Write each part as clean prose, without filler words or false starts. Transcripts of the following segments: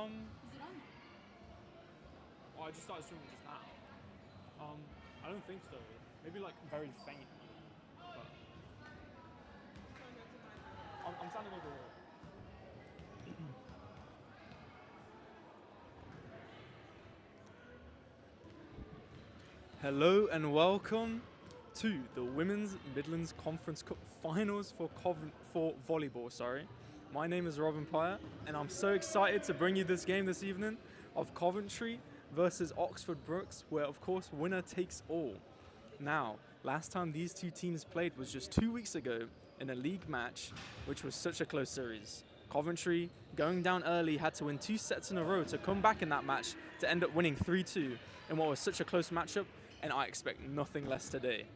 Is it on? I just started streaming just now. I don't think so. Maybe like very faint. But I'm sounding over here. Hello and welcome to the Women's Midlands Conference Cup Finals for volleyball. My name is Robin Pryor, and I'm so excited to bring you this game this evening of Coventry versus Oxford Brookes, where of course winner takes all. Now, last time these two teams played was just 2 weeks ago in a league match, which was such a close series. Coventry, going down early, had to win 2 sets in a row to come back in that match to end up winning 3-2 in what was such a close matchup, and I expect nothing less today.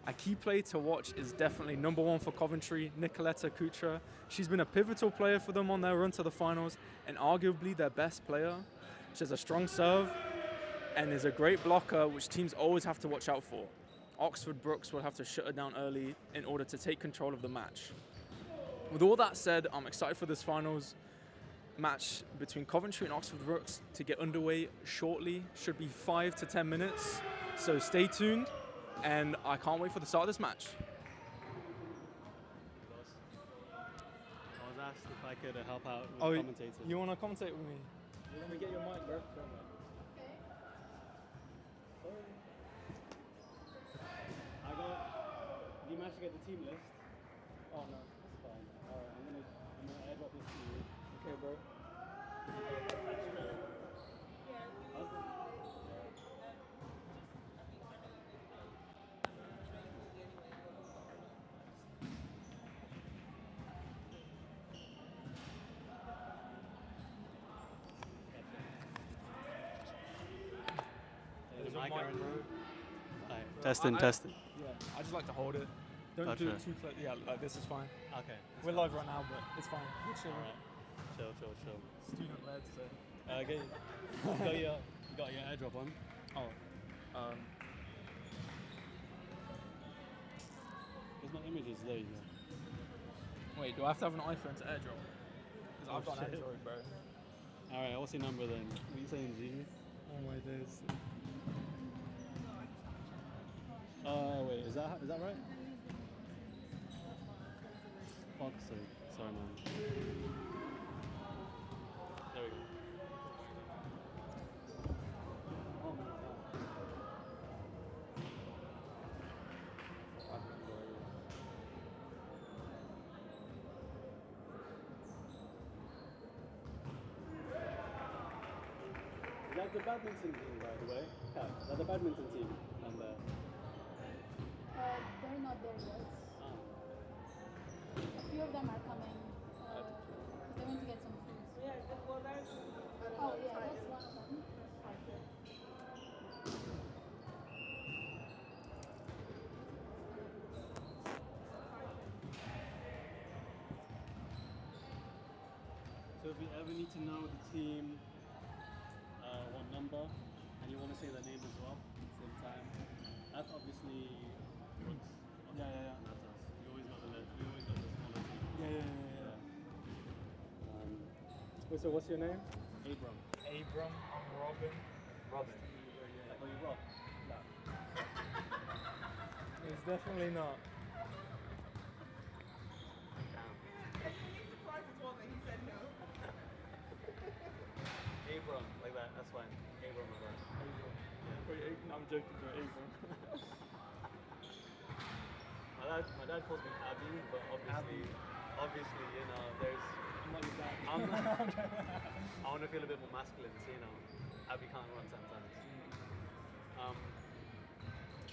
A key player to watch is definitely number 1 for Coventry, Nicoletta Kutra. She's been a pivotal player for them on their run to the finals and arguably their best player. She has a strong serve and is a great blocker, which teams always have to watch out for. Oxford Brookes will have to shut her down early in order to take control of the match. With all that said, I'm excited for this finals match between Coventry and Oxford Brookes to get underway shortly. Should be 5 to 10 minutes, so stay tuned, and I can't wait for the start of this match. I was asked if I could help out with the commentator. You want to commentate with me? Let me get your mic, bro. Do you manage to get the team list? Oh no. That's fine. Alright, I'm gonna airdrop this to you. Okay, bro. Is the mic mic, on? bro? Alright, testing. Yeah, I just like to hold it. Don't do it too close. Yeah, like this is fine. Okay. We're live right now, but it's fine. We're chilling. Alright. Chill. Student led, so. You got your airdrop on? There's no images there, you know. Wait, do I have to have an iPhone to airdrop? Because I've got an Android, bro. Alright, what's your number then? What are you saying, G? Oh my days. Wait, is that right? Fuck's sake. Sorry, man. There we go. Oh my god. Is that the badminton team, by the way? Yeah, is that the badminton team? And They're not there yet. A few of them are coming. Because they want to get some food. Yeah, well, that's. Oh, yeah, that's one of them. So if you ever need to know the team, what number, and you want to say their name as well at the same time, that's obviously Brookes. Yeah. And that's us. We always got the smaller team. Yeah. Wait, so what's your name? Abram. Abram. I'm Robin. Robin. Oh, you Rob? No. It's definitely not. He's surprised as well that he said no. Abram, like that. That's fine. Abram, like that. No, I'm joking, bro. Abram. My dad calls me Abby, but obviously, you know, there's. I'm not your dad. I want to feel a bit more masculine, so, you know, Abby can't run sometimes.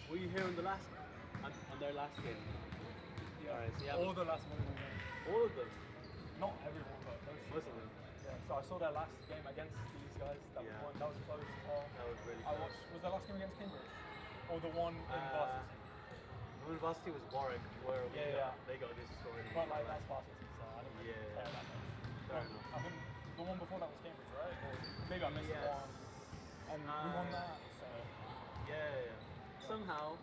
Were you here on their last game? Yeah. Alright, so all the last one. All of them? Not everyone, but Most of them. Yeah. So I saw their last game against these guys. That was close as well. That was really I close. watched. Was their last game against Cambridge? Or the one in varsity? The one in varsity was Warwick, where they got destroyed. But like that's varsity, so I didn't really Yeah. care that much. Fair enough. I think the one before that was Cambridge, right? Or maybe I missed one. And we won that, so. Yeah. Somehow,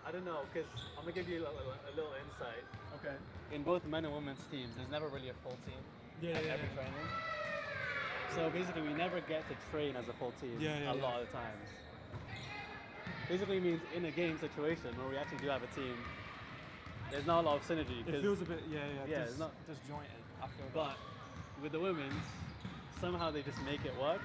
I don't know, because I'm going to give you a little insight. Okay. In both men and women's teams, there's never really a full team. Yeah. Every training. So basically, we never get to train as a full team a lot of the times. Basically means in a game situation where we actually do have a team, there's not a lot of synergy. It feels a bit, it's not disjointed. I feel But with the women's, somehow they just make it work.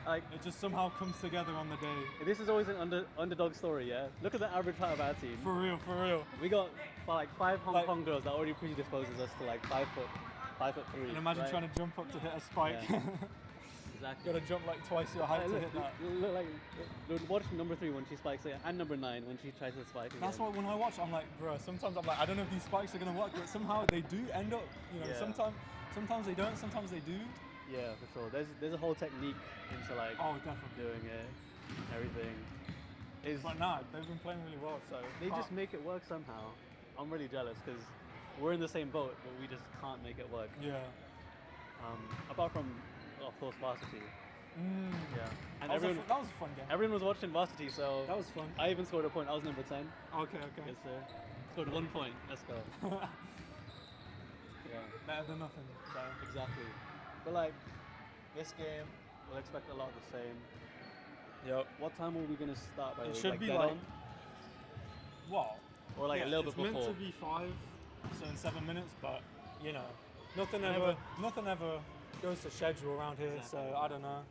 Like it just somehow comes together on the day. this is always an underdog story, yeah. Look at the average height of our team. For real. We got like 5 Hong Kong girls that already predisposes us to like 5'3". And imagine right? trying to jump up to hit a spike. Yeah. Exactly. Gotta jump like twice your height to hit that. Look like watch number 3 when she spikes it, and number 9 when she tries to spike again. That's why when I watch, I'm like, bro. Sometimes I'm like, I don't know if these spikes are gonna work, but somehow they do end up. Sometimes they don't. Sometimes they do. Yeah, for sure. There's a whole technique into like definitely doing it, everything. But nah, they've been playing really well, so They just make it work somehow. I'm really jealous because we're in the same boat, but we just can't make it work. Yeah. Apart from, of course, varsity. Yeah. And That was a fun game. everyone was watching varsity, so That was fun. I even scored a point. I was number 10. Okay. Yes, sir. Scored 1 point. Let's go. Yeah. Better than nothing. So. Exactly. But like, this game, we'll expect a lot of the same. Yep. What time are we gonna start? By the It way? should be dead like. on? What? Or like a little bit it's before. meant to be 5, so in 7 minutes, but nothing ever goes to schedule around here, Exactly. so I don't know.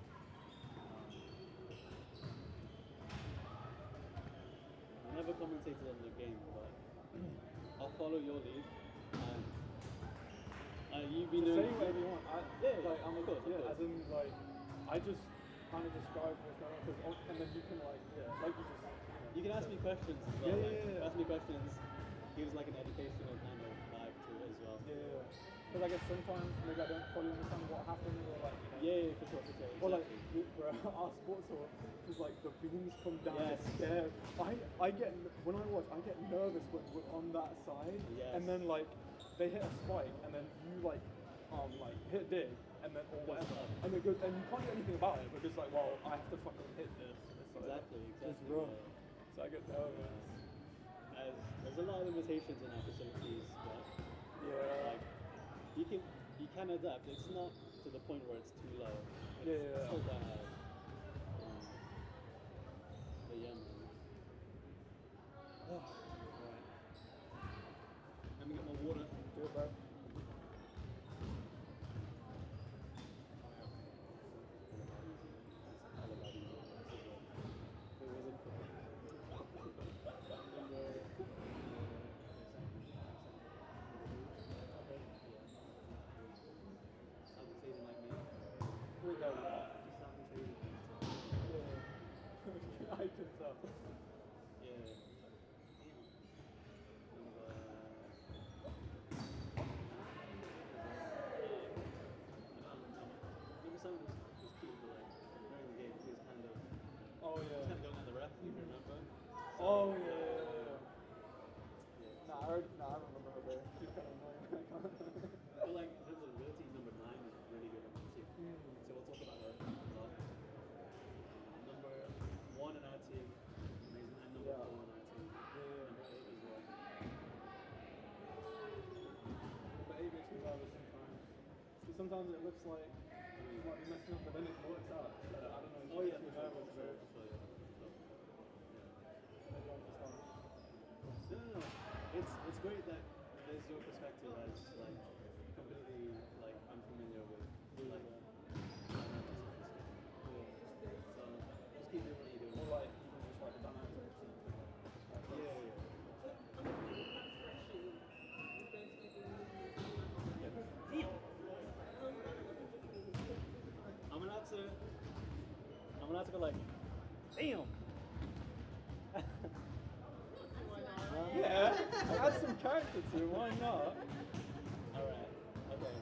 I never commentated on the game, but I'll follow your lead. You've been doing. Say whatever you want. I'm of course. As in like, I just kind of describe what's going on, and then you can like you just. You can ask me questions as well. Yeah. Ask me questions. Gives like an educational kind of vibe to it as well. Yeah. Because I guess sometimes maybe I don't fully understand what happened, or like. Yeah, for sure. Or like, bro, our sports hall is like the beams come down Yes. the stairs. I get when I watch, I get nervous when we're on that side, Yes. and then like they hit a spike, and then you like hit dig, and then or whatever, and it goes, and you can't do anything about it because like, well, I have to fucking hit this. It's like, Exactly. It's rough. So I get nervous. There's a lot of limitations in our facilities, but Yeah. like you can adapt. It's not to the point where it's too low. Yeah. It's still quite high. But yeah, man. Right. Let me get my water. Do it, bro. I can tell. Yeah. Maybe some of this people like during the game he's kind of Oh yeah. kind of going at the ref, if you remember. Oh yeah. Nah, I remember her there. She's kind of annoying. But like in terms of ability, number 9 is really good on the team. So we'll talk about her. Number 1 in our team, amazing, and number 4 in our team. Number 8 as well. But 8 makes me nervous sometimes. Because sometimes it looks like you might be messing up, but then it works out. So, I don't know. Oh yeah, it for makes me sure, nervous. for sure, yeah. Maybe I'm just like, No. It's great that there's your perspective as like completely like unfamiliar with like dynamics of this game. So just keep doing what you're doing. or like even just like the dynamics of the team. Yeah. I'm allowed to go like, damn. Yeah, add some character to it, why not? Alright, okay.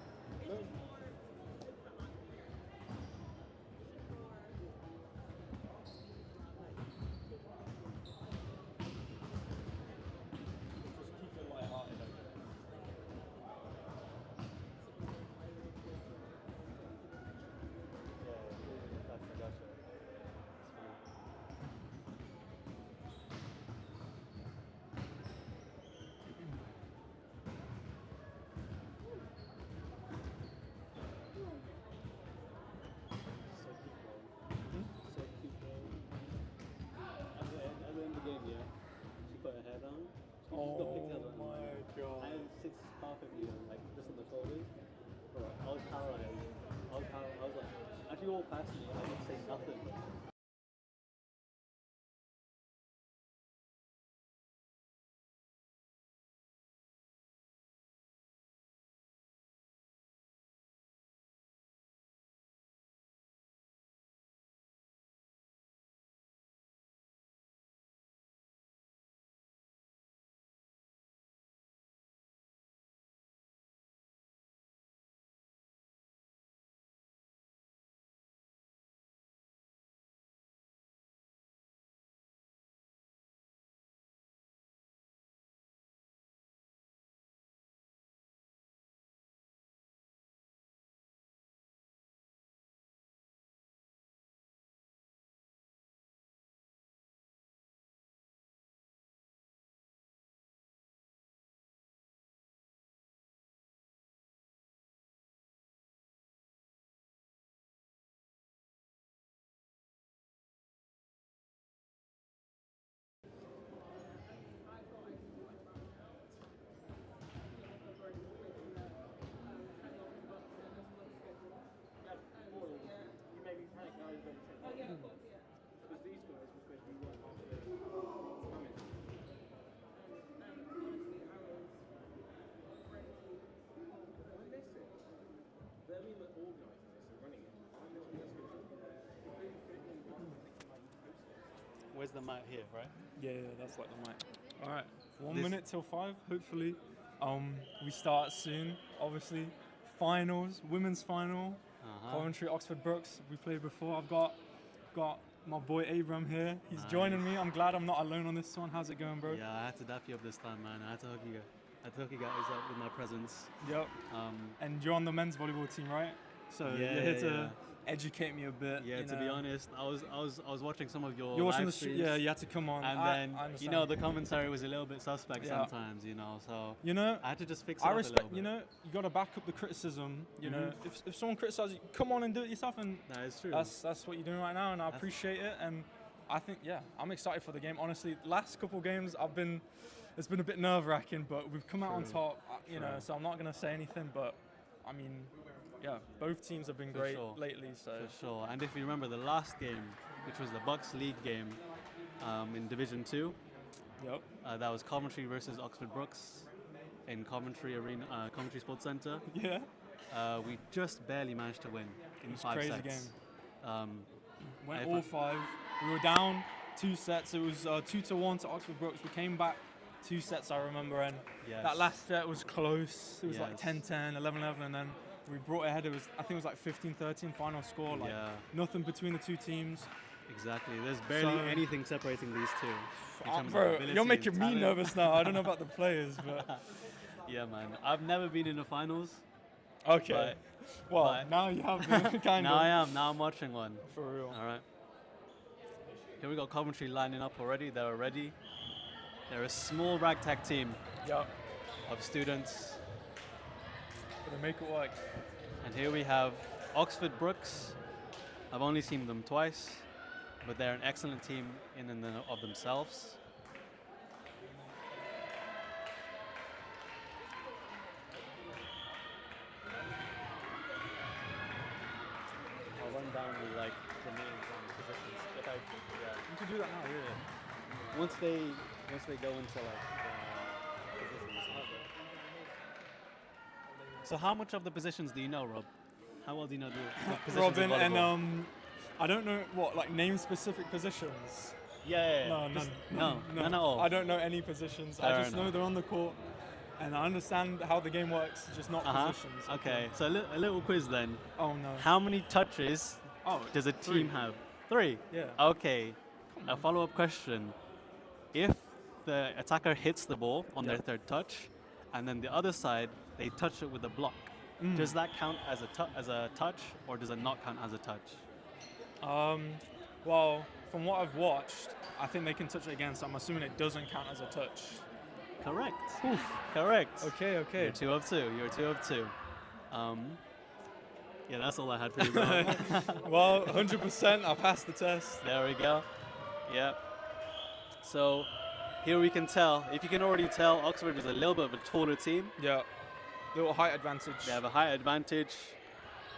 Just keep it light-hearted, I guess. Gotcha. He's got pigtails on him. my god. And sits perfectly on, like, just on the shoulders. Bro, I was paralyzed. I was like, as you walked past me, I didn't say nothing. You made me panic. Now you've got to take because these guys were supposed to be right after coming. I miss it. They're being organising this and running it. I miss this. Where's the mat here, right? Yeah, that's like the mic. All right, 1 minute till 5. Hopefully, we start soon. Obviously, finals, women's final. Coventry, Oxford, Brookes. We played before. I've got my boy Abram here. He's joining me. I'm glad I'm not alone on this one. How's it going, bro? Yeah, I had to dap you up this time, man. I had to hook you guys up with my presence. Yep. And you're on the men's volleyball team, right? So Yeah, you're here to yeah. educate me a bit. Yeah, you to know. be honest, I was watching some of your You're watching live the streams, yeah, you had to come on. and I then understand. the commentary was a little bit suspect Yeah. sometimes, so You know, I had to just fix it I up respect. a little You bit. know, you got to back up the criticism. You know, if someone criticizes you, come on and do it yourself. And That is true. that's what you're doing right now, and I appreciate it. And I think, I'm excited for the game. Honestly, last couple games it's been a bit nerve-wracking, but we've come out on True. top. You know, so I'm not gonna say anything, but I mean, both teams have been For great sure. lately. So For sure. And if you remember the last game, which was the BUCS League game in Division 2, yep, that was Coventry versus Oxford Brookes in Coventry Arena, Coventry Sports Centre. yeah, We just barely managed to win in it was 5 crazy sets. game. Went I all fi- 5. We were down 2 sets. It was 2-1 to Oxford Brookes. We came back 2 sets, I remember, and Yes. that last set was close. It was like Yes. 10-10, 11-11, and then we brought it ahead. I think it was like 15-13 final score. Like Yeah. nothing between the two teams. Exactly. There's barely So- anything separating these two. in terms of Bro, ability you're and making me talent. nervous now. I don't know about the players, but Yeah, man. I've never been in the finals. okay. Well, but- now you have been, kind Now of. I am. Now I'm watching one. For real. All right. Here we got Coventry lining up already. They're ready. They're a small ragtag team Yep. of students. Gonna make it work. And here we have Oxford Brookes. I've only seen them twice, but they're an excellent team in and of themselves. I'll run down with like the names and positions. If I, yeah. You can do that now, yeah. Once they go into like positions. So how much of the positions do you know, Rob? How well do you know the positions Robin, of and volleyball? I don't know like name specific positions. Yeah. No, Just- none, none at all. I don't know any positions. Fair I just know enough. they're on the court, and I understand how the game works, just not positions. Okay, so a little quiz then. Oh no. How many touches Oh, does a 3. team have? 3? Yeah. Okay, a follow-up question. If the attacker hits the ball on their third touch, and then the other side, they touch it with a block, does that count as a touch, or does it not count as a touch? Well, from what I've watched, I think they can touch it again, so I'm assuming it doesn't count as a touch. Correct. Correct. Okay. You're 2 of 2. You're 2 of 2. Yeah, that's all I had for you, bro. Well, 100%, I passed the test. There we go. Yep. So, Here we can tell, if you can already tell, Oxford is a little bit of a taller team. Yeah. Little height advantage. They have a height advantage.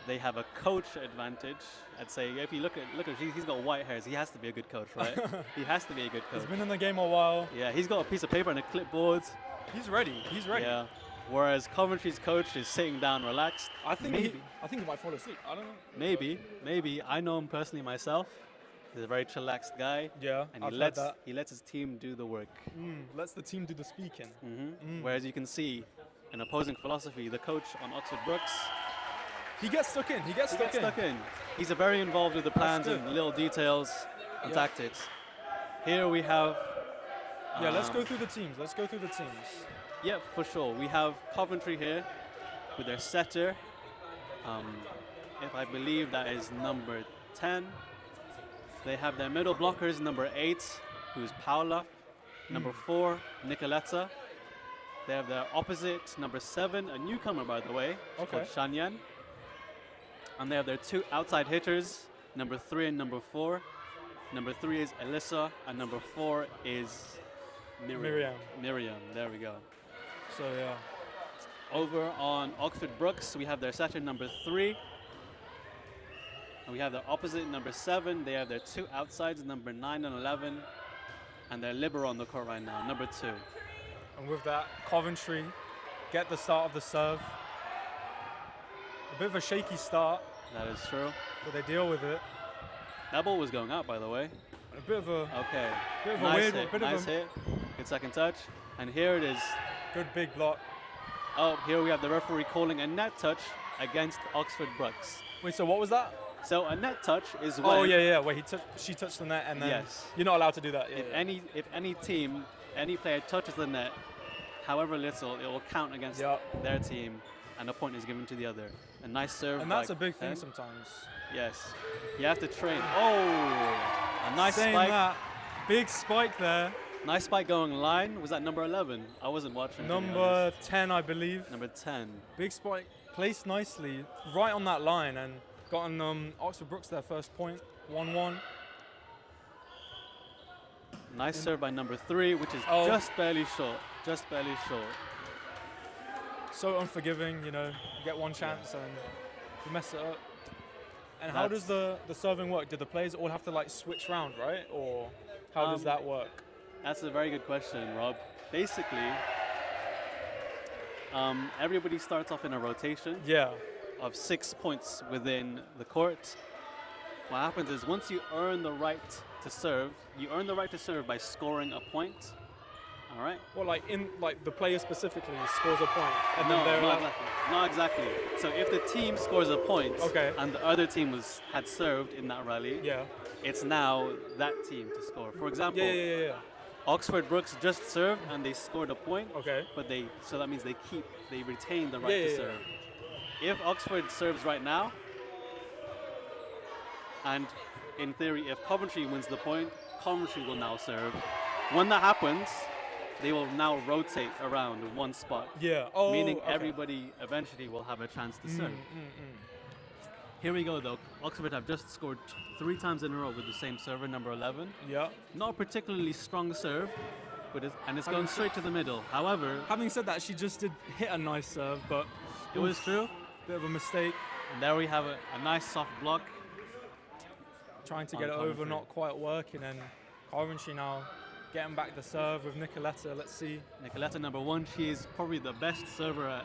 They have a coach advantage. I'd say if you look at he's got white hairs. He has to be a good coach, right? He has to be a good coach. He's been in the game a while. Yeah, he's got a piece of paper and a clipboard. He's ready. He's ready. Yeah. Whereas Coventry's coach is sitting down, relaxed. I think maybe. I think he might fall asleep. I don't know. Maybe. I know him personally myself. He's a very chillaxed guy. Yeah, And I've he heard lets that. his team do the work. Lets the team do the speaking. Whereas you can see, in opposing philosophy, the coach on Oxford Brookes, He gets stuck in. He gets he stuck gets in. stuck in. He's very involved with the plans good. and little details and Yeah. tactics. Here we have. Yeah, let's go through the teams. Yeah, for sure. We have Coventry here with their setter. If I believe that is number 10. They have their middle blockers, number 8, who's Paula. Number 4, Nicoletta. They have their opposite, number 7, a newcomer, by the way, called Shanyan. And they have their 2 outside hitters, number 3 and number 4. Number 3 is Alyssa, and number 4 is Miriam. There we go. So, yeah. Over on Oxford Brookes, we have their setter, number 3. And we have their opposite, number 7. They have their 2 outsides, number 9 and 11. And their libero on the court right now, number 2. And with that, Coventry get the start of the serve. A bit of a shaky start, That is true. but they deal with it. That ball was going out, by the way. A bit of a Okay. weird Nice one. hit. Bit Nice of a hit. Good second touch. And here it is. good big block. Oh, here we have the referee calling a net touch against Oxford Brookes. Wait, so what was that? So a net touch is when Oh yeah. Wait, she touched the net, and then Yes. you're not allowed to do that. Yeah, if any team, any player touches the net, however little, it will count against their team, and a point is given to the other. A nice serve. and that's by a big thing Ken. sometimes. Yes. You have to train. Oh, a nice Saying spike. that, big spike there. Nice spike going line. Was that number 11? I wasn't watching. to be Number honest. 10, I believe. Number 10. Big spike placed nicely right on that line and gotten Oxford Brookes their first point. 1-1. Nice serve by number 3, which is Oh. just barely short. Just barely short. So unforgiving, you get one chance and you mess it up. And how does That's- the serving work? Do the players all have to like switch round, right? Or how does that work? That's a very good question, Rob. Basically, everybody starts off in a rotation Yeah. of 6 points within the court. What happens is once you earn the right to serve, you earn the right to serve by scoring a point. All right? Well, like the player specifically scores a point, and No, then they're not allowed- exactly. Not exactly. So if the team scores a point Okay. and the other team had served in that rally, Yeah. it's now that team to score. For example, Yeah. Oxford Brookes just served and they scored a point. Okay. But so that means they retain the right Yeah, to yeah, serve. If Oxford serves right now, and in theory, if Coventry wins the point, Coventry will now serve. When that happens, they will now rotate around one spot, Yeah. Oh. meaning okay. everybody eventually will have a chance to serve. Here we go though. Oxford have just scored 3 times in a row with the same server, number 11. Yeah. Not a particularly strong serve, but it's Having going straight to the middle. However, Having said that, she just did hit a nice serve, but it was true. bit of a mistake. And there we have a nice soft block. Trying to On get it over, Coventry. not quite working, and Coventry now getting back the serve with Nicoletta. Let's see. Nicoletta, number 1, she is probably the best server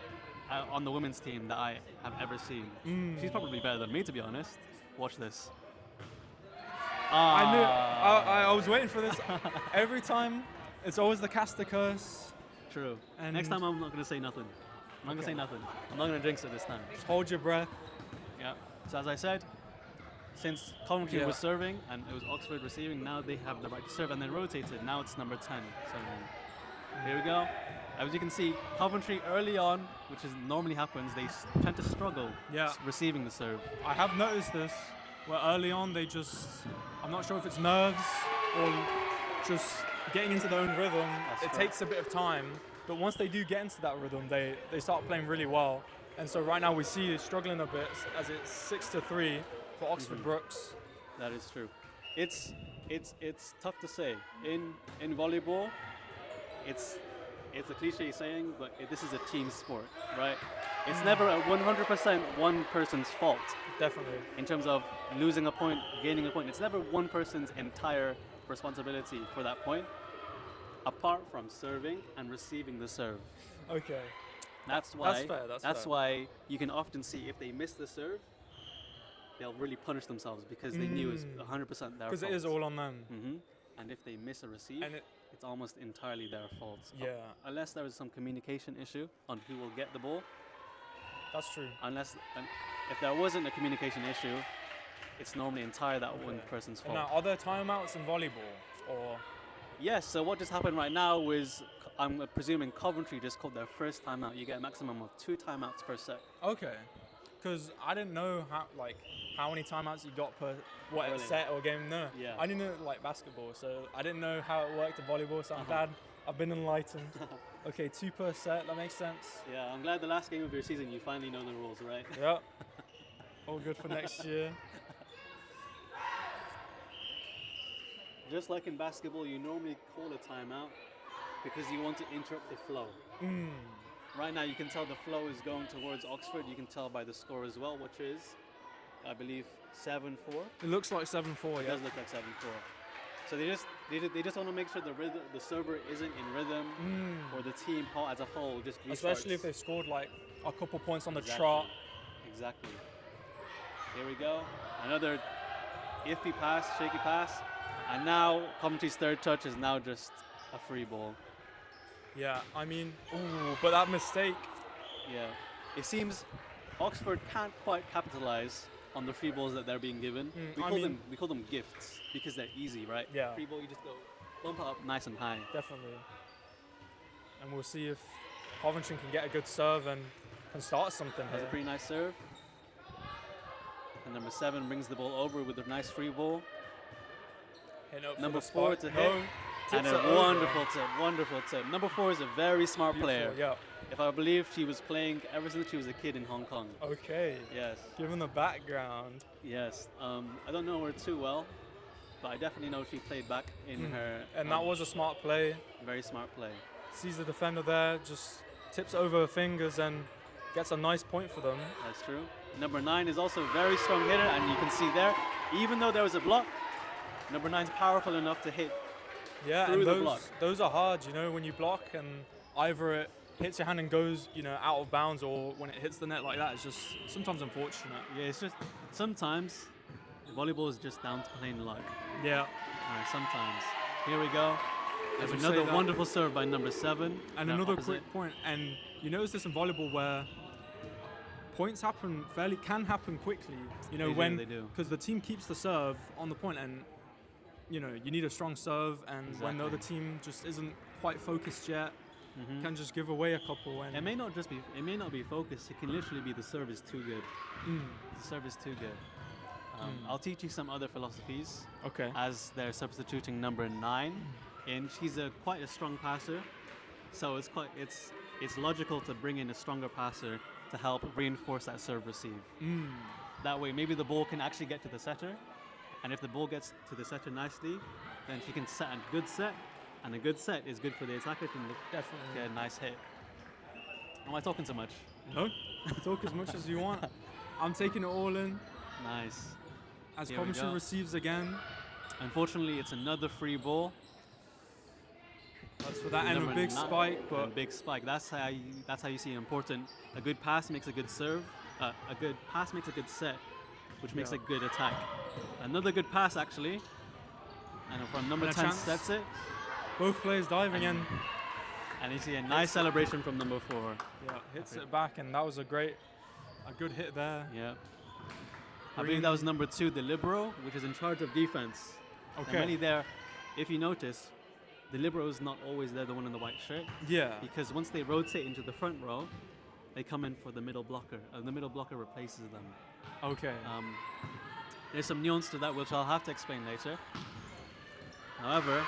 on the women's team that I have ever seen. She's probably better than me, to be honest. Watch this. I knew. I was waiting for this. Every time, it's always the caster curse. True. And- Next time, I'm not going to say nothing. I'm not going to say nothing. I'm not going to jinx it this time. Just hold your breath. Yeah. So as I said, since Coventry Yeah. was serving and it was Oxford receiving, now they have the right to serve and then rotated. Now it's number 10 serving. Here we go. As you can see, Coventry early on, which is normally happens, they tend to struggle Yeah. receiving the serve. I have noticed this, where early on they just, I'm not sure if it's nerves or just getting into their own rhythm. That's It right. takes a bit of time, but once they do get into that rhythm, they start playing really well. And so right now we see it struggling a bit as it's 6-3 for Oxford Brookes. That is true. It's tough to say. In volleyball, it's a cliche saying, but this is a team sport, right? It's never a 100% one person's fault Definitely. in terms of losing a point, gaining a point. It's never one person's entire responsibility for that point, apart from serving and receiving the serve. Okay. That's why. That's fair. That's fair. why you can often see if they miss the serve, they'll really punish themselves because they knew it's 100% their fault. Because it is all on them. And if they miss a receive, And it's almost entirely their fault. Yeah. Unless there is some communication issue on who will get the ball. That's true. If there wasn't a communication issue, it's normally entirely that one person's fault. Now, are there timeouts in volleyball, or? Yes, so what just happened right now is, I'm presuming Coventry just called their first timeout. You get a maximum of 2 timeouts per set. Okay. Because I didn't know how many timeouts you got per Really? set or game. No. Yeah. I didn't know basketball, so I didn't know how it worked in volleyball. So I'm glad I've been enlightened. Okay, 2 per set. That makes sense. Yeah, I'm glad the last game of your season you finally know the rules, right? Yep. All good for next year. Just like in basketball, you normally call a timeout because you want to interrupt the flow. Right now, you can tell the flow is going towards Oxford. You can tell by the score as well, which is, I believe, 7-4. It looks like 7-4. It Yeah. does look like 7-4. So they just want to make sure the server isn't in rhythm, or the team as a whole just restarts. Especially if they've scored like a couple points on the Exactly. trot. Exactly. Here we go. Another iffy pass, shaky pass. And now Coventry's third touch is now just a free ball. Yeah, I mean, but that mistake. Yeah. It seems Oxford can't quite capitalize on the free balls that they're being given. We call them gifts because they're easy, right? Yeah. Free ball, you just go bump it up nice and high. Definitely. And we'll see if Coventry can get a good serve and can start something Has a here. pretty nice serve. And number 7 brings the ball over with a nice free ball. Hitting up for Number the 4 spot. to No. hit. And Tips a it over. wonderful tip. Number 4 is a very smart player. Beautiful, yeah. If I believe she was playing ever since she was a kid in Hong Kong. Okay. Yes, Given the background. yes. I don't know her too well, but I definitely know she played back in her. And that was a smart play. very smart play. Sees the defender there, just tips it over her fingers and gets a nice point for them. That's true. Number 9 is also a very strong hitter, and you can see there, even though there was a block, number 9's powerful enough to hit. Yeah, Through and the block. those are hard, when you block and either it hits your hand and goes, out of bounds, or when it hits the net like that, it's just sometimes unfortunate. Yeah, it's just sometimes volleyball is just down to plain luck. Yeah. Sometimes. Here we go. There's As we another say that- wonderful serve by number 7. And their another opposite. quick point, and you notice this in volleyball where points can happen quickly. They do. Because the team keeps the serve on the point, and you need a strong serve, and when the other Exactly. team just isn't quite focused yet, can just give away a couple. And It may not be focused. It can literally be the serve is too good. The serve is too good. I'll teach you some other philosophies okay. as they're substituting number 9 in. She's quite a strong passer, so it's logical to bring in a stronger passer to help reinforce that serve receive. That way, maybe the ball can actually get to the setter, and if the ball gets to the setter nicely, then she can set a good set, and a good set is good for the attacker to Definitely. get a nice hit. Am I talking too much? No, talk as much as you want. I'm taking it all in Nice. as Here we Coventry go. receives again. Unfortunately, it's another free ball. That's for that, and a Number big 9 spike, and but big spike. That's how you see important. A good pass makes a good serve. A good pass makes a good set, which makes a good attack. Another good pass actually, and from number And a 10 chance. sets it, both players diving in. and you see a nice celebration from number 4. Yeah, hits it back, and that was a good hit there. Yeah. I believe that was number 2, the libero, which is in charge of defense. And Okay. really there, if you notice, the libero is not always there, the one in the white shirt, Yeah. because once they rotate into the front row, they come in for the middle blocker, and the middle blocker replaces them. Okay. There's some nuance to that, which I'll have to explain later. However,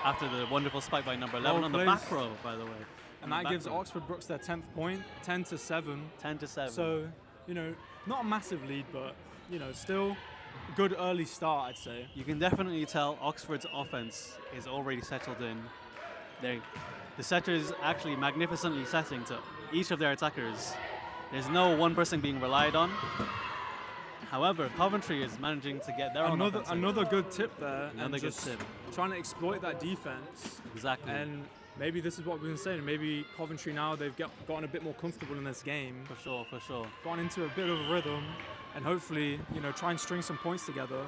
after the wonderful spike by number 11 Well on the placed. back row, by the way. And that gives Oxford Brookes their 10th point, 10-7. 10-7. So, not a massive lead, but, still a good early start, I'd say. You can definitely tell Oxford's offense is already settled in. The setter is actually magnificently setting to each of their attackers. There's no one person being relied on. However, Coventry is managing to get their own offensive. Another good tip there. Another and good just tip. Trying to exploit that defense. Exactly. And maybe this is what we've been saying. Maybe Coventry now, they've gotten a bit more comfortable in this game. For sure, for sure. Gone into a bit of a rhythm. And hopefully, try and string some points together.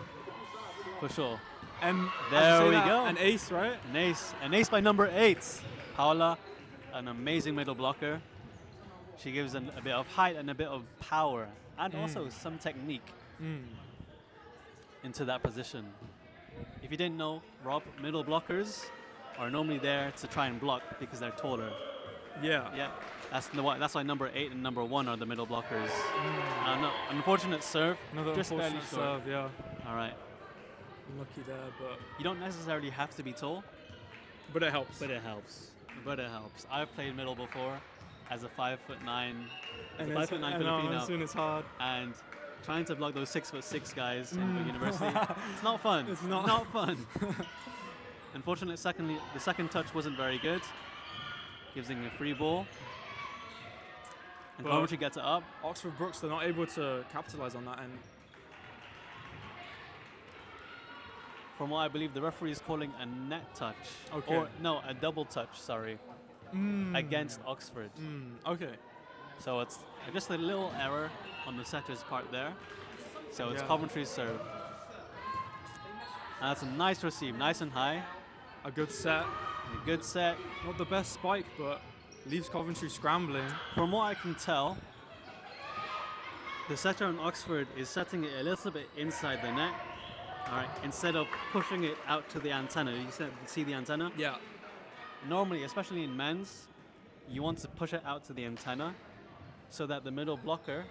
For sure. And there we go. An ace, right? An ace by number 8. Paula, an amazing middle blocker. She gives a bit of height and a bit of power. And also some technique into that position. If you didn't know, Rob, middle blockers are normally there to try and block because they're taller. Yeah. Yeah. That's why number 8 and number 1 are the middle blockers. Unfortunate serve. Another just unfortunate barely short. serve, yeah. All right. Lucky there, but You don't necessarily have to be tall, it helps. but it helps. I've played middle before as a 5'9", And 5'9" Filipino, as soon as hard. and trying to block those 6'6" guys in university. It's not fun. It's not. fun. Unfortunately, the second touch wasn't very good, giving a free ball. And But Coventry gets it up. Oxford Brookes, they're not able to capitalize on that, and From what I believe, the referee is calling a net touch. Okay. Or, no, a double touch, sorry, against Oxford. Okay. So it's just a little error on the setter's part there. So it's Yeah. Coventry's serve. And that's a nice receive, nice and high. A good set. A good set. Not the best spike, but leaves Coventry scrambling. From what I can tell, the setter on Oxford is setting it a little bit inside the net. All right, instead of pushing it out to the antenna. You see the antenna? Yeah. Normally, especially in men's, you want to push it out to the antenna so that the middle blocker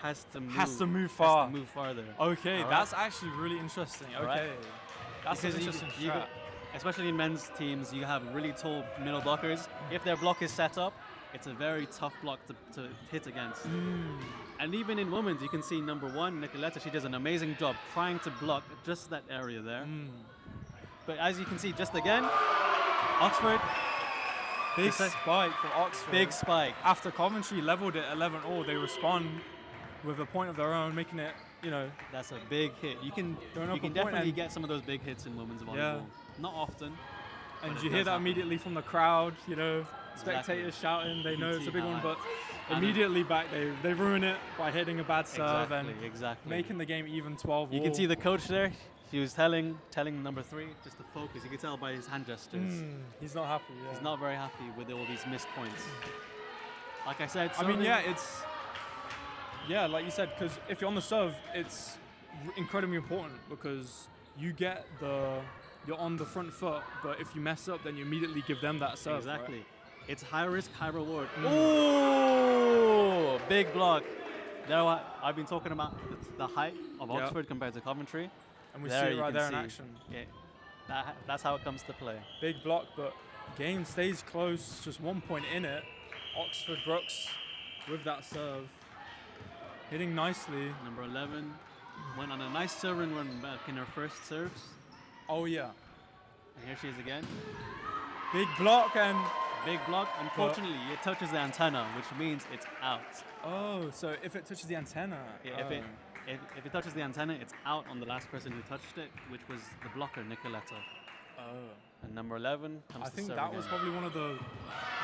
has to move farther. Okay, All right. that's actually really interesting. Okay. Right. That's an Because interesting strat. especially in men's teams, you have really tall middle blockers. If their block is set up, it's a very tough block to hit against. And even in women's, you can see number 1, Nicoletta, she does an amazing job trying to block just that area there. But as you can see, just again, Oxford, Big spike for Oxford. big spike. After Coventry leveled it 11-all, they respond with a point of their own, making it, That's a big hit. You can Going up a point definitely and- get some of those big hits in women's volleyball. Yeah. Not often. and But you it hear does that happen. immediately from the crowd, Exactly. spectators shouting, they You know can it's see a big one, but And immediately back, they ruin it by hitting a bad serve Exactly. and making the game even 12. You can see the coach there. She was telling number 3 just to focus. You can tell by his hand gestures. He's not happy. Yeah. He's not very happy with all these missed points. Like I said, I mean, serving- yeah, like you said, because if you're on the serve, it's incredibly important because you're on the front foot, but if you mess up, then you immediately give them that serve. Exactly. Right? It's high risk, high reward. Ooh, big block. There, I've been talking about the height of Yeah. Oxford compared to Coventry. And we There see it you right can there in see. action. Yeah, that's how it comes to play. Big block, but game stays close, just 1 point in it. Oxford Brookes with that serve. Hitting nicely. Number 11 went on a nice serving run back in her first serves. Oh, yeah. And here she is again. Big block and... Big block. Unfortunately, it touches the antenna, which means it's out. Oh, so if it touches the antenna. Yeah, if it touches the antenna, it's out on the last person who touched it, which was the blocker, Nicoletta. Oh. And number 11 comes I to think serve that was again. probably one of the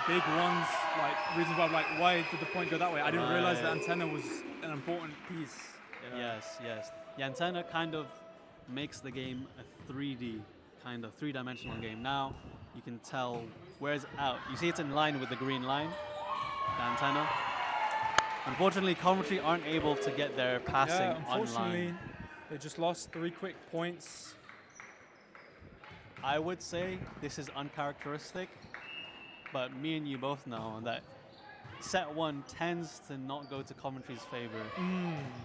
big ones, reasons why I'm like, why did the point go that way? I didn't realize the Right. antenna was an important piece. Yes. The antenna kind of makes the game a 3D, kind of three-dimensional game. Now you can tell where's out. You see it's in line with the green line, the antenna. Unfortunately, Coventry aren't able to get their passing Yeah, unfortunately, online. they just lost 3 quick points. I would say this is uncharacteristic, but me and you both know that set 1 tends to not go to Coventry's favor.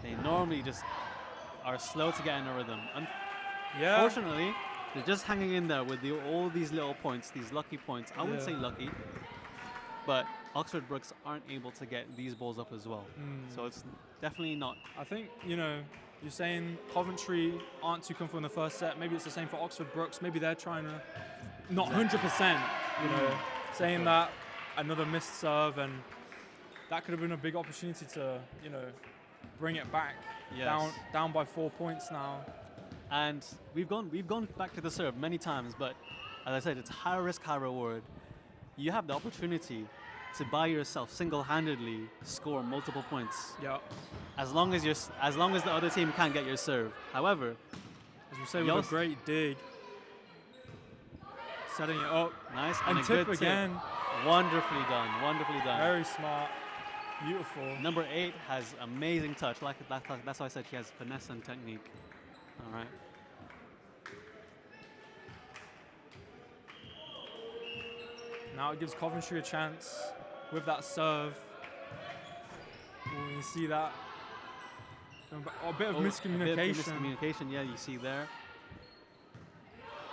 They normally just are slow to get in a rhythm. Yeah. Unfortunately, they're just hanging in there with all these little points, these lucky points. I wouldn't Yeah. say lucky, but Oxford Brookes aren't able to get these balls up as well. So it's definitely not. I think, you're saying Coventry aren't too comfortable in the first set. Maybe it's the same for Oxford Brookes. Maybe they're trying to not 100%. You know, saying that another missed serve, and that could have been a big opportunity to, you know, bring it back. Yes. Down by 4 points now. And we've gone back to the serve many times, but as I said, it's high risk, high reward. You have the opportunity to by yourself single-handedly score multiple points. Yeah. As long as the other team can't get your serve. However, As we say, with a great dig, setting it up. Nice. And a tip good again. Wonderfully done. Wonderfully done. Very smart. Beautiful. Number 8 has amazing touch. That's why I said she has finesse and technique. All right. Now it gives Coventry a chance with that serve. You see that. A bit of miscommunication. Miscommunication, yeah, you see there.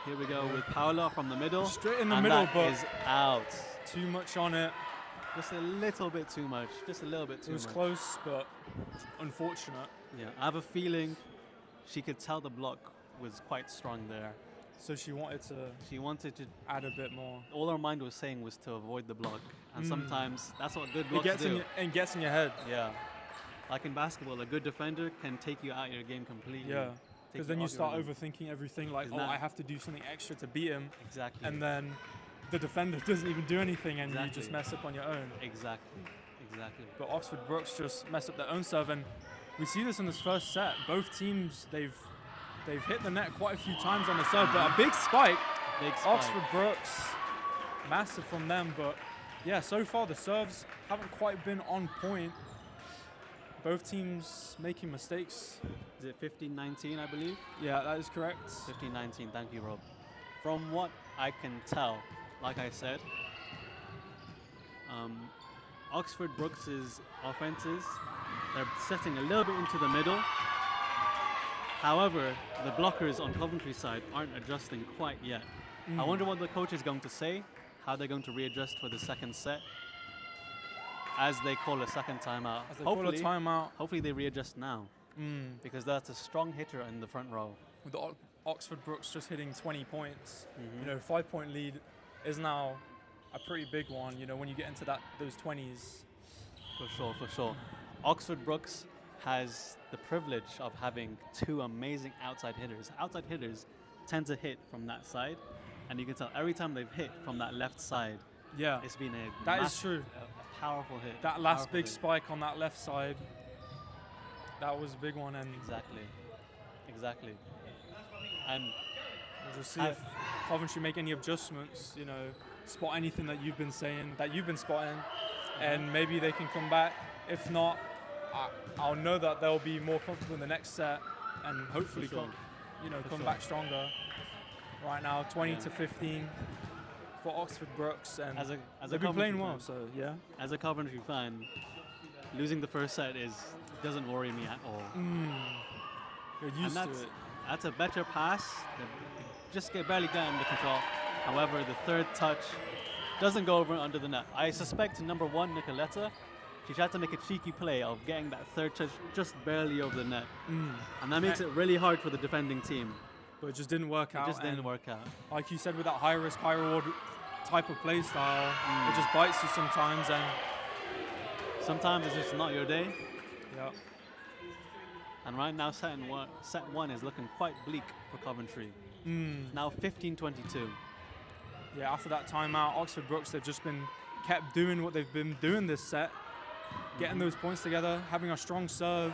Here we go with Paula from the middle. Straight in the and middle, that but is out. Too much on it. Just a little bit too much. Just a little bit too It was much. close, but unfortunate. Yeah, I have a feeling she could tell the block was quite strong there. So she wanted to add a bit more. All her mind was saying was to avoid the block. And sometimes that's what good It blocks gets do. gets in your head. Yeah. Like in basketball, a good defender can take you out of your game completely. Yeah. Because then you start over. overthinking everything, like, Isn't oh, that- I have to do something extra to beat him. Exactly. And then the defender doesn't even do anything, and you just Exactly. mess up on your own. Exactly. Exactly. But Oxford Brookes just messed up their own serve, and we see this in this first set. Both teams, they've hit the net quite a few times on the serve, but a big spike. Big spike. Oxford Brookes, massive from them, but yeah, so far the serves haven't quite been on point. Both teams making mistakes. Is it 15-19, I believe? Yeah, that is correct. 15-19, thank you, Rob. From what I can tell, like I said, Oxford Brookes' offenses, they're setting a little bit into the middle. However, the blockers on Coventry side aren't adjusting quite yet. I wonder what the coach is going to say, how they're going to readjust for the second set as they call a second timeout. As they call a timeout. Hopefully they readjust now because that's a strong hitter in the front row. With the Oxford Brookes just hitting 20 points, you know, 5-point lead is now a pretty big one, you know, when you get into those 20s. For sure. Oxford Brookes has the privilege of having two amazing outside hitters. Outside hitters tend to hit from that side, and you can tell every time they've hit from that left side, Yeah, it's been that is true. a powerful hit. That last Powerful big hit. spike on that left side, that was a big one, and Exactly. And we'll just see if Coventry make any adjustments, you know, spot anything that you've been saying, that you've been spotting, and maybe they can come back. If not, I'll know that they'll be more comfortable in the next set, and hopefully For sure. come back stronger. Right now, 20-15 for Oxford Brookes, and as a they've been playing Coventry well. fan- So yeah, As a Coventry fan, losing the first set doesn't worry me at all. you're used to it. That's a better pass. They just barely get under control. However, the third touch doesn't go over under the net. I suspect number 1, Nicoletta, she tried to make a cheeky play of getting that third touch just barely over the net. And that makes it really hard for the defending team. But it just didn't work out. It just didn't and work out. Like you said, with that high risk, high reward type of play style, it just bites you sometimes. And Sometimes it's just not your day. yeah, And right now, set one is looking quite bleak for Coventry. Now 15-22. yeah. After that timeout, Oxford Brookes, they've just been kept doing what they've been doing this set, getting those points together, having a strong serve.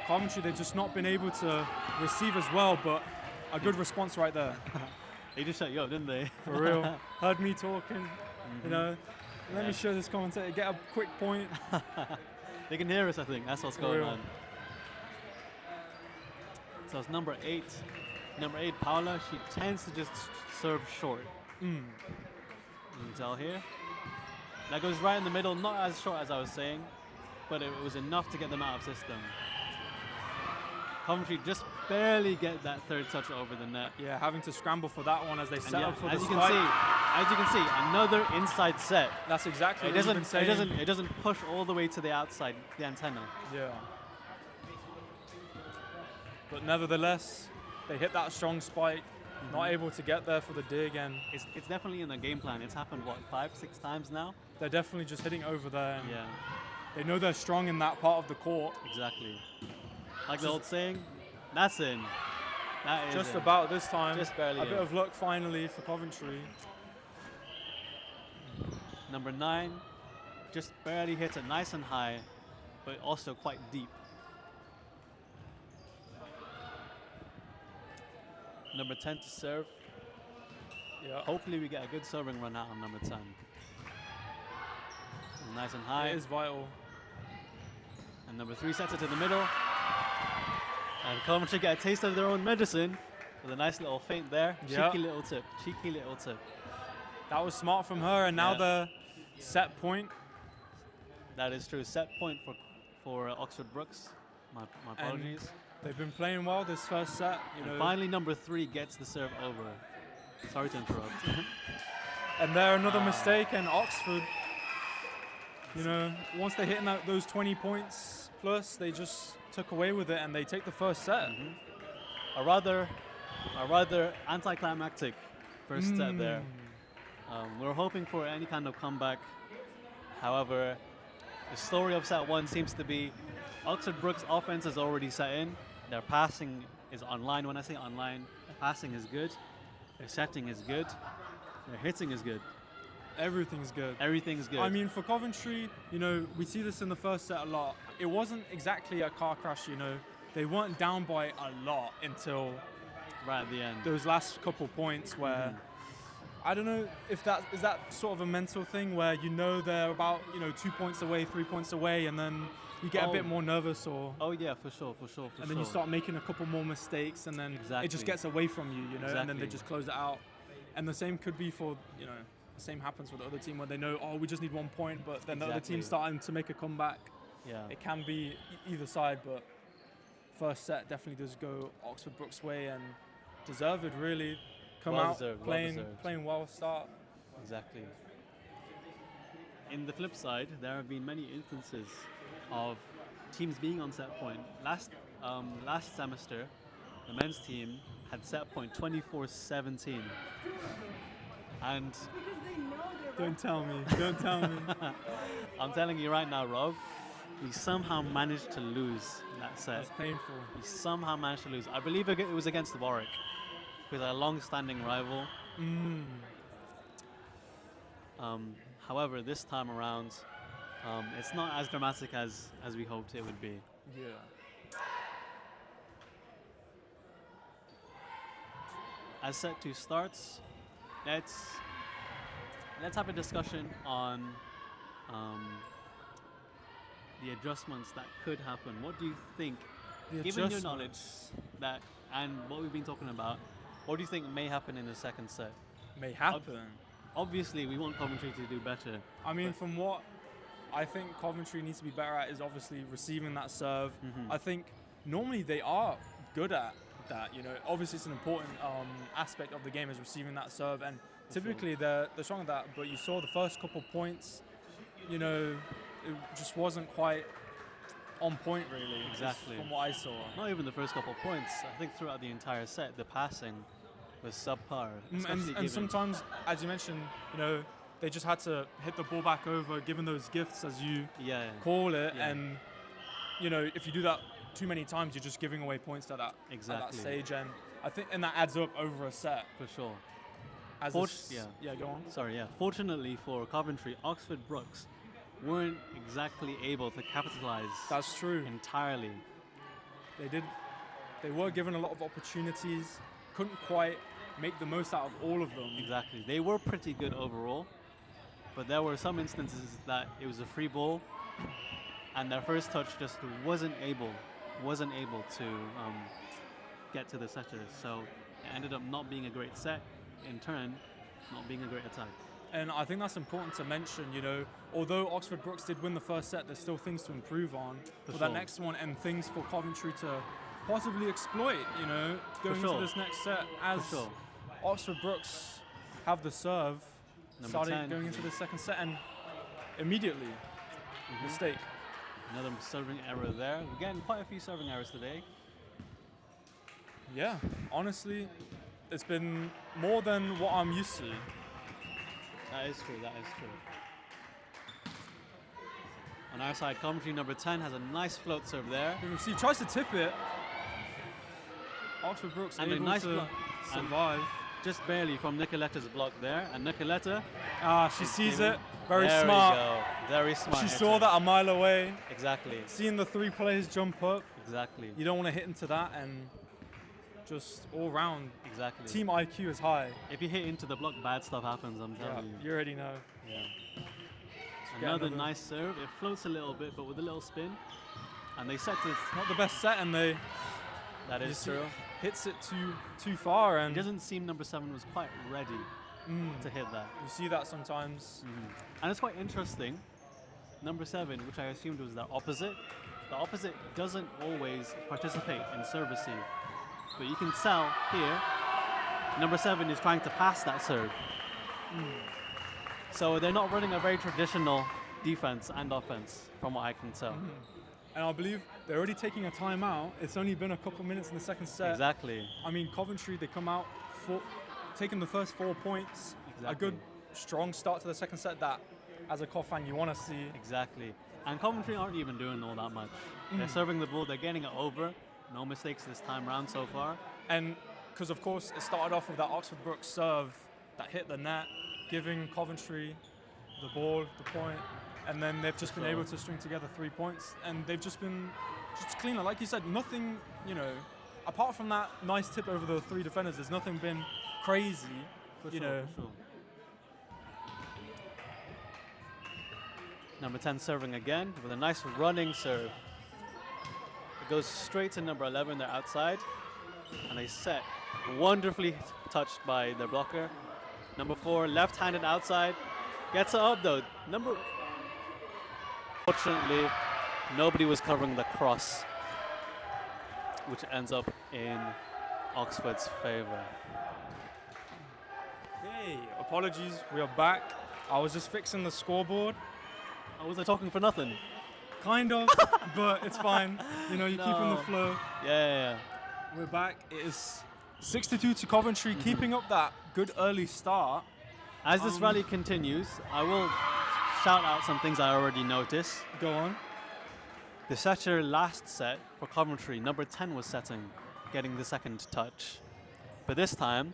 Coventry, they've just not been able to receive as well, but a good response right there. They just shut you up, didn't they? For real. Heard me talking, you know. Let me show this commentator, get a quick point. They can hear us, I think. That's what's For going real. on. So it's number 8. Number 8, Paula, she tends to just serve short. You can tell here. That goes right in the middle, not as short as I was saying, but it was enough to get them out of system. Coventry just barely get that third touch over the net. Yeah, having to scramble for that one as they set up for the as you spike. can see, another inside set. That's exactly It what you've been doesn't saying. it doesn't push all the way to the outside, the antenna. Yeah. But nevertheless, they hit that strong spike. not able to get there for the dig, and It's definitely in the game plan. It's happened, what, 5-6 times now? they're definitely just hitting over there. And Yeah, they know they're strong in that part of the court. exactly. Like the old saying, that's in. That is Just in. about this time. Just barely A bit in. of luck finally for Coventry. Number 9 just barely hits it nice and high, but also quite deep. Number 10 to serve. Yeah. Hopefully we get a good serving run out on number 10. Nice and high. It is vital. And number 3 sets it to the middle. And Coventry get a taste of their own medicine with a nice little feint there. Yeah. Cheeky little tip. Cheeky little tip. That was smart from her, and now Yeah. the set point. That is true. Set point for Oxford Brookes. My apologies. They've been playing well this first set. You know, And finally, number 3 gets the serve over. Sorry to interrupt. and there another mistake, and Oxford. You know, once they hit those 20 points plus, they just took away with it, and they take the first set. A rather anticlimactic first set there. We're hoping for any kind of comeback. However, the story of set 1 seems to be Oxford Brookes' offense is already set in. Their passing is online. When I say online, their passing is good. Their setting is good. Their hitting is good. Everything's good. Everything's good. I mean, for Coventry, you know, we see this in the first set a lot. It wasn't exactly a car crash, you know. They weren't down by a lot until right at the end. those last couple points where I don't know if that is that sort of a mental thing where you know they're about 2 points away, 3 points away, and then you get a bit more nervous, or Oh yeah, for sure. and then you start making a couple more mistakes, and then it Exactly. just gets away from you, you know, and then they Exactly. just close it out. And the same could be for the same happens with the other team where they know, we just need 1 point, but then the other Exactly. team's starting to make a comeback. Yeah. It can be either side, but first set definitely does go Oxford Brookes' way, and deserved, really. Come Well out deserved, well playing deserved. playing well start. Exactly. In the flip side, there have been many instances of teams being on set point. Last semester, the men's team had set point 24-17. And Because they know they're Don't tell me. Don't tell me. I'm telling you right now, Rob, we somehow managed to lose that set. It's painful. We somehow managed to lose. I believe it was against Warwick, who's a long-standing rival. However, this time around, it's not as dramatic as we hoped it would be. Yeah. As set 2 starts, let's have a discussion on the adjustments that could happen. What do you think, The given your knowledge adjustments that and what we've been talking about, what do you think may happen in the second set? may happen. Obviously, we want Coventry to do better. I mean, from what I think Coventry needs to be better at is obviously receiving that serve. I think normally they are good at that. You know, obviously it's an important aspect of the game is receiving that serve, and typically they're strong at that. But you saw the first couple points, you know, it just wasn't quite on point really. just Exactly. From what I saw. Not even the first couple of points. I think throughout the entire set, the passing was subpar. especially And given- sometimes, as you mentioned, you know, they just had to hit the ball back over, given those gifts as you yeah, call it, Yeah. and you know, if you do that too many times, you're just giving away points at that Exactly. stage, and I think that adds up over a set. for sure. As Yeah. go on. Sorry, yeah. Fortunately for Coventry, Oxford Brookes weren't exactly able to capitalize That's true. entirely. They were given a lot of opportunities, couldn't quite make the most out of all of them. Exactly. They were pretty good overall, but there were some instances that it was a free ball, and their first touch just wasn't able to get to the setters. So it ended up not being a great set. In turn, not being a great attack. And I think that's important to mention, you know, although Oxford Brookes did win the first set, there's still things to improve on for that sure. next one, and things for Coventry to possibly exploit, you know, going sure. into this next set as sure. Oxford Brookes have the serve, Number starting 10, going into the second set, and immediately, mistake. Another serving error there. We're getting quite a few serving errors today. Yeah, honestly, it's been more than what I'm used to. That is true. That is true. On our side, Coventry number 10 has a nice float serve there. You can see, tries to tip it. Oxford Brookes And a able nice to block. And survive. just barely from Nicoletta's block there. And Nicoletta, She sees it. there Very we smart. go. Very smart. She header. saw that a mile away. Exactly. Seeing the 3 players jump up, Exactly. you don't want to hit into that, and just all round, Exactly. team IQ is high. If you hit into the block, bad stuff happens, I'm Yeah, telling you. you already know. Yeah. get Another another- nice serve. It floats a little bit, but with a little spin. And they set it. Not the best set, and they That you is see- true. hits it too far, It and doesn't seem number 7 was quite ready to hit that. you see that sometimes. And it's quite interesting. Number 7, which I assumed was the opposite doesn't always participate in serve receive. But you can tell here, number 7 is trying to pass that serve. So they're not running a very traditional defense and offense, from what I can tell. And I believe they're already taking a timeout. It's only been a couple minutes in the second set. Exactly. I mean, Coventry, they come out taking the first 4 points. A Exactly. good, strong start to the second set that, as a Cov fan, you want to see. Exactly. And Coventry aren't even doing all that much. They're serving the ball, they're getting it over. No mistakes this time round so far. And because, of course, it started off with that Oxford Brookes serve that hit the net, giving Coventry the ball, the point, and then they've just been able to string together 3 points, and they've just been just cleaner. Like you said, nothing, apart from that nice tip over the 3 defenders, there's nothing been crazy, For you sure, know. for sure. Number 10 serving again with a nice running serve. It goes straight to number 11, they're outside, and they set. Wonderfully touched by their blocker. Number 4, left-handed outside, gets it up though. Fortunately, nobody was covering the cross, which ends up in Oxford's favor. Hey, apologies, we are back. I was just fixing the scoreboard. Oh, was I talking for nothing? Kind of, but it's fine. You keep in the No. flow. Yeah. We're back. It is 6-2 to Coventry, keeping up that good early start. As this rally continues, I will shout out some things I already noticed. Go on. The setter last set for Coventry, number 10 was setting, getting the second touch. But this time,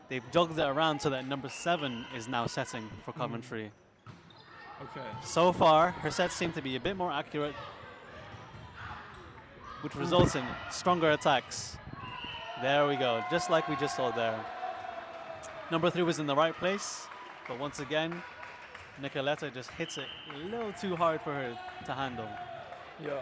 they've jogged it around so that number 7 is now setting for Coventry. Okay. So far, her sets seem to be a bit more accurate, which results in stronger attacks. There we go, just like we just saw there. Number 3 was in the right place, but once again, Nicoletta just hits it a little too hard for her to handle. Yeah.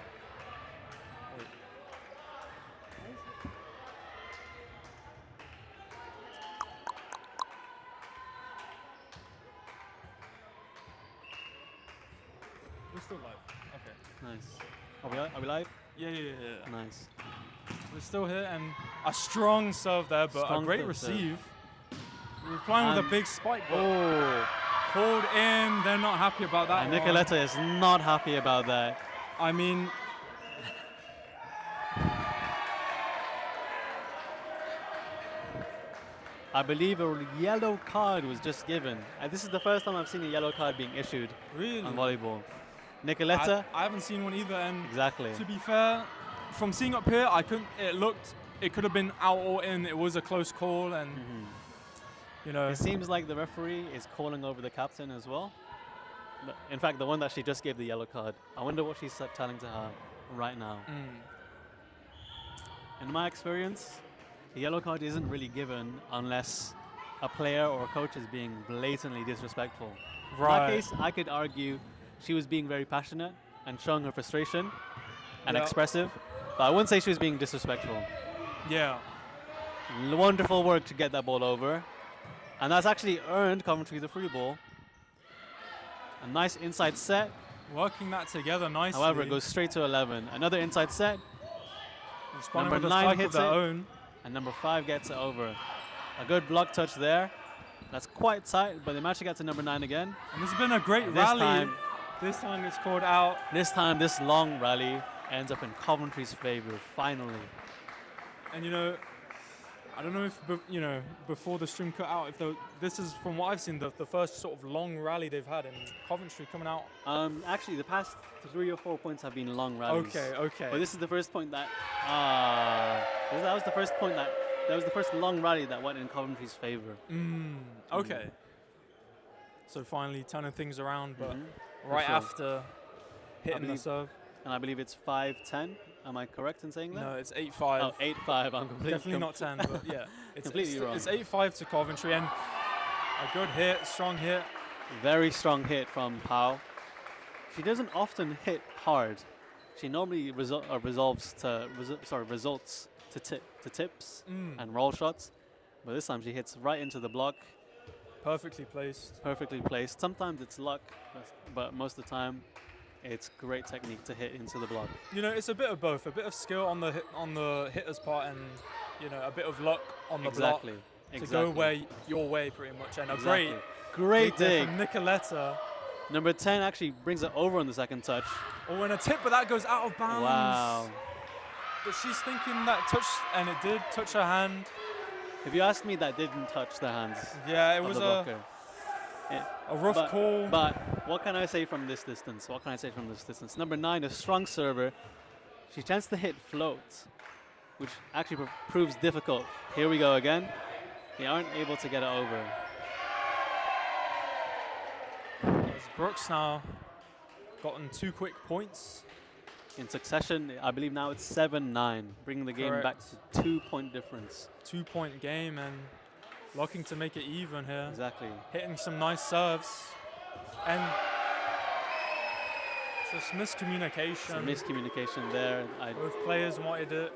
We're still live. Okay. Nice. Are we live? Yeah. Nice. We're still here, and a strong serve there, but Strong a great serve. receive. We're playing with a And- big spike, but Oh, called in. They're not happy about that and one. Nicoletta is not happy about that. I mean, I believe a yellow card was just given. And this is the first time I've seen a yellow card being issued really, on volleyball. Nicoletta, I haven't seen one either, and exactly. to be fair, from seeing up here, it could have been out or in. It was a close call, and It seems like the referee is calling over the captain as well. In fact, the one that she just gave the yellow card. I wonder what she's telling to her right now. In my experience, the yellow card isn't really given unless a player or a coach is being blatantly disrespectful. In that case, I could argue she was being very passionate and showing her frustration and Yeah. expressive, but I wouldn't say she was being disrespectful. Yeah. Wonderful work to get that ball over. And that's actually earned Coventry the free ball. A nice inside set. Working that together nicely. However, it goes straight to 11. Another inside set, Responding number with a 9 spike of hits their it. own. and number 5 gets it over. A good block touch there. That's quite tight, but they managed to get to number 9 again. And this has been a great This rally. This time it's called out. This time, this long rally ends up in Coventry's favor, finally. And I don't know if before the stream cut out. This is from what I've seen the first sort of long rally they've had in Coventry coming out. Actually, the past 3 or 4 points have been long rallies. Okay. But this is the first point that that was the first point that was the first long rally that went in Coventry's favour. Okay. So finally turning things around, but For right sure. after hitting the believe- serve. And I believe it's 5-10. Am I correct in saying that? No, it's 8-5. Oh, 8-5. I'm completely Definitely not 10, but yeah. Completely wrong. It's 8-5 to Coventry, and a good hit, strong hit. Very strong hit from Pau. She doesn't often hit hard. She normally results to tips and roll shots, but this time she hits right into the block. Perfectly placed. Perfectly placed. Sometimes it's luck, but most of the time it's great technique to hit into the block. It's a bit of both. A bit of skill on the hitter's part, and a bit of luck on the block to go your way pretty much. And a great dig from Nicoletta. Number 10 actually brings it over on the second touch. Oh, and a tip, but that goes out of bounds. Wow. But she's thinking that touch, and it did touch her hand. If you ask me, that didn't touch the hands. Yeah, it of was the blocker. a rough call. But what can I say from this distance? Number 9, a strong server. She tends to hit floats, which actually proves difficult. Here we go again. They aren't able to get it over. As Brookes now gotten 2 quick points. In succession, I believe now it's 7-9, bringing the game back to 2-point difference. 2-point game, and looking to make it even here. Exactly. Hitting some nice serves. And just miscommunication. Some miscommunication there. Both players wanted it.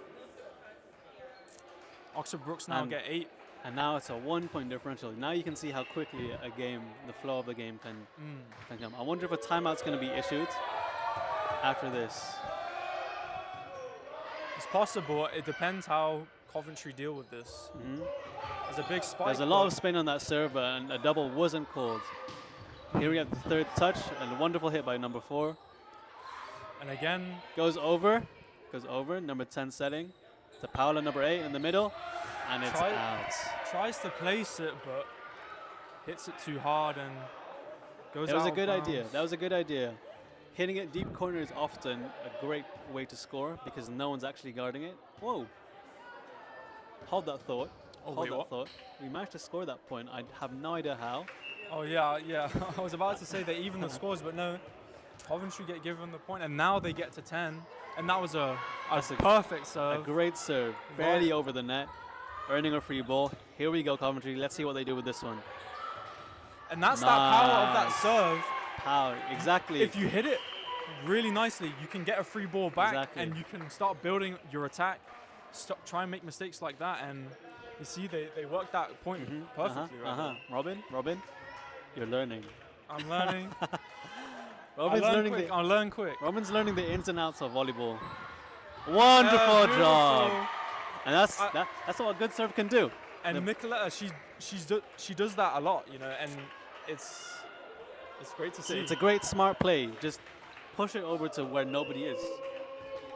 Oxford Brookes now get 8. And now it's a 1-point differential. Now you can see how quickly the flow of the game can come. I wonder if a timeout's going to be issued after this. It's possible. It depends how Coventry deal with this. There's a big spike. There's a lot of spin on that serve, and a double wasn't called. Here we have the third touch, and a wonderful hit by number 4. And again, goes over. Number 10 setting to Paula, number 8 in the middle, and it's out. Tries to place it, but hits it too hard and goes out. That was a good idea. Hitting it deep corner is often a great way to score because no one's actually guarding it. Whoa. Hold that thought. We managed to score that point. I have no idea how. Oh, yeah. I was about to say they even the scores, but no. Coventry get given the point, and now they get to 10. And that was a perfect serve. A great serve. Barely over the net. Earning a free ball. Here we go, Coventry. Let's see what they do with this one. And that's that power of that serve. Power, exactly. If you hit it really nicely, you can get a free ball back, and you can start building your attack. Try and make mistakes like that, and you see they worked that point perfectly. Robin, you're learning. I'm learning. I'll learn quick. Robin's learning the ins and outs of volleyball. Wonderful job. And that's what a good serve can do. And Nicoletta, she does that a lot, and it's great to see. It's a great smart play. Just push it over to where nobody is.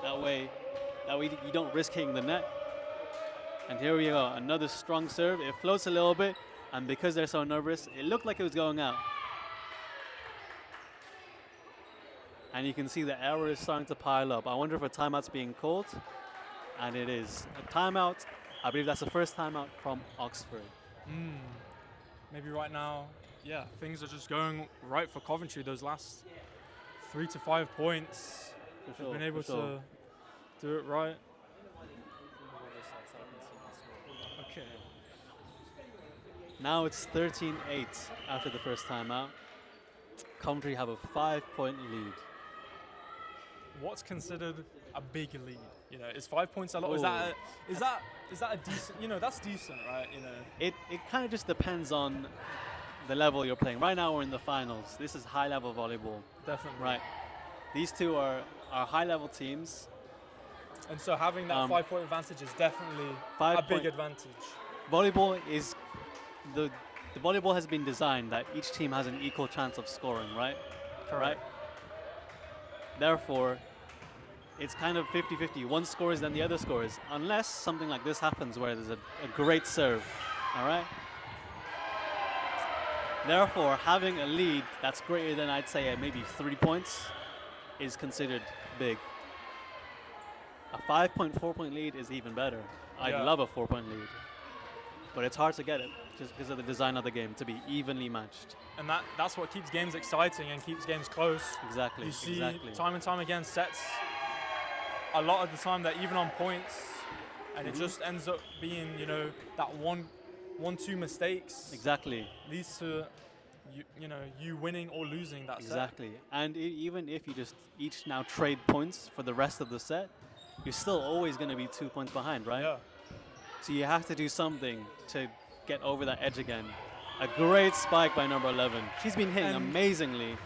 That way you don't risk hitting the net. And here we go, another strong serve. It floats a little bit, and because they're so nervous, it looked like it was going out. And you can see the error is starting to pile up. I wonder if a timeout's being called, and it is. A timeout, I believe that's the first timeout from Oxford. Maybe right now, things are just going right for Coventry. Those last 3 to 5 points, they've been able to do it right. Okay. Now it's 13-8 after the first timeout. Coventry have a 5-point lead. What's considered a big lead? Is 5 points a lot? Is that a decent? That's decent, right? It kind of just depends on the level you're playing. Right now we're in the finals. This is high-level volleyball. Definitely. Right. These two are high-level teams. And so having that 5-point advantage is definitely a big advantage. Volleyball is the volleyball has been designed that each team has an equal chance of scoring, right? Correct. Right? Therefore, it's kind of 50-50. One scores, then the other scores. Unless something like this happens where there's a great serve. All right? Therefore, having a lead that's greater than, I'd say, maybe 3 points is considered big. A 5.4-point lead is even better. I'd Yeah. love a 4-point lead. But it's hard to get it just because of the design of the game, to be evenly matched. And that's what keeps games exciting and keeps games close. Exactly. You see exactly. time and time again sets a lot of the time they're even on points, and it just ends up being, you know, that one-two mistakes Exactly. leads to you winning or losing that set. Exactly. And even if you just each now trade points for the rest of the set, you're still always going to be 2 points behind, right? Yeah. So you have to do something to get over that edge again. A great spike by number 11. She's been hitting And amazingly.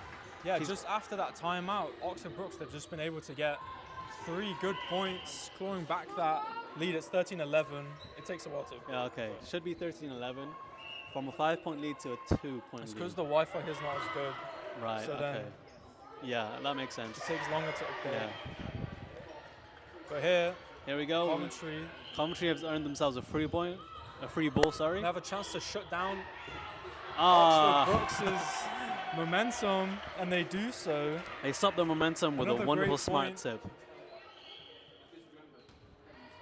Yeah, He's- just after that timeout, Oxford Brookes, they've just been able to get 3 good points, clawing back that lead. It's 13-11. It takes a while to. Yeah, okay. Should be 13-11. From a 5-point lead to a 2-point It's lead. because the Wi-Fi here is not as good. Right, so okay. then Yeah, that makes sense. it takes longer to update. Yeah. But here, Here we go. Coventry, Coventry have earned themselves a free ball, sorry. they have a chance to shut down Ah, Oxford Brooks' momentum, and they do so. they stopped the momentum with Another a wonderful great smart point. tip.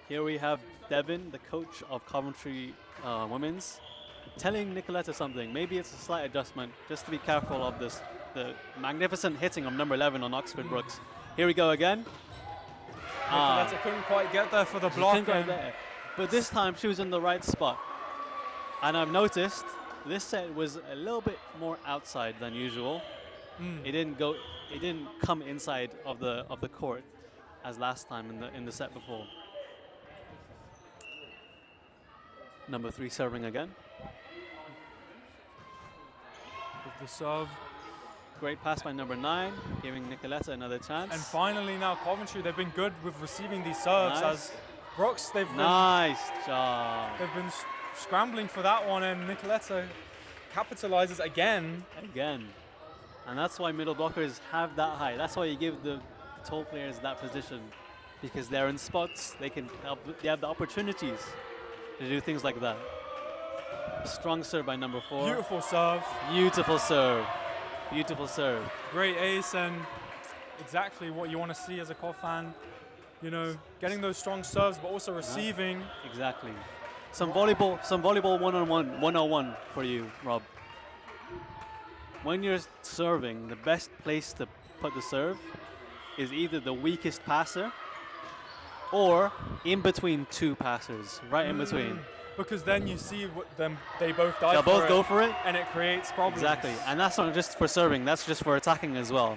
Here we have Devin, the coach of Coventry Women's, telling Nicoletta something. Maybe it's a slight adjustment, just to be careful of this, the magnificent hitting of number 11 on Oxford Brooks. Here we go again. Nicoletta couldn't quite get there for the She block. couldn't go and there. But this time she was in the right spot. And I've noticed this set was a little bit more outside than usual. It didn't come inside of the court as last time in the set before. Number 3 serving again. with the serve. Great pass by number 9, giving Nicoletta another chance. And finally now Coventry, they've been good with receiving these serves. Nice. As Brookes, they've Nice job. been scrambling for that one, and Nicoletta capitalizes again. Again. And that's why middle blockers have that height. That's why you give the tall players that position. Because they're in spots, they have the opportunities to do things like that. Strong serve by number 4. Beautiful serve, Beautiful serve. Beautiful serve. great ace, and exactly what you want to see as a Cov fan. You know, getting those strong serves, but also receiving. Exactly. Some volleyball one-on-one for you, Rob. When you're serving, the best place to put the serve is either the weakest passer or in between 2 passers, right in between. Because then you see what they both dive They'll for both it, go for it. and it creates problems. Exactly, and that's not just for serving, that's just for attacking as well.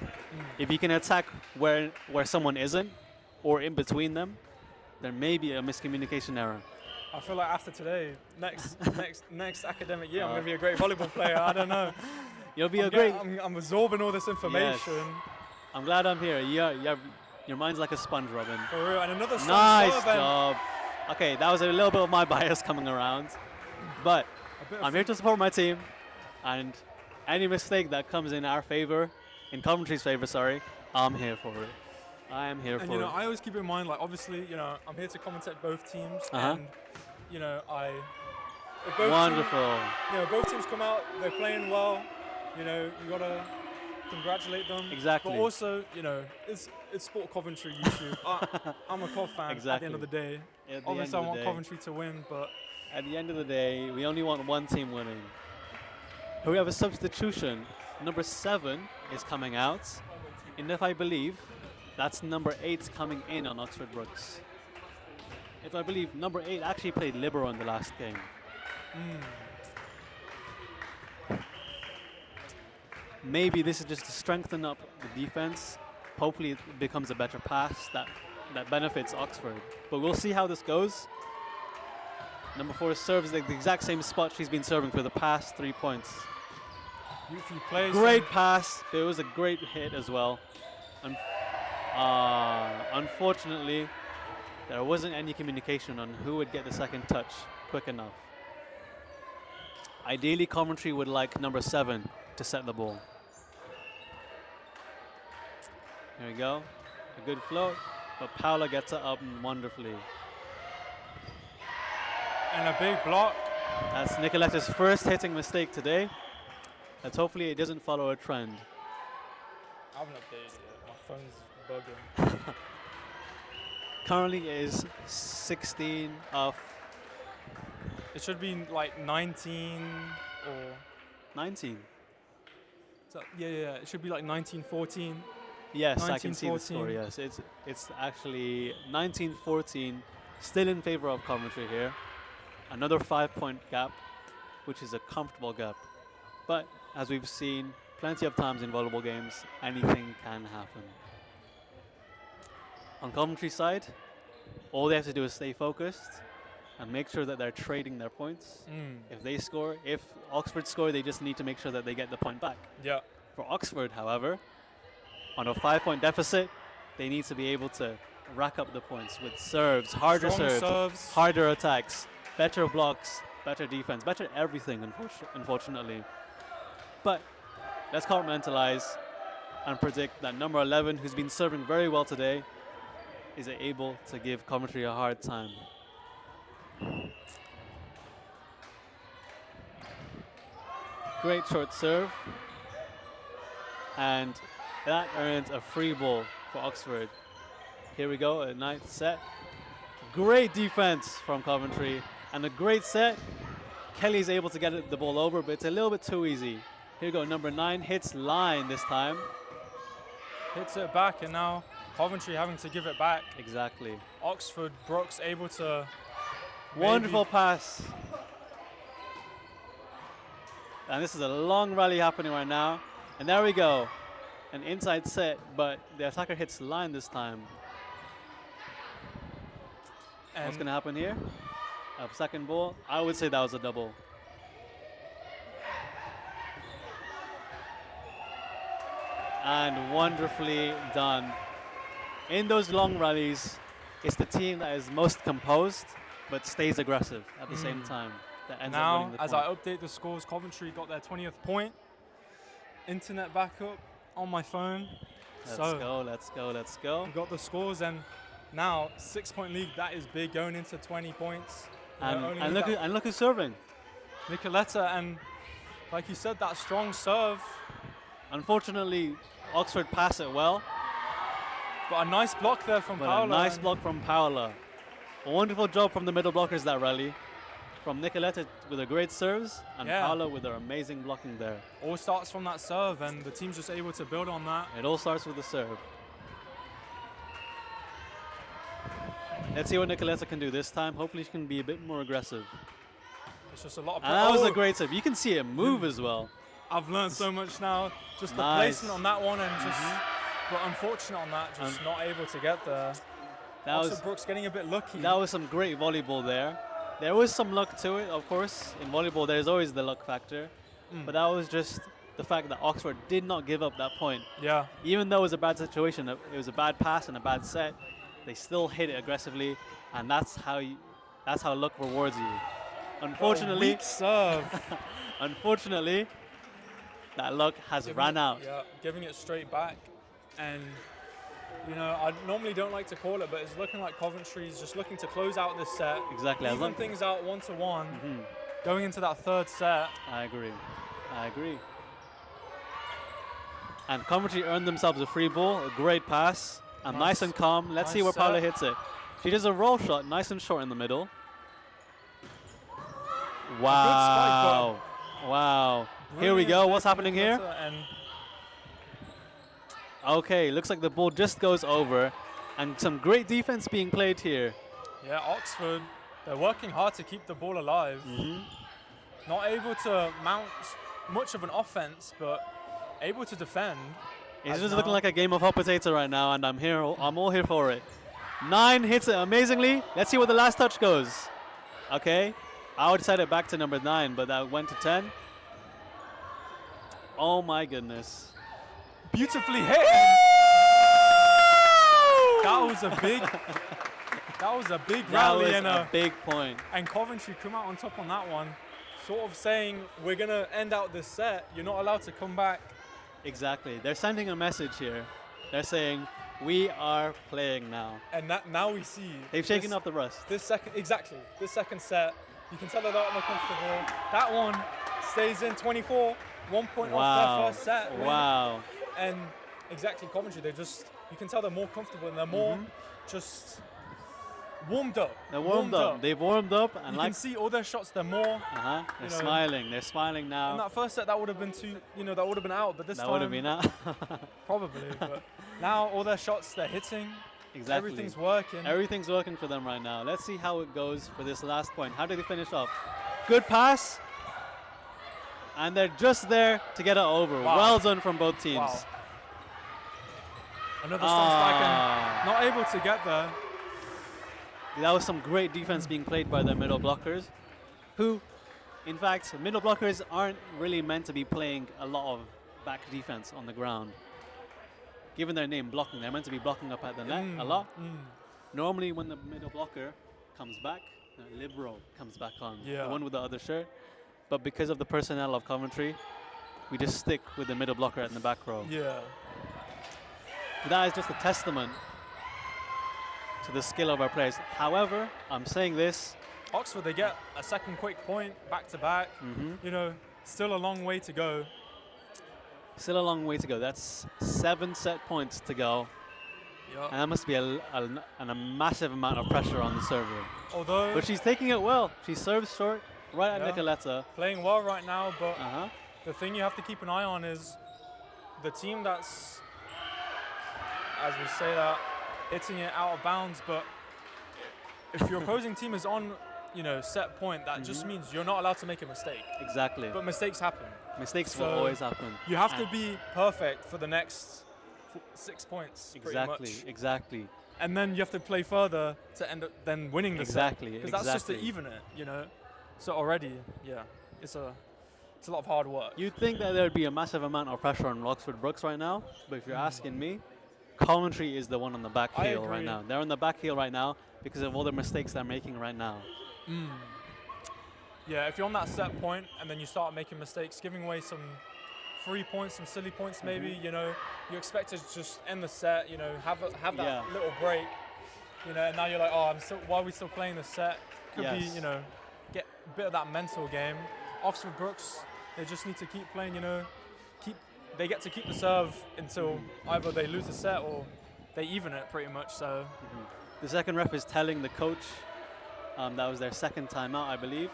If you can attack where someone isn't, or in between them, there may be a miscommunication error. I feel like after today, next academic year, I'm going to be a great volleyball player. I don't know. You'll be I'm absorbing all this information. I'm glad I'm here. Your mind's like a sponge, Robin. For real. And another strong Nice serve, and job. Okay, that was a little bit of my bias coming around, but a bit of I'm here to support my team, and any mistake that comes in our favor, in Coventry's favor, sorry, I'm here for it. I am here And for you know, it. I always keep in mind, like, obviously, you know, I'm here to commentate both teams, Uh-huh. and you know, if both Wonderful. both teams come out, they're playing well. You know, you gotta congratulate them. Exactly. But also, you know, it's Sport Coventry YouTube. I'm a Cov fan at the end of the day. At the Obviously, I end of want the day. Coventry to win, but At the end of the day, we only want one team winning. We have a substitution. Number 7 is coming out. And if I believe, that's number 8 coming in on Oxford Brookes. If I believe, number 8 actually played libero in the last game. Maybe this is just to strengthen up the defense. Hopefully it becomes a better pass that benefits Oxford. But we'll see how this goes. Number 4 serves the exact same spot she's been serving for the past 3 points. beautifully played. Great pass. It was a great hit as well. Unfortunately, there wasn't any communication on who would get the second touch quick enough. Ideally, Coventry would like number 7 to set the ball. Here we go. A good float. but Paola gets it up wonderfully. And a big block. That's Nicoletta's first hitting mistake today. Let's hopefully it doesn't follow a trend. I haven't updated it. My phone's bugging. Currently it is 16 off It should be like 19 or 19. yeah. It should be like 19-14. Yes, I can see the score. 19-14. Yes, it's actually 19-14, still in favor of Coventry here. Another 5-point gap, which is a comfortable gap. But as we've seen plenty of times in volleyball games, anything can happen. On Coventry's side, all they have to do is stay focused and make sure that they're trading their points. If they score, if Oxford score, they just need to make sure that they get the point back. Yeah. For Oxford, however, on a 5-point deficit, they need to be able to rack up the points with serves, harder Strong serves, harder attacks, better blocks, better defense, better everything, unfortunately. But let's compartmentalize and predict that number 11, who's been serving very well today, is able to give Coventry a hard time. Great short serve. And that earns a free ball for Oxford. Here we go, a ninth set. Great defense from Coventry and a great set. Kelly's able to get the ball over, but it's a little bit too easy. Here we go, number 9 hits line this time. Hits it back, and now Coventry having to give it back. Exactly. Oxford, Brookes able to. Wonderful pass. And this is a long rally happening right now. And there we go. An inside set, but the attacker hits line this time. And what's going to happen here? A second ball. I would say that was a double. And wonderfully done. In those long rallies, it's the team that is most composed but stays aggressive at the same time that ends up now, winning the as point. I update the scores, Coventry got their 20th point. Internet backup on my phone. Let's so go, let's go, let's go. we got the scores, and now 6-point lead. That is big, going into 20 points. You know, only And need look who's serving. Nicoletta, and like you said, that strong serve. Unfortunately, Oxford pass it well, But a nice block there from but Paola. a nice and block from Paola. A wonderful job from the middle blockers that rally. From Nicoletta with her great serves, and Yeah. Paola with her amazing blocking there. All starts from that serve, and the team's just able to build on that. It all starts with the serve. Let's see what Nicoletta can do this time. Hopefully she can be a bit more aggressive. It's just a lot of. And that was a Oh, great serve. You can see it move as well. I've learned so much now. Just the Nice. placement on that one, and just. But unfortunate on that, just not able to get there. That Also, was Brookes getting a bit lucky. That was some great volleyball there. There was some luck to it, of course. In volleyball, there's always the luck factor. But that was just the fact that Oxford did not give up that point. Yeah. Even though it was a bad situation, it was a bad pass and a bad set, they still hit it aggressively, and that's how luck rewards you. Unfortunately, Weak serve. unfortunately, that luck has ran out. Yeah, giving it straight back. And, you know, I normally don't like to call it, but it's looking like Coventry's just looking to close out this set. Exactly. as Even long- things out 1-1. Going into that third set. I agree. I agree. And Coventry earned themselves a free ball, a great pass, and nice and calm. Let's see Nice where Paola set. hits it. She does a roll shot, nice and short in the middle. Wow. Wow. Here we go. What's happening here? And Okay, looks like the ball just goes over, and some great defense being played here. yeah, Oxford, they're working hard to keep the ball alive. Not able to mount much of an offense, but able to defend. It's as just now. looking like a game of hot potato right now, and I'm all here for it. 9 hits it amazingly. Let's see where the last touch goes. Okay, I would set it back to number 9, but that went to 10. Oh my goodness. Beautifully hit. That was a big. That was a big That rally, was and a big point. and Coventry come out on top on that one, sort of saying we're gonna end out this set. You're not allowed to come back. Exactly. They're sending a message here. They're saying We are playing now. And now we see They've shaken off the rust. This second set, you can tell they're a lot more comfortable. That one stays in 24, 1 point off their first set. win. Wow. And exactly, Coventry, you can tell they're more comfortable and they're more just warmed up. They're warmed up. They've warmed up, and You can see all their shots, they're more. They're smiling. They're smiling now. In that first set, that would have been that would have been out, but this That time. would have been out. Probably, but now all their shots, they're hitting. Exactly. Everything's working. Everything's working for them right now. Let's see how it goes for this last point. How did they finish off? Good pass. And they're just there to get it over. Wow. Well done from both teams. Wow. Another strong spike and not able to get there. That was some great defense being played by their middle blockers, who, in fact, middle blockers aren't really meant to be playing a lot of back defense on the ground. Given their name, blocking, they're meant to be blocking up at the net a lot. Normally, when the middle blocker comes back, the libero comes back on, the one with the other shirt. But because of the personnel of Coventry, we just stick with the middle blocker in the back row. Yeah. That is just a testament to the skill of our players. However, I'm saying this. Oxford, they get a second quick point back to back. Still a long way to go. Still a long way to go. That's 7 set points to go. Yep. And that must be a massive amount of pressure on the server. Although, but she's taking it well. She serves short right at Nicoletta. Playing well right now, but the thing you have to keep an eye on is the team that's, as we say that, hitting it out of bounds. But if your opposing team is on, set point, that just means you're not allowed to make a mistake. Exactly. But mistakes happen. Mistakes will always happen. You have to be perfect for the next 6 points. Exactly. And then you have to play further to end up then winning the set. Because that's just to even it, So already, it's a lot of hard work. You'd think that there would be a massive amount of pressure on Oxford Brookes right now, but if you're asking me, Coventry is the one on the back heel right now. They're on the back heel right now because of all the mistakes they're making right now. Yeah, if you're on that set point and then you start making mistakes, giving away some free points, some silly points maybe, you expect to just end the set, have that little break, and now you're like, why are we still playing the set? Could be, get a bit of that mental game. Oxford Brookes, they just need to keep playing, they get to keep the serve until either they lose the set or they even it pretty much, so. The second ref is telling the coach that was their second timeout, I believe.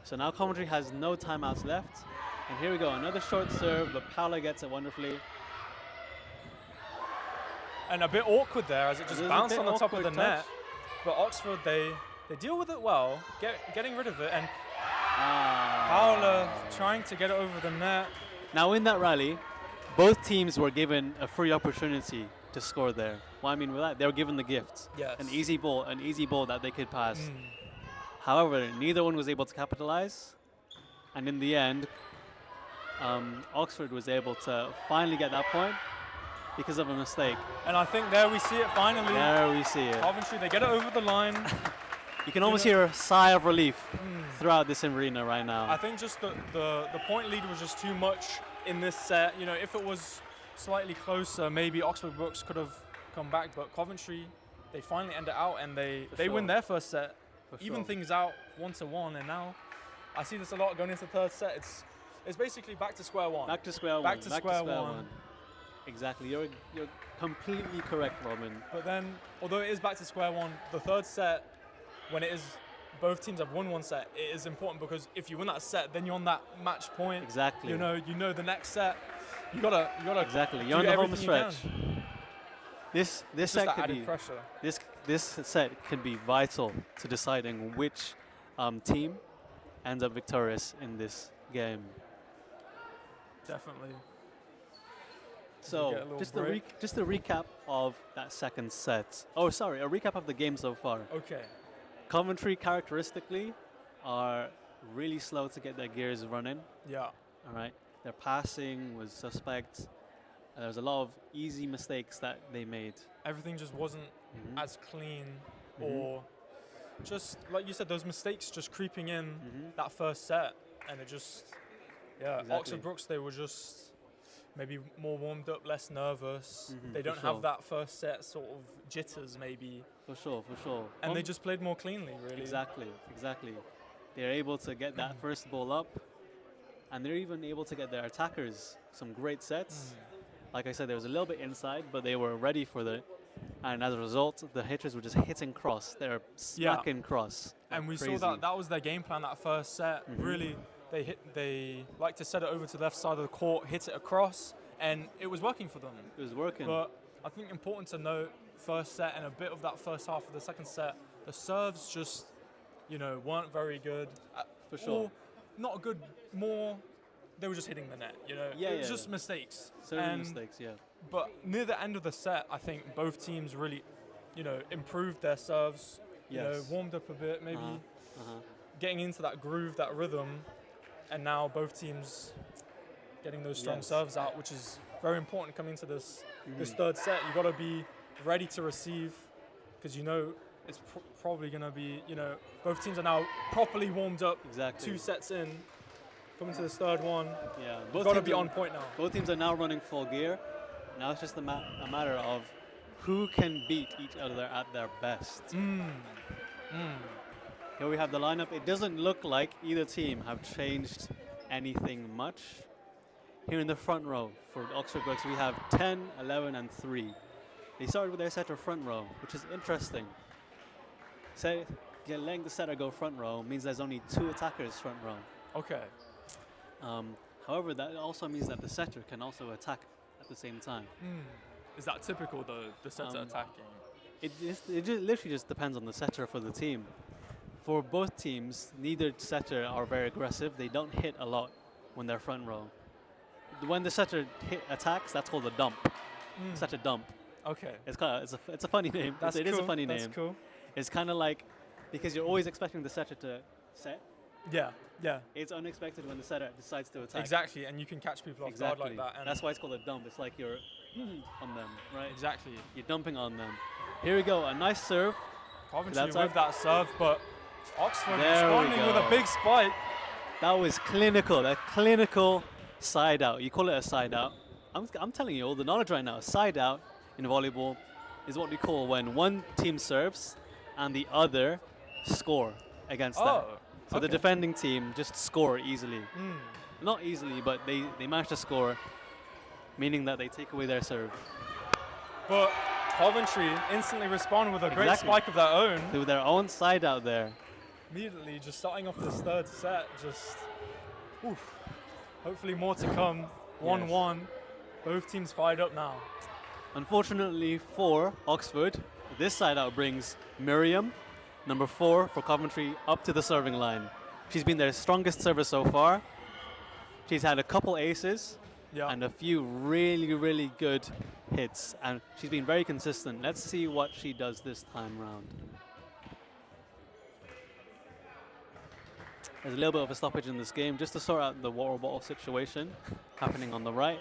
So now Coventry has no timeouts left. And here we go, another short serve, but Paula gets it wonderfully. And a bit awkward there as it just bounced on the top of the net. But Oxford, they deal with it well, getting rid of it. And Paula trying to get it over the net. Now in that rally, both teams were given a free opportunity to score there. What I mean with that, they were given the gift. Yes. An easy ball that they could pass. However, neither one was able to capitalize. And in the end, Oxford was able to finally get that point because of a mistake. And I think there we see it finally. There we see it. Coventry, they get it over the line. You can almost hear a sigh of relief throughout this arena right now. I think just the point lead was just too much in this set. If it was slightly closer, maybe Oxford Brookes could have come back. But Coventry, they finally end it out and they win their first set. Even things out 1-1, and now I see this a lot going into the third set. It's basically back to square one. Back to square one. Back to square one. Exactly. You're completely correct, Robin. But then, although it is back to square one, the third set, when it is both teams have won one set, it is important because if you win that set, then you're on that match point. Exactly. You know the next set. You gotta exactly. You're on the home stretch. This set could be pressure. This set can be vital to deciding which team ends up victorious in this game. Definitely. So just a recap of that second set. Oh, sorry, a recap of the game so far. Okay. Coventry characteristically are really slow to get their gears running. Yeah. All right. Their passing was suspect. There was a lot of easy mistakes that they made. Everything just wasn't as clean, or just like you said, those mistakes just creeping in that first set, and it just, Exactly. Oxford Brookes, they were just maybe more warmed up, less nervous. They for don't sure. have that first set sort of jitters maybe, For sure, for sure. and they just played more cleanly, really. Exactly, exactly. They're able to get that first ball up, and they're even able to get their attackers some great sets. Like I said, there was a little bit inside, but they were ready for it. And as a result, the hitters were just hitting cross. They're smacking cross. And we Crazy. saw that was their game plan that first set. Really, they like to set it over to the left side of the court, hit it across, and it was working for them. It was working. But I think important to note, first set and a bit of that first half of the second set, the serves just, weren't very good. For sure. Or not good, they were just hitting the net, It was just mistakes. Certain mistakes, yeah. But near the end of the set, I think both teams really, improved their serves, Yes. warmed up a bit, maybe getting into that groove, that rhythm, and now both teams getting those strong Yes. serves out, which is very important coming into this third set. You've got to be ready to receive, because it's probably going to be, both teams are now properly warmed up. Exactly. 2 sets in, coming to this third one. Yeah. You've got to be on point now. Both teams are now running full gear. Now it's just a matter of who can beat each other at their best. Here we have the lineup. It doesn't look like either team have changed anything much. Here in the front row for Oxford Brookes, we have 10, 11, and 3. They started with their setter front row, which is interesting. Letting the setter go front row means there's only 2 attackers front row. Okay. However, that also means that the setter can also attack at the same time. Is that typical, though, the setter attacking? It literally just depends on the setter for the team. For both teams, neither setter are very aggressive. They don't hit a lot when they're front row. When the setter attacks, that's called a dump. Setter dump. Okay. It's a funny name. That's It cool. is a funny name. That's cool. It's kind of like, because you're always expecting the setter to set. Yeah. It's unexpected when the setter decides to attack. Exactly, and you can catch people off guard like that. And That's why it's called a dump. It's like you're on them, right? exactly. You're dumping on them. Here we go. A nice serve. Coventry That's with that serve, but Oxford There we responding with a go. big spike. That was clinical. A clinical side out. You call it a side out. I'm telling you all the knowledge right now. A side out in volleyball is what we call when one team serves and the other score against that. So the okay. defending team just score easily. Not easily, but they manage to score, meaning that they take away their serve. But Coventry instantly responded with a great Exactly. spike of their own. With their own side out there. Immediately, just starting off this third set, oof. Hopefully more to come. 1-1. Both teams fired up now. Unfortunately for Oxford, this side out brings Miriam, number 4 for Coventry, up to the serving line. She's been their strongest server so far. She's had a couple aces and a few really, really good hits, and she's been very consistent. Let's see what she does this time round. There's a little bit of a stoppage in this game just to sort out the water bottle situation happening on the right.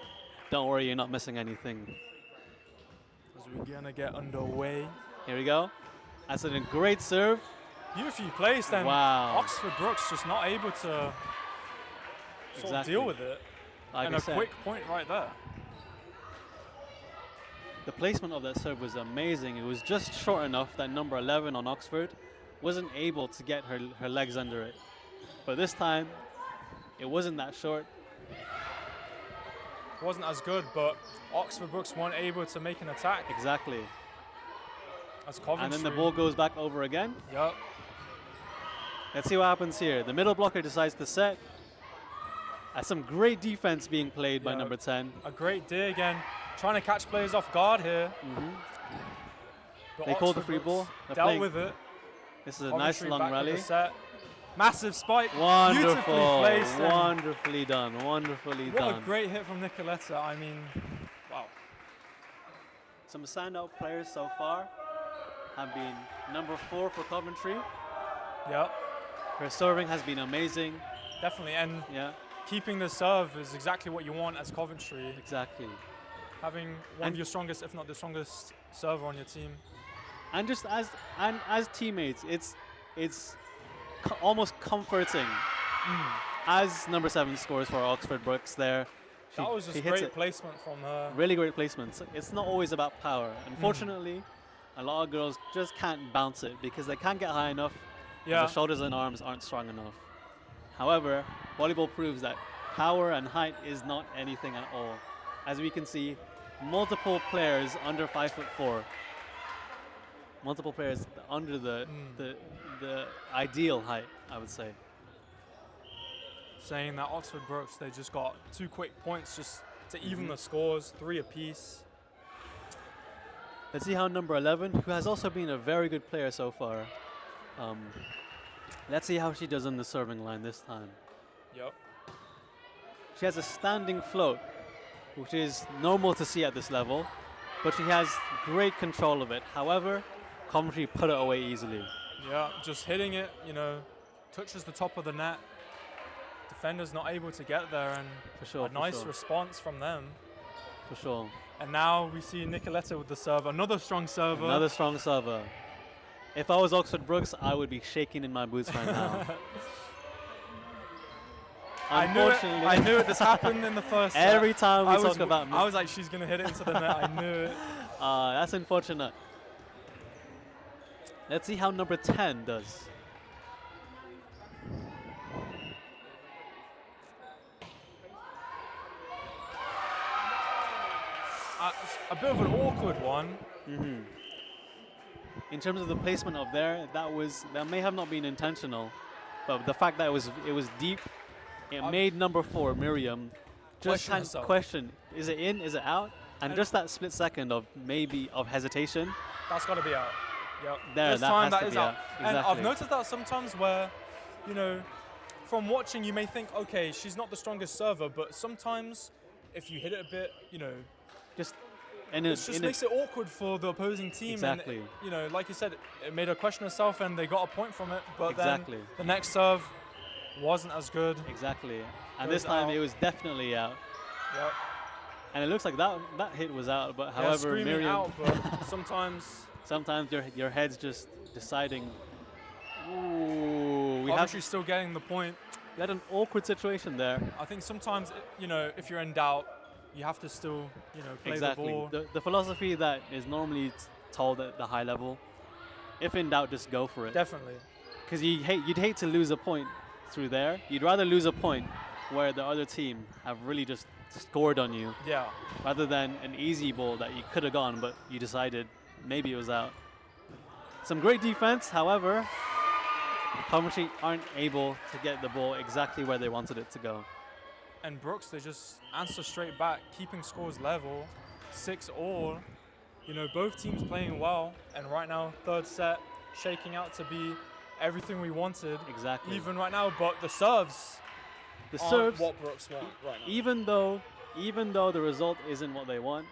Don't worry, you're not missing anything. As we're gonna get underway. Here we go. That's a great serve. Beautifully placed, and Wow. Oxford Brookes just not able to sort of deal with it. Like And I a said, quick point right there. the placement of that serve was amazing. It was just short enough that number 11 on Oxford wasn't able to get her legs under it. But this time, it wasn't that short. Wasn't as good, but Oxford Brookes weren't able to make an attack. Exactly. As Coventry. And then the ball goes back over again. Yep. Let's see what happens here. The middle blocker decides to set. Some great defense being played by Yeah. number 10. A great dig and trying to catch players off guard here. But They called the Oxford free ball. Brookes They're Dealt playing- with it. This is a Coventry nice long back with rally. the set. Massive spike. Beautifully Wonderful. placed. and Wonderfully done. Wonderfully What done. a great hit from Nicoletta. I mean, wow. Some standout players so far have been number 4 for Coventry. Yep. Her serving has been amazing. Definitely. And Yeah, keeping the serve is exactly what you want as Coventry. exactly. Having one And- of your strongest, if not the strongest, server on your team. And just as teammates, it's almost comforting. As number 7 scores for Oxford Brookes there, That was just she hits great it. placement from her. Really great placements. It's not always about power. Unfortunately, a lot of girls just can't bounce it because they can't get high enough. And Yeah. the shoulders and arms aren't strong enough. However, volleyball proves that power and height is not anything at all. As we can see, multiple players under 5'4". Multiple players under the ideal height, I would say. Saying that Oxford Brookes, they just got 2 quick points just to even the scores, 3 apiece. Let's see how number 11, who has also been a very good player so far, let's see how she does on the serving line this time. Yep. She has a standing float, which is normal to see at this level, but she has great control of it. However, Coventry put it away easily. Yeah, just hitting it, touches the top of the net. Defender's not able to get there, and For sure, a for nice sure. response from them. For sure. And now we see Nicoletta with the serve, another strong server. Another strong server. If I was Oxford Brookes, I would be shaking in my boots right now. Unfortunately, I knew it. This happened in the first set. every time we talk about I was like, she's going to hit it into the net. I knew it. that's unfortunate. Let's see how number 10 does. A bit of an awkward one. In terms of the placement of there, that may have not been intentional, but the fact that it was deep, it made number 4 Miriam just Question kind of herself. question: is it in? Is it out? And just that split second of hesitation. That's got to be out. Yep. There, this that time has that to is be out. out. And I've Exactly. noticed that sometimes where, from watching you may think, okay, she's not the strongest server, but sometimes if you hit it a bit, Just and it just makes it awkward for the opposing team. Exactly. And, like you said, it made her question herself and they got a point from it. But Exactly. then the next serve wasn't as good. Exactly. And Goes this time out. it was definitely out. Yep. And it looks like that hit was out, but Yeah, however, screaming Miriam, out, but sometimes your head's just deciding. Ooh, Coventry's still getting the point. we had an awkward situation there. I think sometimes, if you're in doubt, you have to still, play Exactly. the ball. The philosophy that is normally told at the high level, if in doubt, just go for it. Definitely. Because you'd hate to lose a point through there. You'd rather lose a point where the other team have really just scored on you, Yeah. rather than an easy ball that you could have gone, but you decided maybe it was out. Some great defense, however, Coventry aren't able to get the ball exactly where they wanted it to go. And Brookes, they just answer straight back, keeping scores level, 6-all. Both teams playing well, and right now, third set, shaking out to be everything we wanted. Exactly. Even right now, but the serves The aren't serves, what Brookes want right now. even though the result isn't what they want,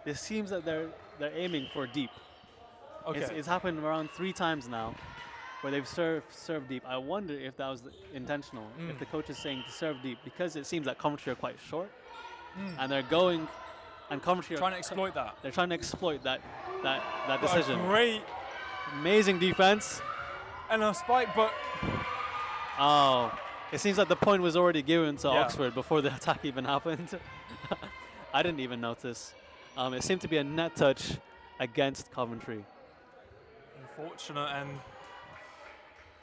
it seems that they're aiming for deep. Okay. It's happened around 3 times now, where they've served deep. I wonder if that was intentional. If the coach is saying to serve deep, because it seems that Coventry are quite short, and they're going, and Coventry Trying are to exploit that. They're trying to exploit that But decision. a great Amazing defense. and a spike, but Oh, it seems like the point was already given to Yeah. Oxford before the attack even happened. I didn't even notice. It seemed to be a net touch against Coventry. unfortunate, and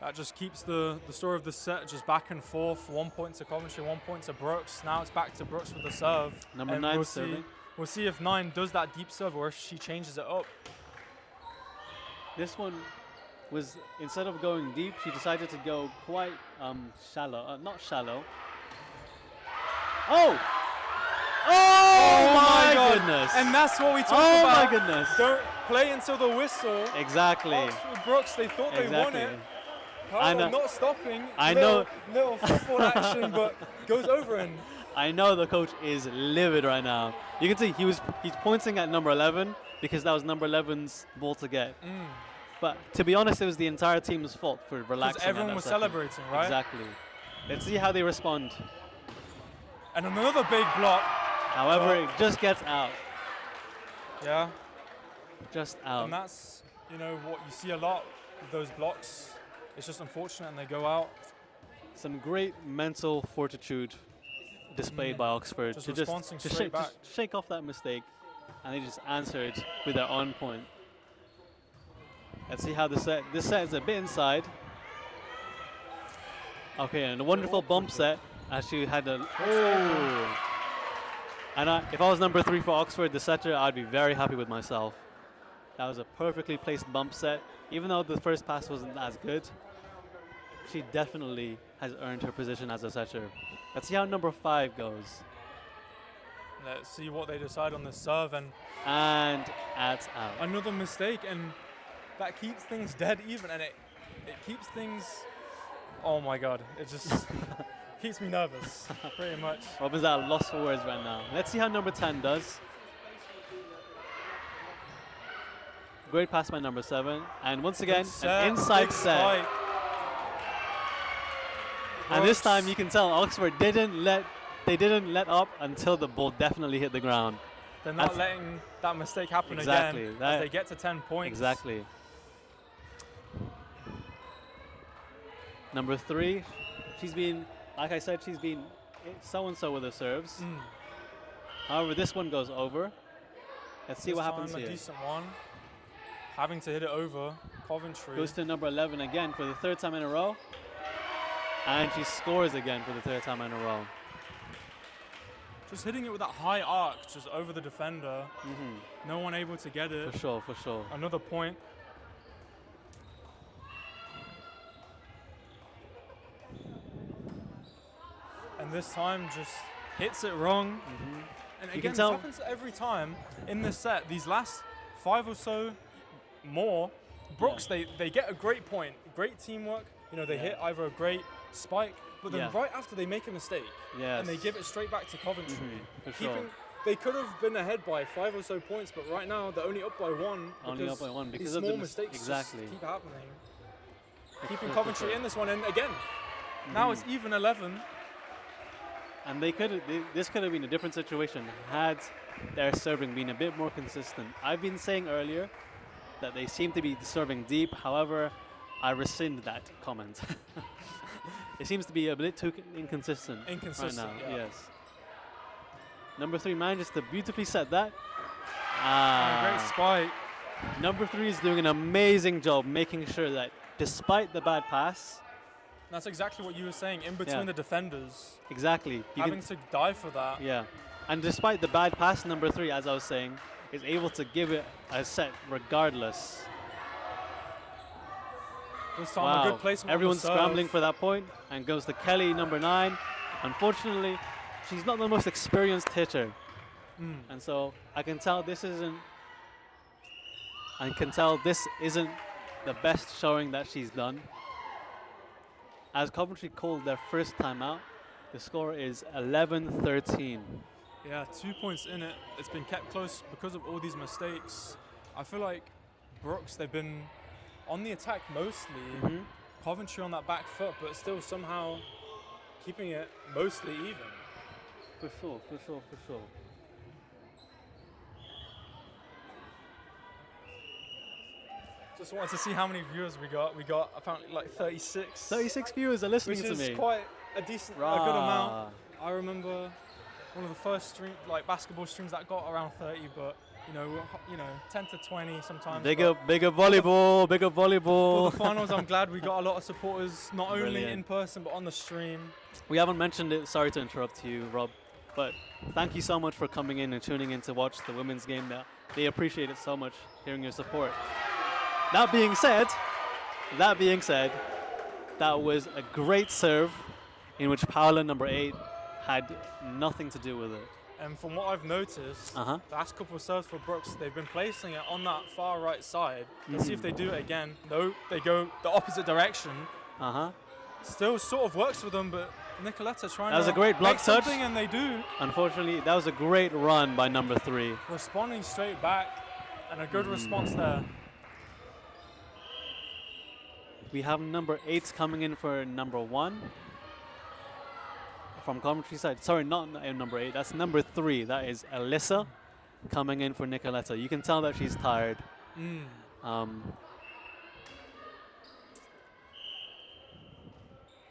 that just keeps the story of the set just back and forth. 1 point to Coventry, 1 point to Brookes. Now it's back to Brookes with the serve. Number And 9 we'll serving. We'll see if 9 does that deep serve or if she changes it up. This one was, instead of going deep, she decided to go quite shallow. Not shallow. Oh! Oh, my God. goodness! And that's what we talk Oh about. my goodness! Don't play until the whistle. Exactly. Oxford Brookes, they thought they won Exactly. it. I know. However, not stopping. I little, know. Little football action, but goes over and I know the coach is livid right now. You can see he's pointing at number 11 because that was number 11's ball to get. But to be honest, it was the entire team's fault for relaxing. because at everyone that was second. celebrating, right? Exactly. Let's see how they respond. And another big block. However, it just gets out. Yeah. Just out. And that's, what you see a lot with those blocks. It's just unfortunate and they go out. Some great mental fortitude displayed by Oxford Just to responding just straight back. shake off that mistake, and they just answered with their own point. Let's see how this set is a bit inside. Okay, and a wonderful bump set as she had a and if I was number 3 for Oxford, the setter, I'd be very happy with myself. That was a perfectly placed bump set. Even though the first pass wasn't as good, she definitely has earned her position as a setter. Let's see how number 5 goes. Let's see what they decide on the serve, and that's out. another mistake, and that keeps things dead even, and it keeps things. Oh my God! It just keeps me nervous, pretty much. Robin's at a loss for words right now. Let's see how number 10 does. Great pass by number 7, and once again an inside set. Spike. And this time you can tell Oxford didn't let up until the ball definitely hit the ground. They're not letting that mistake happen exactly, again as they get to 10 points. Exactly. Number 3, she's been, like I said, she's been so-and-so with her serves. However, this one goes over. Let's see what happens here. here. A decent one. Having to hit it over. Coventry. Goes to number 11 again for the 3rd time in a row. And she scores again for the 3rd time in a row. Just hitting it with that high arc, just over the defender. No one able to get it. For sure, for sure. Another point. And this time just hits it wrong. And again, this happens every time in this set. These last 5 or so more, Brookes, they get a great point, great teamwork. You know, they hit either a great spike, but then right after they make a mistake, and they give it straight back to Coventry. For sure. They could have been ahead by 5 or so points, but right now they're only up by 1. Only up by 1 because these of small the mistakes exactly just keep happening. Keeping Coventry in this one, and again, now it's even 11. And this could have been a different situation had their serving been a bit more consistent. I've been saying earlier that they seem to be serving deep. However, I rescind that comment. It seems to be a bit too inconsistent right now. Yes. Number 3 manages to beautifully set that. And a great spike. Number 3 is doing an amazing job making sure that despite the bad pass, that's exactly what you were saying, in between the defenders. Exactly. Having to dive for that. Yeah. And despite the bad pass, number 3, as I was saying, is able to give it a set regardless. This time a good placement. Everyone's scrambling for that point, and goes to Kelly, number 9. Unfortunately, she's not the most experienced hitter. And so I can tell this isn't the best showing that she's done. As Coventry called their first timeout, the score is 11-13. Yeah, 2 points in it. It's been kept close because of all these mistakes. I feel like Brookes, they've been on the attack mostly. Coventry on that back foot, but still somehow keeping it mostly even. For sure, for sure, for sure. Just wanted to see how many viewers we got. We got apparently like 36. 36 viewers are listening to me. Which is quite a decent, a good amount. I remember one of the first basketball streams that got around 30, but you know, 10 to 20 sometimes. Bigger volleyball, bigger volleyball. For the finals, I'm glad we got a lot of supporters, not only in person but on the stream. We haven't mentioned it. Sorry to interrupt you, Rob, but thank you so much for coming in and tuning in to watch the women's game. They appreciate it so much, hearing your support. That being said, that was a great serve in which Paola, number 8, had nothing to do with it. And from what I've noticed, the last couple of serves for Brookes, they've been placing it on that far right side. Let's see if they do it again. No, they go the opposite direction. Still sort of works for them, but Nicoletta trying to that was a great block touch, and they do. Unfortunately, that was a great run by number 3. Responding straight back, and a good response there. We have number 8 coming in for number 1 from Coventry side. Sorry, not number 8. That's number 3. That is Alyssa coming in for Nicoletta. You can tell that she's tired.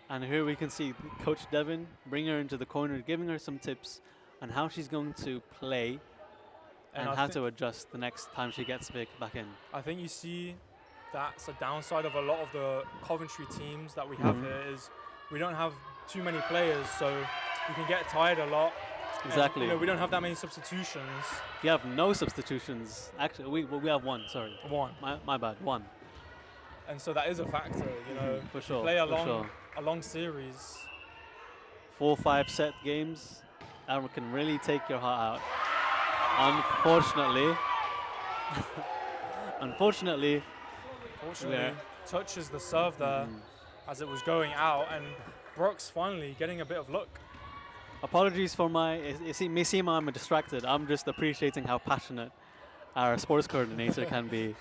And here we can see Coach Devin bring her into the corner, giving her some tips on how she's going to play and I how thi- to adjust the next time she gets back in. I think you see that's a downside of a lot of the Coventry teams that we have Mhm. here is we don't have too many players, so you can get tired a lot. And, Exactly. you know, we don't have that many substitutions. You have no substitutions. Actually, we have one. Sorry, One. my bad. One. And so that is a factor, you know. For sure. Play a for sure. long series. 4-5 set games, that can really take your heart out. Unfortunately, Fortunately, Yeah. touches the serve there as it was going out, and Brookes finally getting a bit of luck. apologies for it may seem I'm distracted. I'm just appreciating how passionate our sports coordinator can be.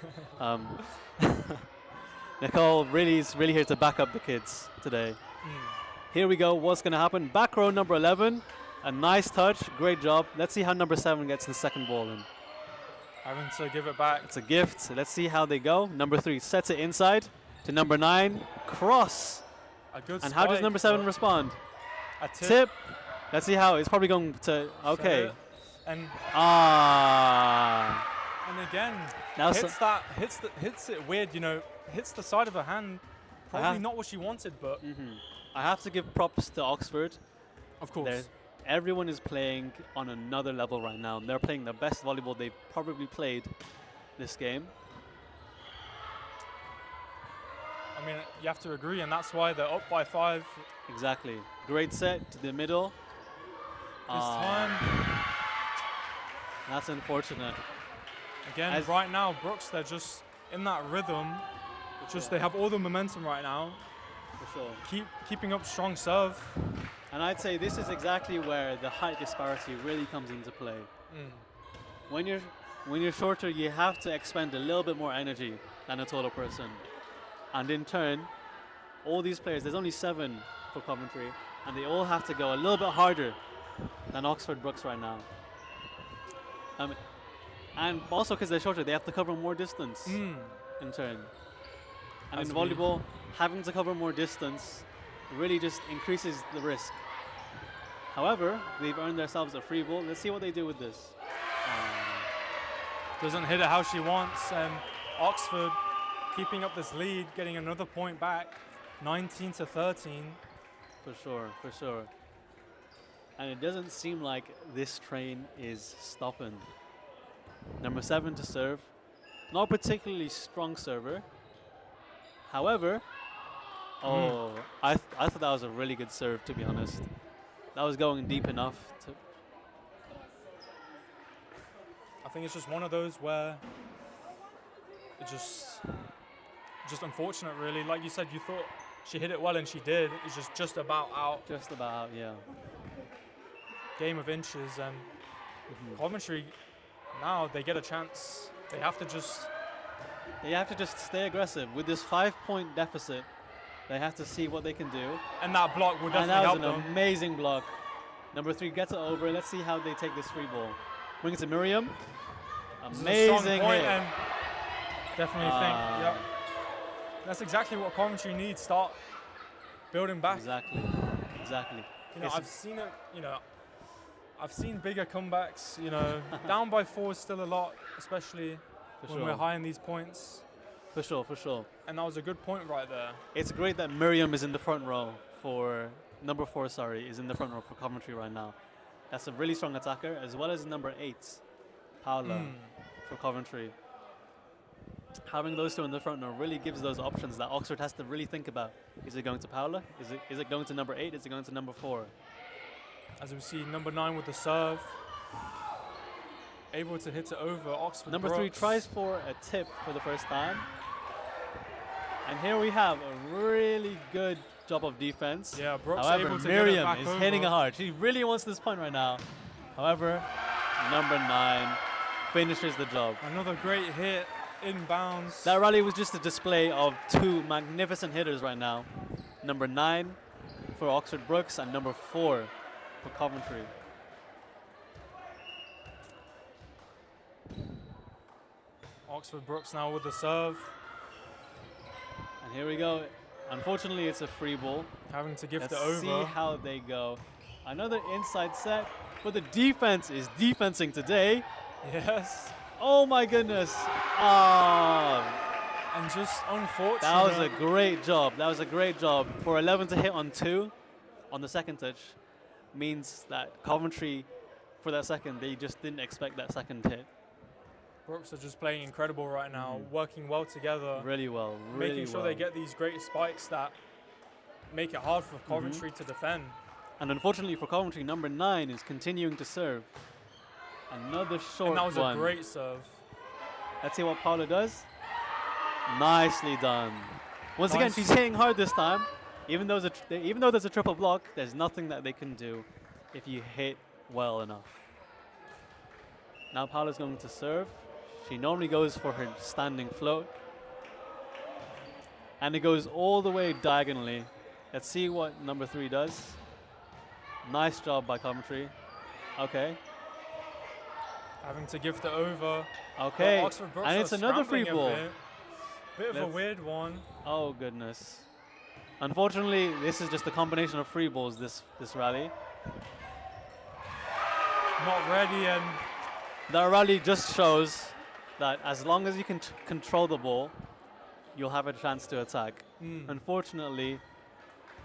Nicole is really here to back up the kids today. Here we go. What's going to happen? Back row number 11. A nice touch. Great job. Let's see how number 7 gets the second ball in. Having to give it back. It's a gift. Let's see how they go. Number 3 sets it inside to number 9. Cross. A good And how does spike, number 7 but respond? A Tip. Let's see how. It's probably going to. Okay. Set it. And again, Now hits it weird, you know, hits the side of her hand. Probably not what she wanted, but I have to give props to Oxford. of course. Everyone is playing on another level right now. They're playing the best volleyball they've probably played this game. I mean, you have to agree, and that's why they're up by 5 Exactly. Great set to the middle. this time. That's unfortunate. Again, right now, Brookes, they're just in that rhythm. They have all the momentum right now. For sure. Keeping up strong serve. And I'd say this is exactly where the height disparity really comes into play. When you're shorter, you have to expend a little bit more energy than a taller person. And in turn, all these players, there's only 7 for Coventry, and they all have to go a little bit harder than Oxford Brookes right now. And also because they're shorter, they have to cover more distance in turn. And As in we- volleyball, having to cover more distance really just increases the risk. However, they've earned themselves a free ball. Let's see what they do with this. Doesn't hit it how she wants, and Oxford keeping up this lead, getting another point back, 19-13. For sure. And it doesn't seem like this train is stopping. Number 7 to serve. Not particularly strong server. However, I thought that was a really good serve, to be honest. That was going deep enough to. I think it's just one of those where it just unfortunate, really. Like you said, you thought she hit it well, and she did. It's just about out. Just about, yeah. Game of inches, and Coventry now they get a chance. They have to just stay aggressive. With this 5-point deficit, they have to see what they can do. and that block will And definitely that help was an them. amazing block. Number 3 gets it over. Let's see how they take this free ball. Bring it to Miriam. This is a strong Amazing point, hit. and definitely think, yep. That's exactly what Coventry needs. Start building back. Exactly. You know, I've seen it. You know, I've seen bigger comebacks. You know, down by 4 is still a lot, especially when we're high in these points. For sure. And that was a good point right there. It's great that Miriam is in the front row for number 4. Is in the front row for Coventry right now. That's a really strong attacker, as well as number 8, Paula, for Coventry. Having those 2 in the front row really gives those options that Oxford has to really think about. Is it going to Paula? Is it going to number 8? Is it going to number 4? As we see, number 9 with the serve, able to hit it over Oxford. Number 3 Brookes. tries for a tip for the first time. And here we have a really good job of defense. Yeah, Brookes However, able to get it Miriam back is over. hitting it hard. She really wants this point right now. However, number 9 finishes the job. Another great hit inbounds. That rally was just a display of 2 magnificent hitters right now. Number 9 for Oxford Brookes and number 4 for Coventry. Oxford Brookes now with the serve. And here we go. Unfortunately, it's a free ball. Having to give Let's the over. see how they go. Another inside set, but the defense is defensing today. Yes. Oh my goodness. Ah, And just unfortunate. that was a great job. That was a great job. For 11 to hit on 2 on the second touch means that Coventry, for that second, they just didn't expect that second hit. Brookes are just playing incredible right now, working well together, Really well, really making sure well. they get these great spikes that make it hard for Coventry to defend. And unfortunately for Coventry, number 9 is continuing to serve. Another short And that was one. a great serve. Let's see what Paula does. Nicely done. Once again, Nice. she's hitting hard this time. Even though there's a triple block, there's nothing that they can do if you hit well enough. Now Paula's going to serve. She normally goes for her standing float. And it goes all the way diagonally. Let's see what number 3 does. Nice job by Coventry. Okay. Having to give the over. Okay. But Oxford Brookes And are it's another free scrambling a ball. Bit of a Let's- weird one. Oh goodness. Unfortunately, this is just a combination of free balls this rally. Not ready, and The rally just shows that as long as you can control the ball, you'll have a chance to attack. Unfortunately,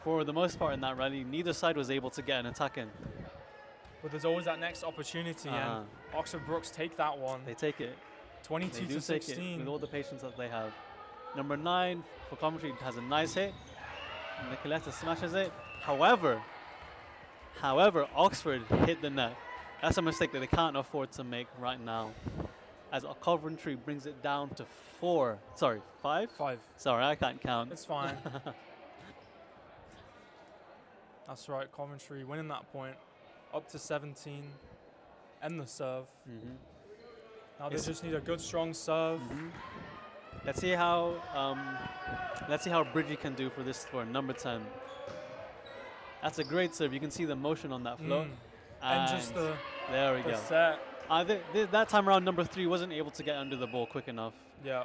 for the most part in that rally, neither side was able to get an attack in. but there's always that next opportunity, and Oxford Brookes take that one. They take it. 22 They do to take it 16. with all the patience that they have. Number 9 for Coventry has a nice hit. Nicoletta smashes it. However, Oxford hit the net. That's a mistake that they can't afford to make right now. As Coventry brings it down to 5? 5. Sorry, I can't count. It's fine. That's right, Coventry winning that point. Up to 17. End the serve. Now they It's- just need a good, strong serve. Let's see how Bridgie can do for number 10. That's a great serve. You can see the motion on that float. And just the there we go. set. That time around, number 3 wasn't able to get under the ball quick enough. Yeah.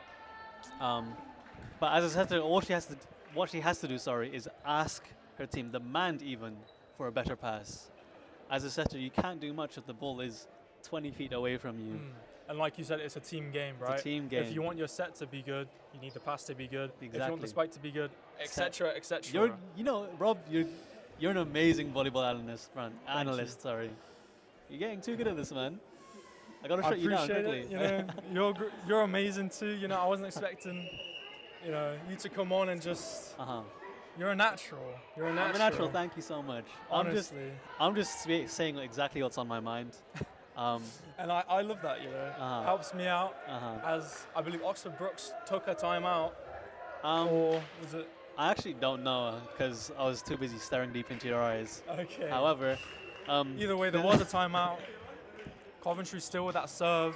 But as I said, to her, what she has to do, is ask her team, demand even for a better pass. As a setter, you can't do much if the ball is 20 feet away from you. And like you said, it's a team game, right? It's a team game. If you want your set to be good, you need the pass to be good. If you want the Exactly. spike to be good, etc., etc. Rob, you're an amazing volleyball analyst. Sorry, you're getting too good at this, man. I gotta I shut you down appreciate quickly. it. You know, you're amazing too. You know, I wasn't expecting, you to come on and just. You're a natural. You're a natural. I'm a natural. Thank you so much. Honestly. I'm just saying exactly what's on my mind. And I love that. Helps me out. As I believe Oxford Brookes took a timeout. Or was it? I actually don't know because I was too busy staring deep into your eyes. Okay. However, Either way, there was a timeout. Coventry still with that serve.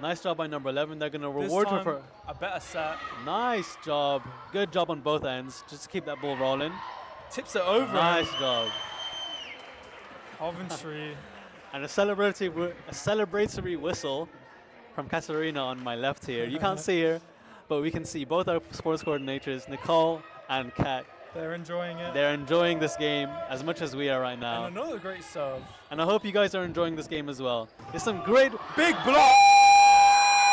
nice job by number 11. They're going to This reward her time, for a better set. nice job. Good job on both ends. Just to keep that ball rolling. Tips it over. Nice job. Coventry. And a celebratory whistle from Katarina on my left here. You can't see her, but we can see both our sports coordinators, Nicole and Kat. They're enjoying it. They're enjoying this game as much as we are right now. And another great serve. And I hope you guys are enjoying this game as well. It's some great Big block.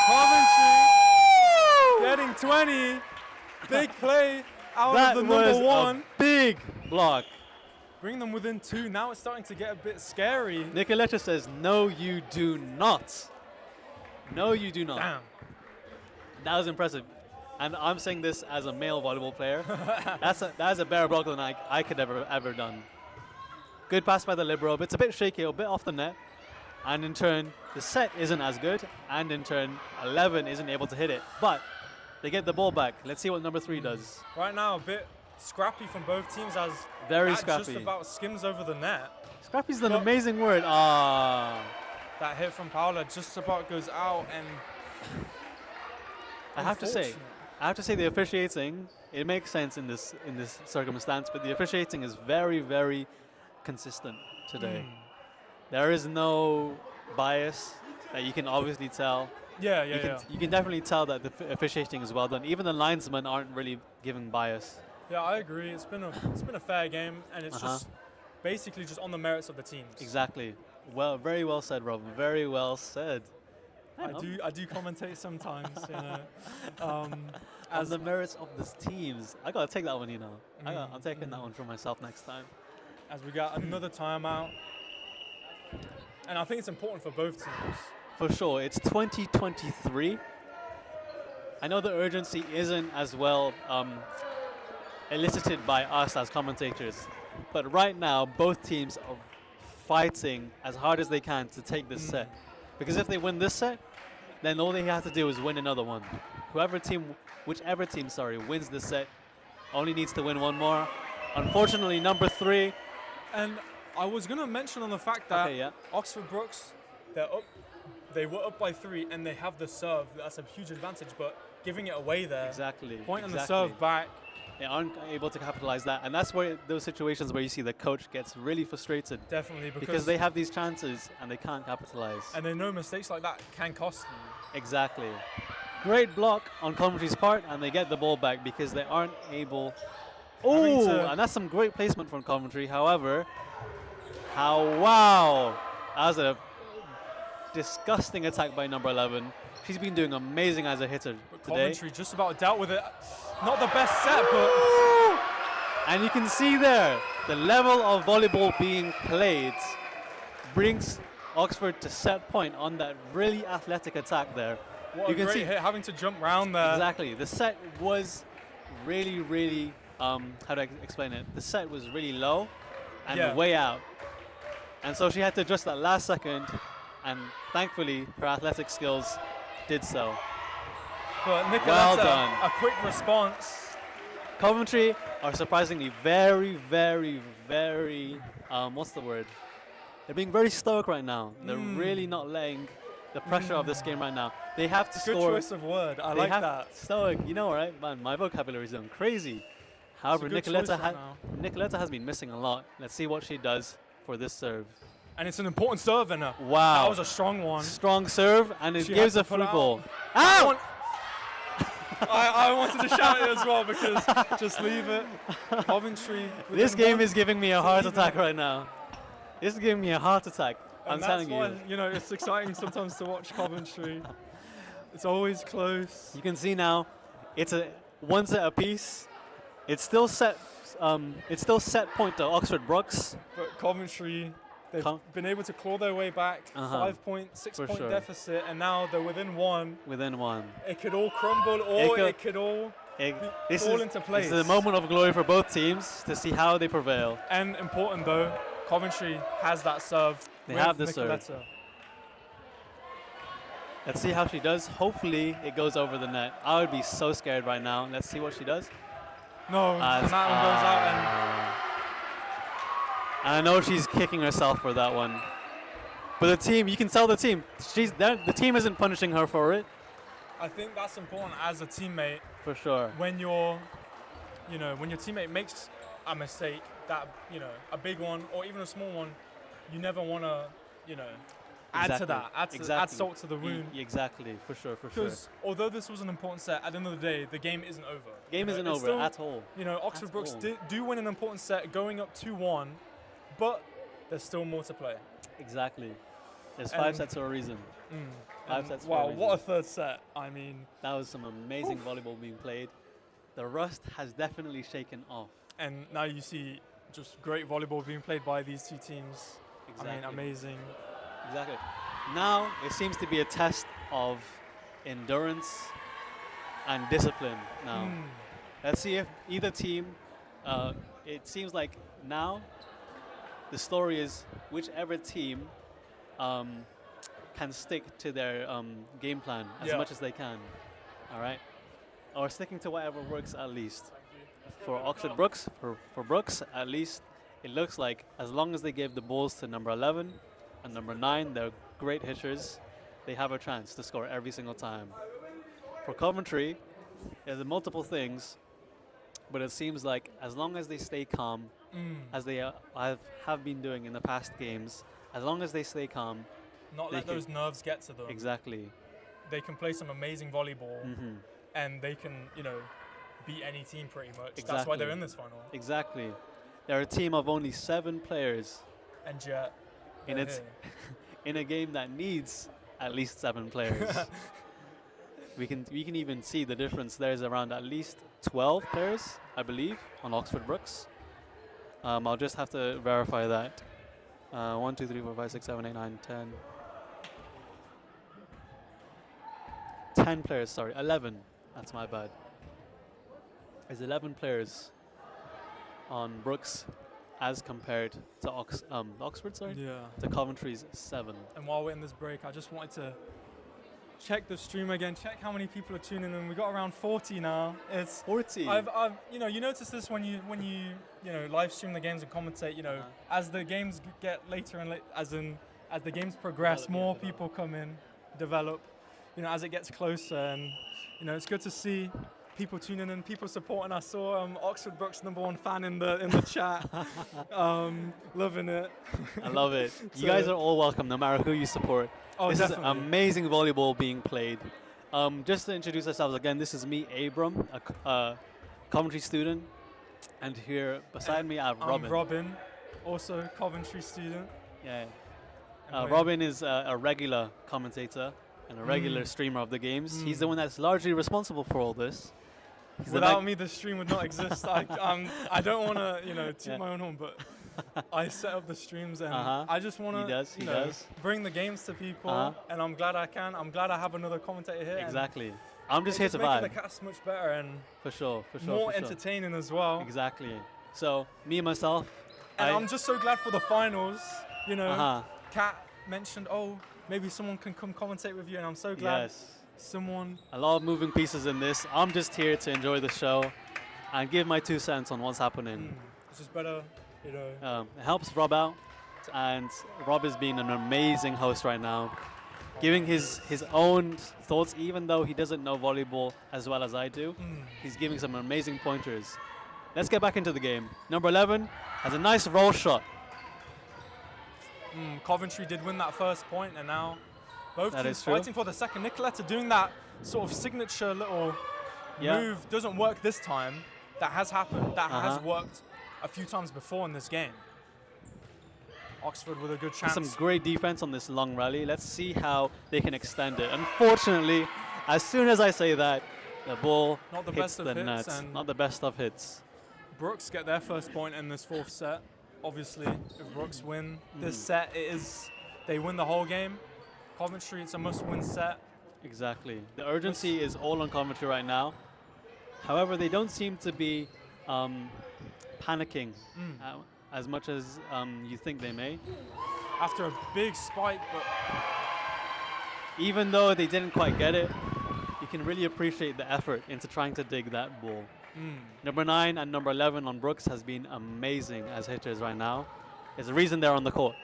Coventry getting 20. Big play out that of the was number 1. a big block. Bring them within 2. Now it's starting to get a bit scary. Nicoletta says, no, you do not. No, you do not. Damn. That was impressive. And I'm saying this as a male volleyball player. That's a better block than I could ever done. Good pass by the libero. But it's a bit shaky, a bit off the net. And in turn, the set isn't as good. And in turn, 11 isn't able to hit it. But they get the ball back. Let's see what number 3 does. Right now, a bit scrappy from both teams as Very that scrappy. just about skims over the net. Scrappy's an But- amazing word. That hit from Paula just about goes out, and I have to say the officiating, it makes sense in this circumstance, but the officiating is very, very consistent today. There is no bias that you can obviously tell. Yeah, yeah. You can definitely tell that the officiating is well done. Even the linesmen aren't really giving bias. Yeah, I agree. It's been a fair game, and it's just basically just on the merits of the teams. Exactly. Well, very well said, Robin. Very well said. I do commentate sometimes, you know. On As the merits of the teams. I gotta take that one, you know. I'm taking that one for myself next time. as we got another timeout, and I think it's important for both teams. For sure, it's 2023. I know the urgency isn't as well elicited by us as commentators, but right now both teams are fighting as hard as they can to take this set. Because if they win this set, then all they have to do is win another one. Whichever team, wins this set, only needs to win one more. Unfortunately, number 3. And I was going to mention on the fact that Okay, yeah. Oxford Brookes, they were up by 3 and they have the serve. That's a huge advantage, but giving it away there, Exactly. pointing the exactly. serve back. They aren't able to capitalize that, and that's where those situations where you see the coach gets really frustrated Definitely, because they have these chances and they can't capitalize. and they know mistakes like that can cost you. Exactly. Great block on Coventry's part, and they get the ball back because they aren't able. Having Oh, to- and that's some great placement from Coventry. However, wow, that was a disgusting attack by number 11. She's been doing amazing as a hitter But today. Coventry just about dealt with it. Not the best set, but And you can see there, the level of volleyball being played brings Oxford to set point on that really athletic attack there. what You a can great see hit, having to jump round there. exactly. The set was really, really, how do I explain it? The set was really low and Yeah. way out. And so she had to adjust that last second, and thankfully her athletic skills did so. But Nicoletta, Well done. a quick response. Coventry are surprisingly very, very, very, what's the word? They're being very stoic right now. They're really not letting the pressure of this game right now. They have to Good score. choice of word. I They like have that. stoic. You know, right? Man, my vocabulary is going crazy. However, good choice Nicoletta, right now. Nicoletta has been missing a lot. Let's see what she does for this serve. And it's an important serve, and Wow. that was a strong one. Strong serve, and it She gives had a to put free it out. ball. I Ow! want- I wanted to shout it as well because just leave it. Coventry. This within game one- is giving me a heart attack right now. This is giving me a heart attack. I'm and that's telling why, you. it's exciting sometimes to watch Coventry. It's always close. You can see now, it's a one set apiece. It's still set. It's still set point to Oxford Brookes. But Coventry, they've Com- been able to claw their way back. Uh-huh. 5 point, 6 For point sure. deficit, and now they're within 1. Within one. It could all crumble, or could- it could all This fall is, into this place. is a moment of glory for both teams to see how they prevail. And important though, Coventry has that serve. They with have the serve. Nicoletta. Let's see how she does. Hopefully it goes over the net. I would be so scared right now. Let's see what she does. No, and that one goes out, And I know she's kicking herself for that one. But the team, you can tell the team, she's there. The team isn't punishing her for it, and I think that's important as a teammate for sure. when when your teammate makes a mistake, that a big one or even a small one, you never want to add to Exactly. that, add Exactly. salt to the wound. Exactly, for sure, for sure. Because although this was an important set, at the end of the day, the game isn't over. Game isn't It's over still, at all. Oxford At Brookes all. do win an important set, going up 2-1, but there's still more to play. Exactly. There's 5 And- sets for a reason. 5 And sets for wow, a reason. what a third set! I mean, That was some amazing volleyball being played. The rust has definitely shaken off. and now you see just great volleyball being played by these two teams. I mean, Exactly. amazing. Exactly. Now it seems to be a test of endurance and discipline now. Let's see if either team, it seems like now the story is whichever team can stick to their game plan as Yeah. much as they can. All right? Or sticking to whatever works at least. For Oxford Brookes, for Brookes, at least it looks like as long as they give the balls to number 11 and number 9, they're great hitters, they have a chance to score every single time. For Coventry, there's multiple things, but it seems like as long as they stay calm, as they have been doing in the past games, as long as they stay calm, Not They let can- those nerves get to them. exactly, they can play some amazing volleyball, Mhm. and they can, beat any team pretty much. That's why Exactly. they're in this final. Exactly. They're a team of only 7 players And yet, in they're its here. in a game that needs at least 7 players. we can even see the difference. There's around at least 12 players, I believe, on Oxford Brookes. I'll just have to verify that. 1, 2, 3, 4, 5, 6, 7, 8, 9, 10. 10 players, sorry, 11. That's my bad. There's 11 players on Brookes as compared to Oxford, sorry? Yeah. To Coventry's 7. And while we're in this break, I just wanted to check the stream again, check how many people are tuning in. We got around 40 now. It's 40. I've you notice this when you live stream the games and commentate. As the games get later and as the games progress, more people come in, develop. As it gets closer, and it's good to see people tuning in, people supporting. I saw Oxford Brookes #1 fan in the chat, loving it. I love it. You So- guys are all welcome, no matter who you support. Oh, This definitely. is amazing volleyball being played. Just to introduce ourselves again, this is me, Abram, a Coventry student, and here beside me I have Robin. I'm Robin, also Coventry student. Yeah. And we're- Robin is a regular commentator and a regular streamer of the games. He's the one that's largely responsible for all this. He's the Without mag- me, the stream would not exist. I don't want to, toot Yeah. my own horn, but I set up the streams, and Uh-huh. I just want He to, does, he does. bring the games to people. Uh-huh. And I'm glad I can. I'm glad I have another commentator here. and Exactly. I'm just here to making vibe. the cast much better and For sure, for sure. more for sure. entertaining as well. Exactly. So, me and myself. And I'm just so glad for the finals. Uh-huh. Kat mentioned, maybe someone can come commentate with you, and I'm so glad Yes. someone. A lot of moving pieces in this. I'm just here to enjoy the show and give my 2 cents on what's happening. It's just better, It helps Rob out, and Rob is being an amazing host right now, giving his own thoughts, even though he doesn't know volleyball as well as I do. He's giving some amazing pointers. Let's get back into the game. Number 11 has a nice roll shot. Coventry did win that first point, and now both That teams is true. fighting for the second. Nicoletta doing that sort of signature little Yeah. move doesn't work this time. That has happened. That has Uh-huh. worked a few times before in this game. Oxford with a good chance. Some great defense on this long rally. Let's see how they can extend it. Unfortunately, as soon as I say that, the ball Not the hits best of the hits, net. and Not the best of hits. Brookes get their first point in this 4th set. Obviously, if Brookes win this set, they win the whole game. Coventry, it's a must-win set. Exactly. The urgency is all on Coventry right now. However, they don't seem to be panicking as much as you think they may. After a big spike, but Even though they didn't quite get it, you can really appreciate the effort into trying to dig that ball. Number 9 and number 11 on Brookes has been amazing as hitters right now. There's a reason they're on the court.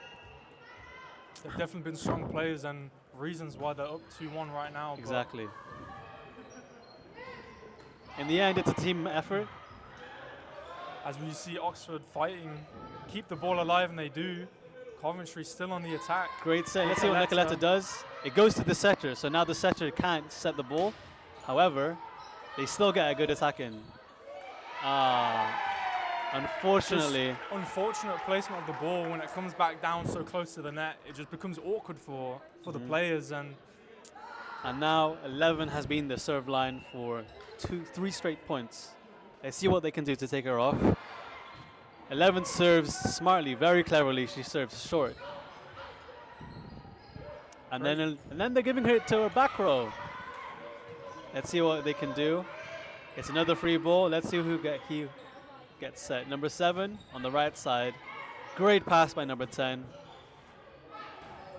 they've definitely been strong players and reasons why they're up 2-1 right now. but Exactly. In the end, it's a team effort. as we see Oxford fighting, keep the ball alive, and they do. Coventry still on the attack. Great set. Let's see what Nicoletta. Nicoletta does. It goes to the setter, so now the setter can't set the ball. However, they still get a good attack in. Unfortunately, Just unfortunate placement of the ball when it comes back down so close to the net. It just becomes awkward for the players, and now 11 has been the serve line for 3 straight points. Let's see what they can do to take her off. 11 serves smartly, very cleverly. She serves short. And then they're giving her to her back row. Let's see what they can do. It's another free ball. Let's see who gets set. Number 7 on the right side. Great pass by number 10.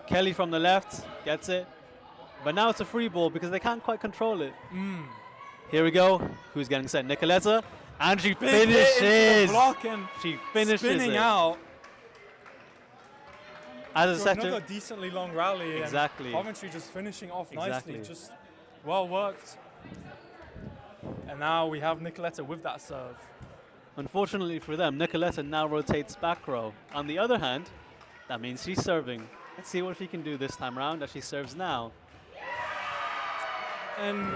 Kelly from the left gets it. But now it's a free ball because they can't quite control it. Here we go. Who's getting set? Nicoletta. And she big hit into the finishes. block and She finishes spinning it. out. As a So setter. another decently long rally. Exactly. And Coventry just finishing off Exactly. nicely. Just well worked. And now we have Nicoletta with that serve. Unfortunately for them, Nicoletta now rotates back row. On the other hand, that means she's serving. Let's see what she can do this time around as she serves now. And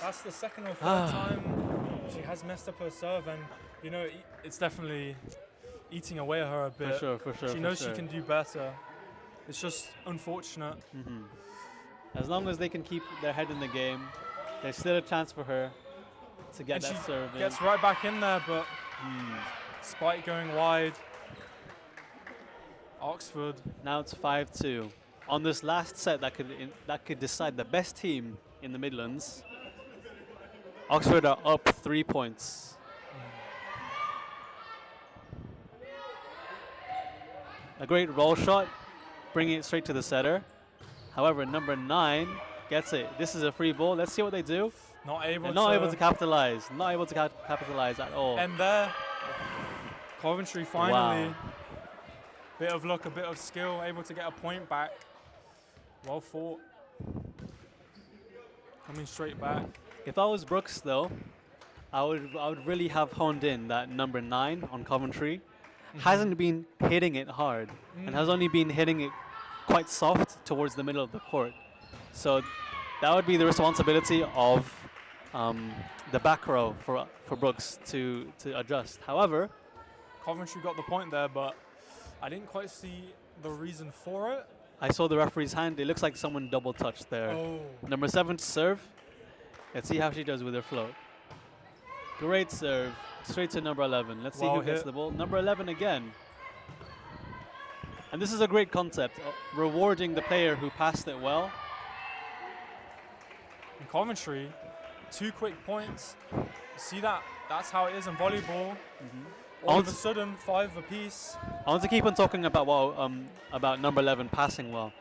that's the second or third time she has messed up her serve, and you know it's definitely eating away at her a bit. For sure. She knows she can do better. It's just unfortunate. As long as they can keep their head in the game, there's still a chance for her to get And that she serve in. gets right back in there, but spike going wide. Oxford. Now it's 5-2. On this last set that could decide the best team in the Midlands, Oxford are up 3 points. A great roll shot, bringing it straight to the setter. However, number 9 gets it. This is a free ball. Let's see what they do. Not able They're not able to capitalize. Not able to capitalize at all. And there, Coventry finally, Wow. bit of luck, a bit of skill, able to get a point back. Well fought. Coming straight back. If I was Brookes, though, I would really have honed in that number 9 on Coventry. Hasn't been hitting it hard and has only been hitting it quite soft towards the middle of the court. So that would be the responsibility of the back row for Brookes to adjust. However, Coventry got the point there, but I didn't quite see the reason for it. I saw the referee's hand. It looks like someone double touched there. Oh. Number 7 to serve. Let's see how she does with her float. Great serve. Straight to number 11. Let's see Well who gets hit. the ball. Number 11 again. And this is a great concept, rewarding the player who passed it well. In Coventry, 2 quick points. See that? That's how it is in volleyball. All of a sudden, 5 apiece. I want to keep on talking about number 11 passing well.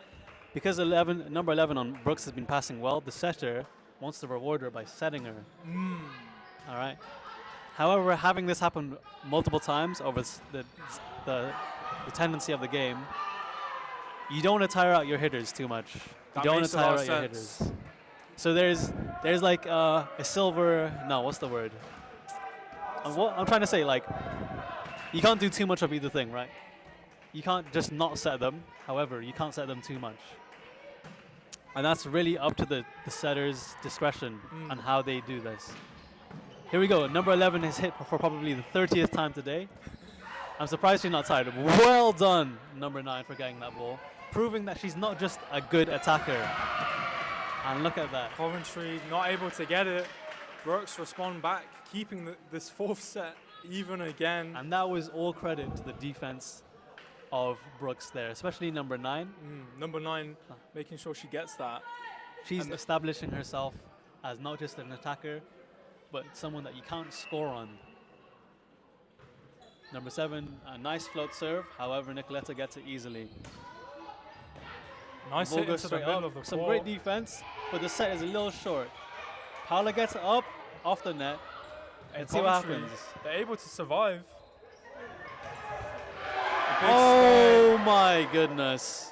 Because number 11 on Brookes has been passing well, the setter wants to reward her by setting her. All right. However, having this happen multiple times over the tendency of the game, you don't want to tire out your hitters too much. That you don't want makes to a lot tire of out your sense. hitters. So there's like a silver. No, what's the word? I'm trying to say, like, you can't do too much of either thing, right? You can't just not set them. However, you can't set them too much. And that's really up to the setter's discretion on how they do this. Here we go. Number 11 is hit for probably the 30th time today. I'm surprised she's not tired. Well done, number 9, for getting that ball. Proving that she's not just a good attacker. And look at that. Coventry not able to get it. Brookes respond back, keeping this 4th set even again. And that was all credit to the defense of Brookes there, especially number 9. Number 9, making sure she gets that. She's And establishing herself as not just an attacker, but someone that you can't score on. Number 7, a nice float serve. However, Nicoletta gets it easily. Nice Ball hit goes into the straight middle up. of the Some court. great defense, but the set is a little short. Paula gets it up off the net. And Let's see what Coventry, happens. They're able to survive. A big Oh my goodness.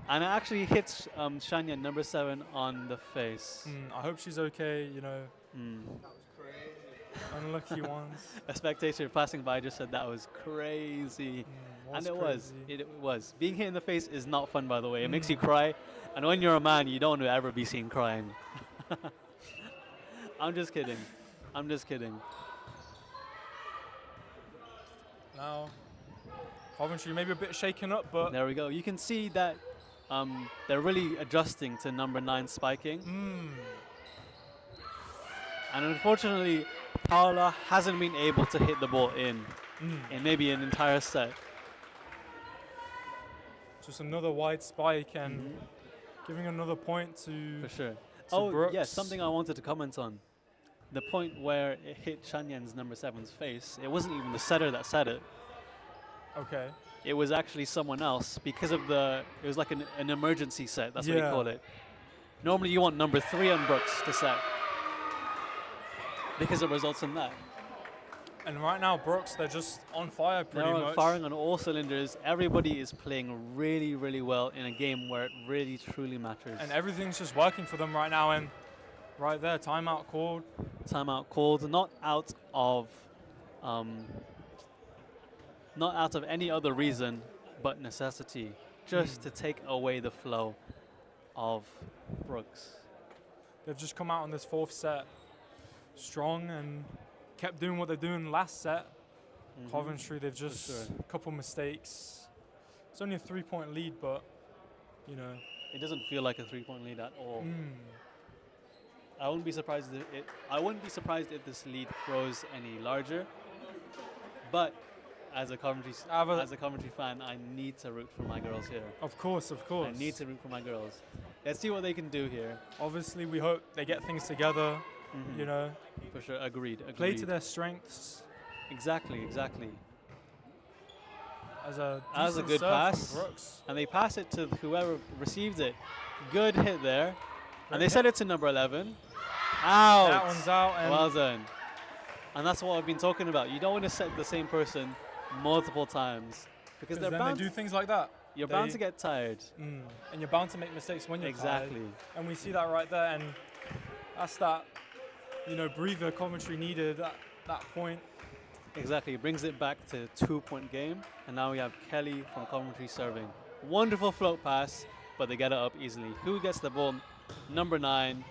And it actually hits Shania, number 7, on the face. I hope she's okay, you know. Unlucky ones. A spectator passing by just said that was crazy. And it was. crazy. It was. Being hit in the face is not fun, by the way. It makes you cry. And when you're a man, you don't want to ever be seen crying. I'm just kidding. I'm just kidding. Now, Coventry maybe a bit shaken up, but There we go. You can see that they're really adjusting to number 9 spiking. And unfortunately, Paula hasn't been able to hit the ball in maybe an entire set. just another wide spike and giving another point to. For sure. to Oh, Brookes. yes, something I wanted to comment on. The point where it hit Shanyan's number 7's face, it wasn't even the setter that set it. Okay. It was actually someone else because of it was like an emergency set, that's what you Yeah. call it. Normally you want number 3 on Brookes to set because it results in that. And right now, Brookes, they're just on fire pretty They're much. firing on all cylinders. Everybody is playing really, really well in a game where it really, truly matters. And everything's just working for them right now. And right there, timeout called. Timeout called, not out of any other reason but necessity, just to take away the flow. of Brookes. They've just come out on this fourth set strong and kept doing what they're doing last set. Coventry, they've just a couple mistakes. It's only a 3-point lead, but you know, It doesn't feel like a 3-point lead at all. I wouldn't be surprised if this lead grows any larger. But as a Coventry fan, I need to root for my girls here. Of course. I need to root for my girls. Let's see what they can do here. Obviously, we hope they get things together. You know, For sure, agreed. play to their strengths. Exactly. As a Good decent serve from pass. Brookes. And they pass it to whoever received it. Good hit there. And they send it to number 11. Out. That one's out. And Well done. And that's what I've been talking about. You don't want to set the same person multiple times because they're then bound. they do things like that. You're bound to get tired. And you're bound to make mistakes when you're Exactly. tired. And we see that right there. And that's that, breather Coventry needed at that point. Exactly. It brings it back to 2-point game. And now we have Kelly from Coventry serving. Wonderful float pass, but they get it up easily. Who gets the ball? Number 9.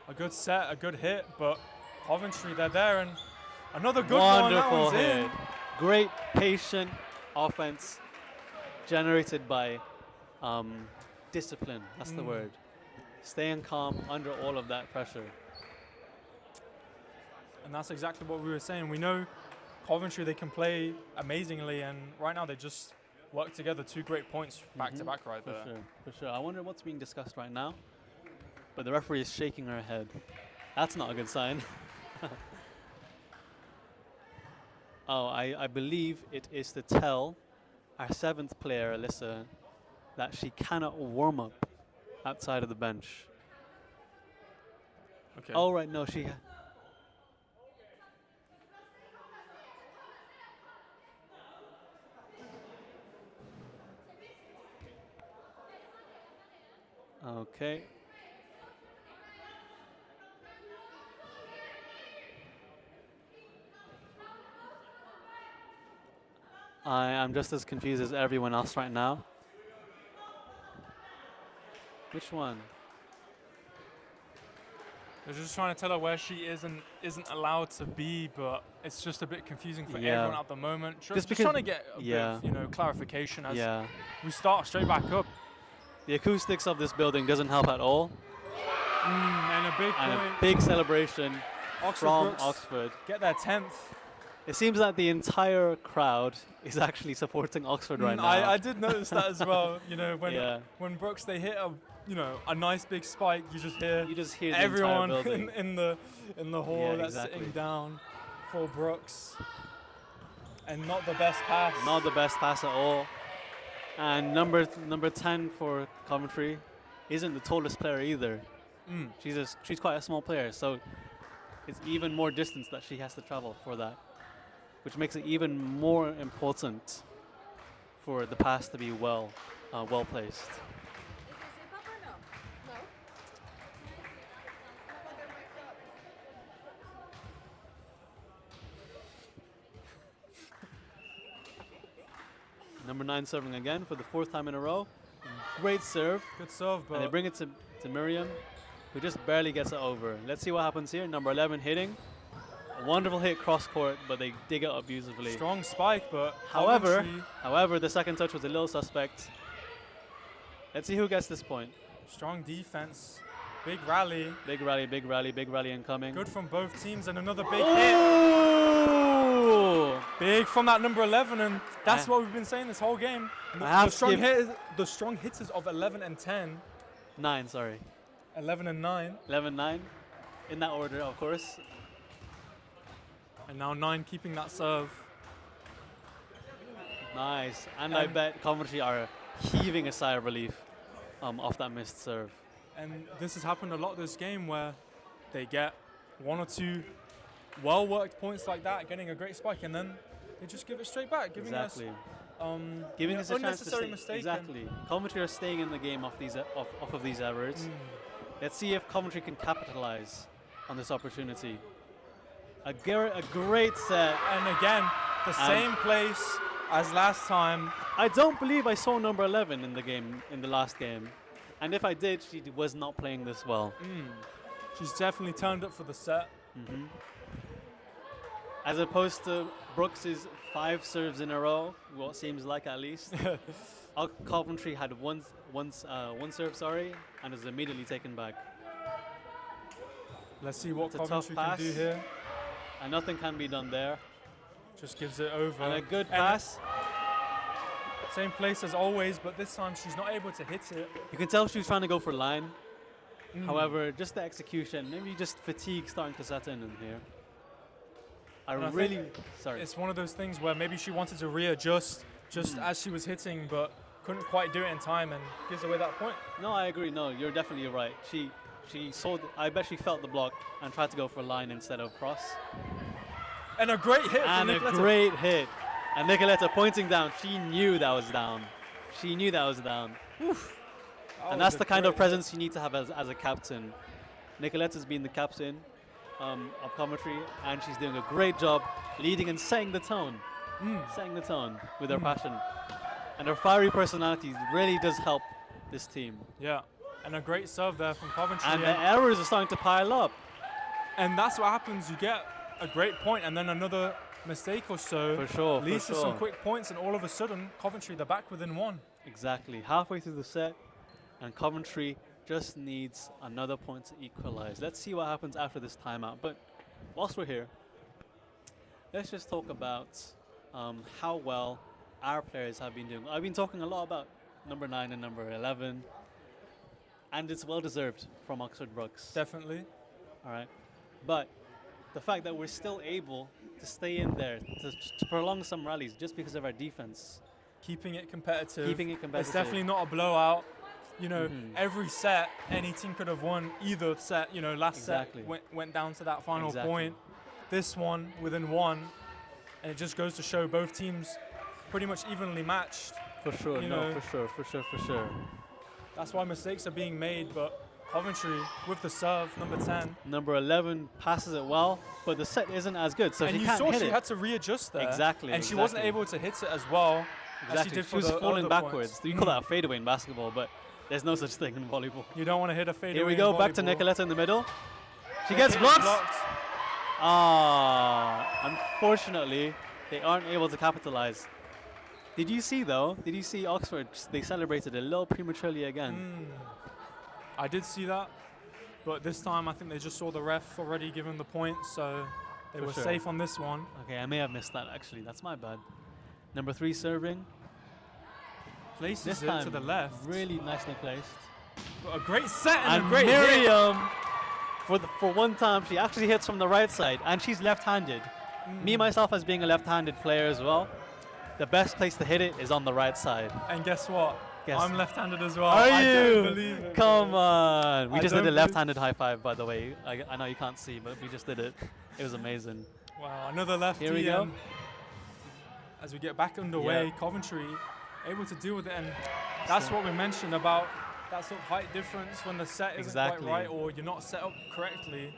A good set, a good hit, but Coventry, they're there. And another good Wonderful one. That one's hit. in. Great patient offense generated by discipline. That's the word. Staying calm under all of that pressure. And that's exactly what we were saying. We know Coventry, they can play amazingly, and right now they just work together. 2 great points back to back right there. For sure. I wonder what's being discussed right now. But the referee is shaking her head. That's not a good sign. I believe it is to tell our 7th player, Alyssa, that she cannot warm up outside of the bench. Okay. Oh, right, no, she... Okay. I am just as confused as everyone else right now. Which one? They're just trying to tell her where she isn't allowed to be, but it's just a bit confusing for Yeah. everyone at the moment. Just Just trying to get a yeah. bit of, clarification as Yeah. we start straight back up. The acoustics of this building doesn't help at all. And a big And point. a big celebration Oxford from Brookes Oxford. get their 10th. It seems that the entire crowd is actually supporting Oxford right now. I did notice that as well. Yeah. When Brookes they hit a nice big spike, you just hear the everyone entire building. in the hall Yeah, that's exactly. sitting down for Brookes, and not the best pass. Not the best pass at all. And number 10 for Coventry isn't the tallest player either. She's quite a small player, so it's even more distance that she has to travel for that, which makes it even more important for the pass to be well placed. Number 9 serving again for the 4th time in a row. Great serve. Good serve, but And they bring it to Miriam, who just barely gets it over. Let's see what happens here. Number 11 hitting. A wonderful hit cross court, but they dig it up beautifully. strong spike, but However, Coventry, the second touch was a little suspect. Let's see who gets this point. strong defense, big rally, Big rally incoming. good from both teams, and another big hit. Oh! Big from that number 11, and that's I- what we've been saying this whole game. I have to give- The strong hitters of 11 and 10, 9, sorry. 11 and 9, 11-9. In that order, of course. and now 9 keeping that serve. Nice. And I bet Coventry are heaving a sigh of relief off that missed serve. And this has happened a lot this game where they get 1 or 2 well-worked points like that, getting a great spike, and then they just give it straight back, giving Exactly. us Giving us a chance to unnecessary stay. mistake. Exactly. Coventry are staying in the game off of these errors. Let's see if Coventry can capitalize on this opportunity. A great set. And again, the same place as last time. I don't believe I saw number 11 in the last game. And if I did, she was not playing this well. She's definitely turned up for the set. As opposed to Brooks's 5 serves in a row, what seems like at least. Coventry had one serve, sorry, and was immediately taken back. Let's see what It's a tough Coventry can pass. do here. And nothing can be done there. Just gives it over. And a good And pass. same place as always, but this time she's not able to hit it. You can tell she was trying to go for line. However, just the execution, maybe just fatigue starting to set in here. And I think Sorry. It's one of those things where maybe she wanted to readjust just as she was hitting, but couldn't quite do it in time and gives away that point. No, I agree. No, you're definitely right. She saw. I bet she felt the block and tried to go for line instead of cross. And a great hit And from a Nicoletta. great hit. And Nicoletta pointing down. She knew that was down. She knew that was down. And that's the kind of presence you need to have as a captain. Nicoletta's been the captain of Coventry, and she's doing a great job leading and setting the tone. Setting the tone with her passion. And her fiery personality really does help this team. Yeah, and a great serve there from Coventry. And the errors are starting to pile up. And that's what happens. You get a great point and then another mistake or so For sure, leads for to some sure. quick points, and all of a sudden Coventry, they're back within 1. Exactly. Halfway through the set, and Coventry just needs another point to equalize. Let's see what happens after this timeout. But whilst we're here, let's just talk about how well our players have been doing. I've been talking a lot about number 9 and number 11, and it's well deserved from Oxford Brookes. Definitely. All right, but the fact that we're still able to stay in there to prolong some rallies just because of our defense. Keeping it competitive. It's definitely not a blowout. You know, every set, any team could have won either set. You know, last Exactly. set went down to that final Exactly. point. This one within 1, and it just goes to show both teams pretty much evenly matched. For sure, You no, know. for sure. That's why mistakes are being made, but Coventry with the serve, number 10. Number 11 passes it well, but the set isn't as good, so And she you can't saw hit she it. had to readjust there. Exactly, And she wasn't exactly. able to hit it as well as Exactly. she did She for was the falling other backwards. points. You call that a fadeaway in basketball, but there's no such thing in volleyball. You don't want to hit a fadeaway. Here we in go, back to volleyball. Nicoletta in the middle. She Hit gets is blocked. Unfortunately, they aren't able to capitalize. Did you see Oxford? They celebrated a little prematurely again. I did see that, but this time I think they just saw the ref already given the point, so they For were sure. safe on this one. Okay, I may have missed that actually. That's my bad. Number 3 serving. Places This it time, to the left. really nicely placed. But a great set and, And a great hit. Miriam, for one time, she actually hits from the right side, and she's left-handed. Me, myself, as being a left-handed player as well, the best place to hit it is on the right side. And guess what? Guess. I'm left-handed as well. Are I you? don't believe it. Come on. We I just don't did a believe- left-handed high five, by the way. I know you can't see, but we just did it. It was amazing. Wow, another lefty. Here we go. As we get back underway, Yeah. Coventry able to deal with it, and that's what we mentioned about that sort of height difference when the set isn't Exactly. quite right or you're not set up correctly.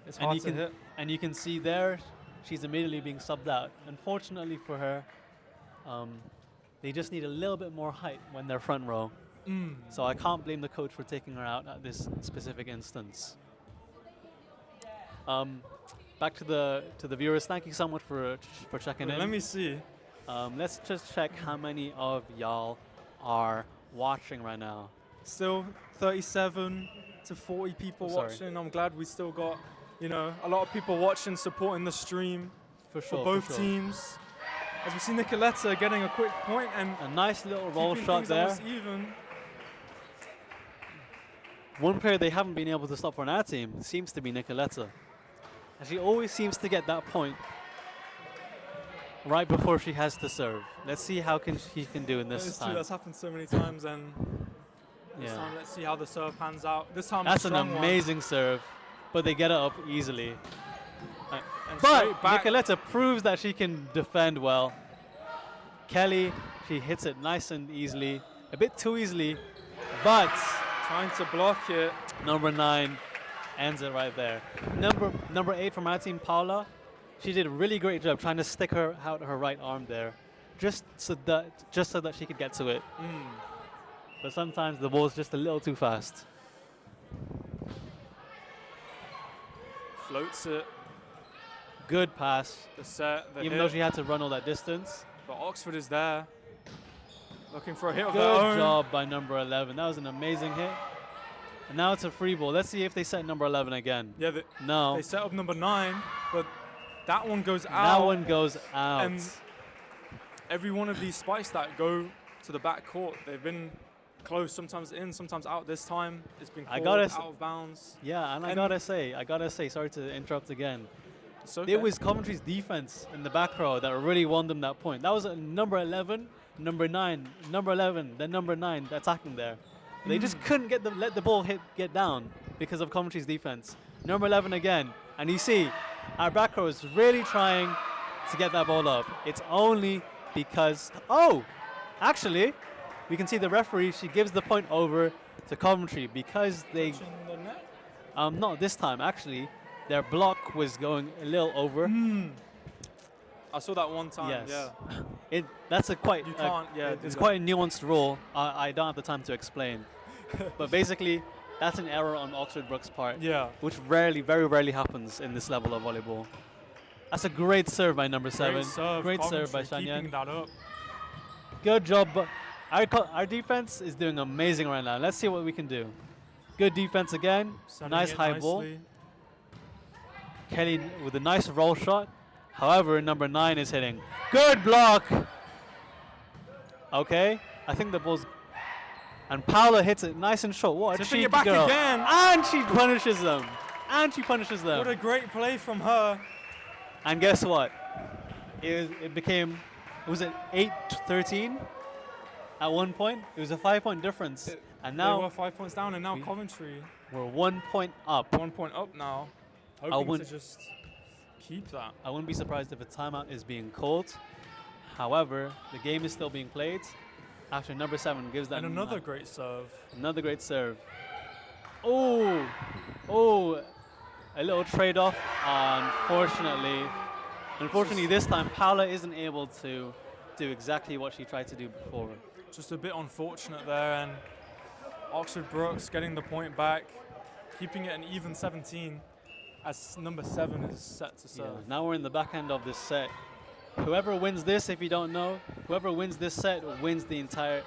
It's And hard you to can hit. and you can see there, she's immediately being subbed out. Unfortunately for her, they just need a little bit more height when they're front row. So I can't blame the coach for taking her out at this specific instance. Back to the viewers. Thank you so much for checking in. Let me see. Let's just check how many of y'all are watching right now. Still 37 to 40 people Sorry. watching. I'm glad we still got, you know, a lot of people watching, supporting the stream For for sure. both for sure. teams. As we see Nicoletta getting a quick point and A nice little roll keeping shot things there. almost even. One player they haven't been able to stop on our team seems to be Nicoletta. And she always seems to get that point right before she has to serve. Let's see how she can do in this It's true, time. that's happened so many times, and this Yeah. time let's see how the serve pans out. This time That's a an strong one. amazing serve, but they get it up easily. And But straight back. Nicoletta proves that she can defend well. Kelly, she hits it nice and easily, a bit too easily, but Trying to block it. number 9 ends it right there. Number 8 from our team, Paula, she did a really great job trying to stick her right arm there, just so that she could get to it. but sometimes the ball's just a little too fast. Floats it. Good pass, The set. The even hit. though she had to run all that distance. But Oxford is there. Looking for a hit of Good their own. job by number 11. That was an amazing hit. And now it's a free ball. Let's see if they set number 11 again. Yeah, No. they set up number 9, but that one goes That out. one goes out. And every one of these spikes that go to the back court, they've been close, sometimes in, sometimes out. This time, it's been I called gotta out of bounds. Yeah, and I gotta say, sorry to interrupt again. It's okay. It was Coventry's defense in the back row that really won them that point. That was number 11, number 9, number 11, then number 9 attacking there. They just couldn't let the ball get down because of Coventry's defense. Number 11 again, and you see, our back row is really trying to get that ball up. It's only because, actually, we can see the referee, she gives the point over to Coventry because they, Touching the net? not this time, actually, their block was going a little over. I saw that one time. Yes. Yeah. That's a quite, You can't. Yeah. do it's that. quite a nuanced rule. I don't have the time to explain. But basically, that's an error on Oxford Brookes' part, Yeah. which very rarely happens in this level of volleyball. That's a great serve by number 7. Great serve by Coventry, Shanyan. keeping that up. Good job. Our defense is doing amazing right now. Let's see what we can do. Good defense again. Sending Nice it high ball. nicely. Kelly with a nice roll shot. However, number 9 is hitting. Good block. Okay, I think the ball's. And Paula hits it nice and short. What a Tipping it cheeky back girl. again. And she punishes them. What a great play from her. And guess what? It became, was it 8-13 at one point? It was a 5-point difference. And They were now 5 points down, and now we- Coventry we're 1 point up. 1 point up now. Hoping to wouldn't- just keep that. I wouldn't be surprised if a timeout is being called. However, the game is still being played after number 7 gives that. And another great serve. Another great serve. Oh, a little trade-off. Unfortunately, this time Paula isn't able to do exactly what she tried to do before. Just a bit unfortunate there, and Oxford Brookes getting the point back, keeping it an even 17 as number 7 is set to Yeah, serve. now we're in the back end of this set. Whoever wins this, if you don't know, whoever wins this set wins the entire.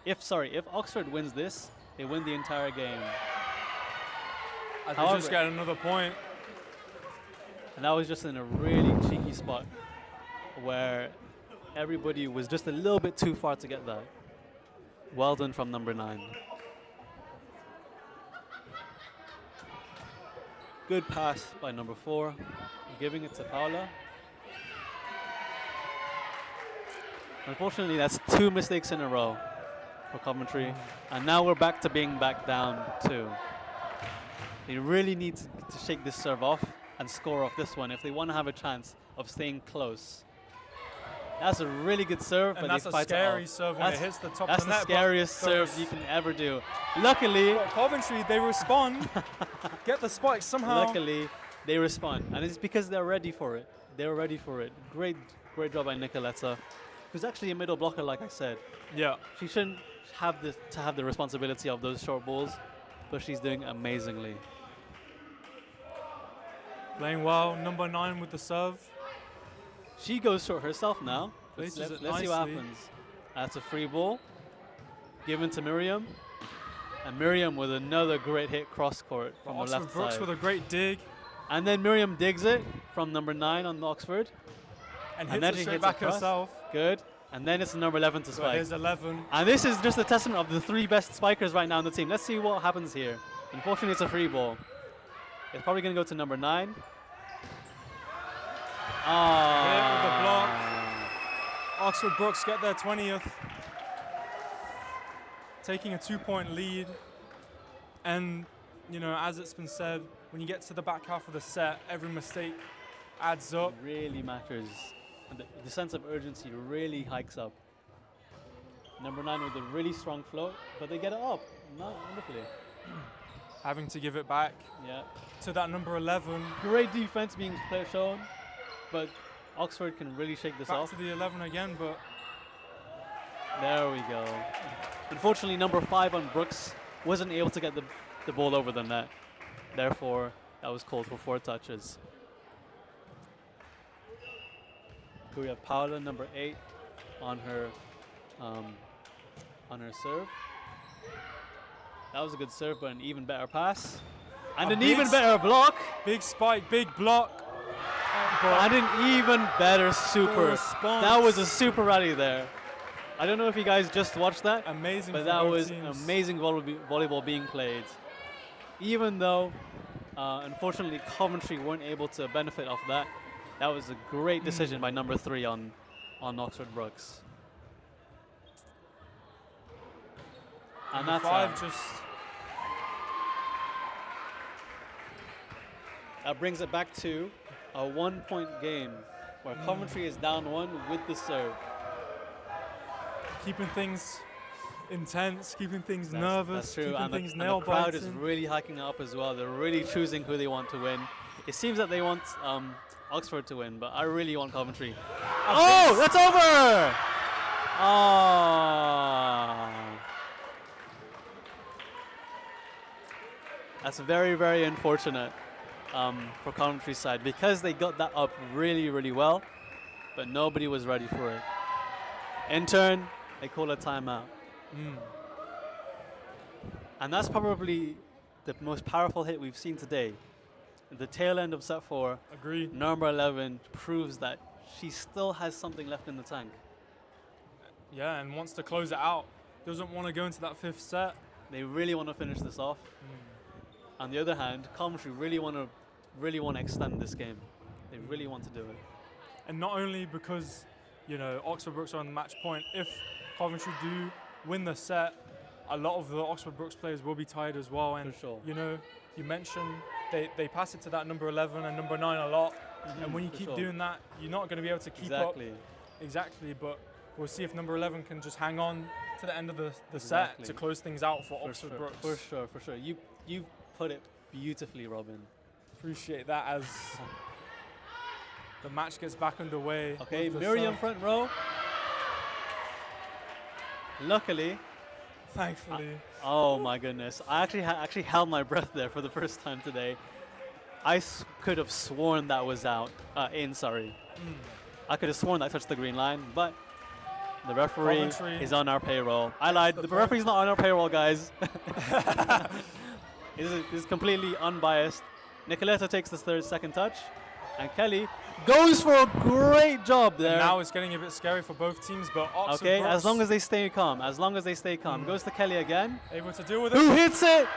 If Oxford wins this, they win the entire game. As we However- just get another point. And that was just in a really cheeky spot where everybody was just a little bit too far to get that. Well done from number 9. Good pass by number 4, giving it to Paula. Unfortunately, that's 2 mistakes in a row for Coventry. And now we're back to being back down 2. They really need to shake this serve off and score off this one if they want to have a chance of staying close. That's a really good serve, And but that's they a fight it scary off. serve when it hits the top That's of the the net. but scariest serve goes. you can ever do. Luckily, But Coventry, they respond. Get the spike somehow. luckily, they respond, and it's because they're ready for it. They're ready for it. Great job by Nicoletta, who's actually a middle blocker, like I said. Yeah. She shouldn't have the responsibility of those short balls, but she's doing amazingly. Playing well. Number 9 with the serve. She goes short herself now. Places Let's it see what nicely. happens. That's a free ball given to Miriam. And Miriam with another great hit cross court from the Oxford left Brookes side. with a great dig. And then Miriam digs it from number 9 on Oxford. And And hits then it she straight hits back across. herself. Good. And then it's number 11 to So spike. here's 11. And this is just a testament of the 3 best spikers right now on the team. Let's see what happens here. Unfortunately, it's a free ball. It's probably going to go to number 9. Hit with the block. Oxford Brookes get their 20th. Taking a 2-point lead. And, you know, as it's been said, when you get to the back half of the set, every mistake adds up. Really matters. And the sense of urgency really hikes up. Number 9 with a really strong float, but they get it up. Wonderfully. Having to give it back Yeah. to that number 11. Great defense being shown, but Oxford can really shake this Back off. to the 11 again, but There we go. Unfortunately, number 5 on Brookes wasn't able to get the ball over the net. Therefore, that was called for 4 touches. We have Paula, number 8, on her serve. That was a good serve, but an even better pass. And A an big even better block. Big spike, big block. And an even better super. response. That was a super rally there. I don't know if you guys just watched that, Amazing but for that both was teams. amazing volleyball being played. Even though, unfortunately, Coventry weren't able to benefit off that, that was a great decision by number 3 on Oxford Brookes. And Number that's 5 just that brings it back to a 1-point game where Coventry is down 1 with the serve. keeping things intense, keeping things That's nervous, true. keeping And things the nail crowd is biting. really hiking up as well. They're really choosing who they want to win. It seems that they want Oxford to win, but I really want Coventry. Oh, that's over! Oh. That's very, very unfortunate for Coventry's side because they got that up really, really well, but nobody was ready for it. In turn, they call a timeout. And that's probably the most powerful hit we've seen today. The tail end of set 4, Agreed. number 11 proves that she still has something left in the tank. Yeah, and wants to close it out. Doesn't want to go into that 5th set. They really want to finish this off. On the other hand, Coventry really want to extend this game. They really want to do it. And not only because, you know, Oxford Brookes are on the match point. If Coventry do win the set, a lot of the Oxford Brookes players will be tired as well. And For sure. you know, you mentioned they pass it to that number 11 and number 9 a lot. And when you for keep sure. doing that, you're not going to be able to keep Exactly. up. Exactly. But we'll see if number 11 can just hang on to the end of the Exactly. set to close things out for Oxford sure, Brookes. For sure. You put it beautifully, Robin. Appreciate that as the match gets back underway. Okay, with the Miriam serve. front row. Luckily, Thankfully. oh my goodness, I actually held my breath there for the first time today. I could have sworn that was out. Sorry. I could have sworn that touched the green line, but the referee Coventry. is on our payroll. I lied. the The point. referee's not on our payroll, guys. This is completely unbiased. Nicoletta takes the second touch, and Kelly goes for a great job there. Now it's getting a bit scary for both teams, but Oxford Okay, Brookes as long as they stay calm. As long as they stay calm. Goes to Kelly again. able to deal with Who it. hits it?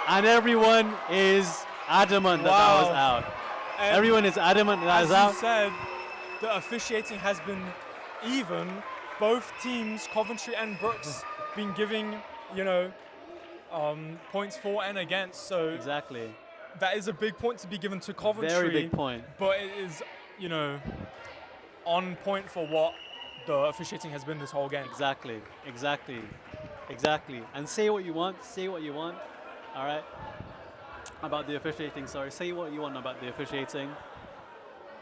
And everyone is adamant that that was Wow. out. And Everyone is adamant that as is out. you said, the officiating has been even. Both teams, Coventry and Brookes, been giving, you know, points for and against. So Exactly. that is a big point to be given to Coventry. Very big point. But it is, you know, on point for what the officiating has been this whole game. Exactly. And say what you want. All right. About the officiating. Sorry. Say what you want about the officiating.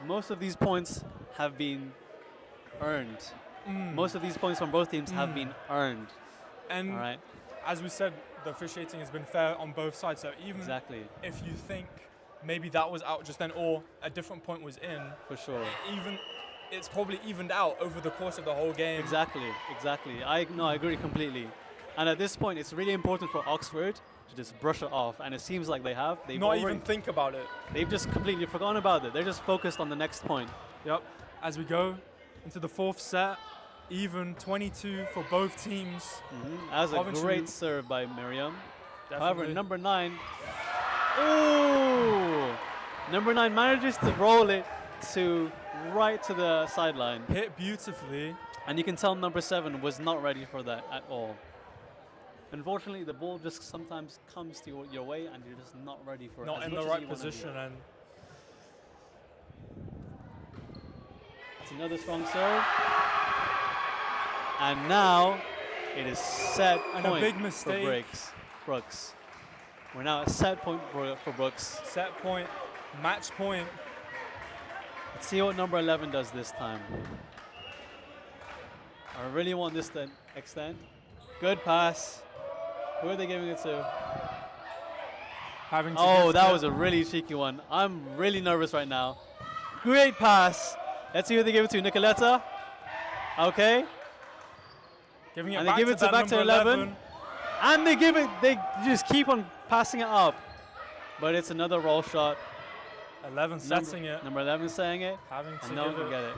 Most of these points have been earned. Most of these points from both teams have been earned. And All right. as we said, the officiating has been fair on both sides. So even Exactly. if you think maybe that was out just then or a different point was in, For sure. it's probably evened out over the course of the whole game. Exactly. I agree completely. And at this point, it's really important for Oxford to just brush it off. And it seems like they have. They've Not already- even think about it. They've just completely forgotten about it. They're just focused on the next point. Yep. As we go into the 4th set, even 22 for both teams. That was a Coventry- great serve by Miriam. Definitely. However, number 9, number 9 manages to roll it right to the sideline. Hit beautifully. And you can tell number 7 was not ready for that at all. Unfortunately, the ball just sometimes comes to your way and you're just not ready for it. Not as in much the as right you wanna be. position. And It's another strong serve. And now it is set And a point big for mistake. Brookes. We're now at set point for Brookes. set point, match point. Let's see what number 11 does this time. I really want this to extend. Good pass. Who are they giving it to? Having to Oh, give that to- was a really cheeky one. I'm really nervous right now. Great pass. Let's see who they give it to. Nicoletta. Okay. giving it And back they give to it to that back to number 11. And they just keep on passing it up. But it's another roll shot. 11 setting it, Number 11 saying it. having to And no one give can it. get it.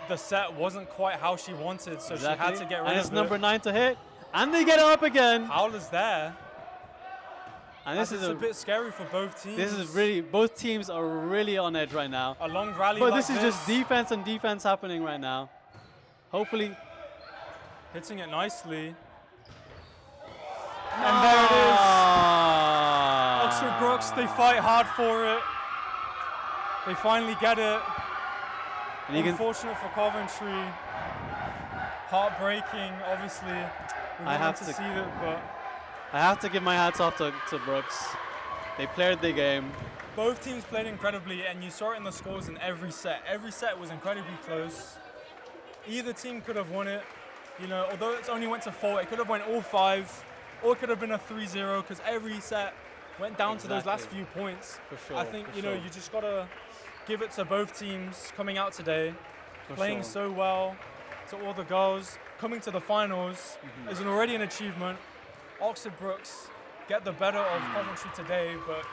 The set wasn't quite how she wanted, so she had to get rid and of it's it. number 9 to hit. And they get it up again. Foul is there. And this This is a bit scary for both teams. this is really, both teams are really on edge right now. a long rally But like this is just defense and defense happening right now. Hopefully. hitting it nicely. And there it is. Oxford Brookes, they fight hard for it. They finally get it. And you can, Unfortunate for Coventry. Heartbreaking, obviously. We I wanted have to to- see it, but I have to give my hats off to Brookes. They played the game. both teams played incredibly, and you saw it in the scores in every set. Every set was incredibly close. Either team could have won it. You know, although it's only went to 4, it could have went all 5, or it could have been a 3-0, because every set went down to those last Exactly. few points. For sure. I think, for you know, sure, you just got to give it to both teams coming out today, for playing sure. so well, to all the girls. Coming to the finals Mm-hmm. is already an achievement. Oxford Brookes get the better of Coventry today, but,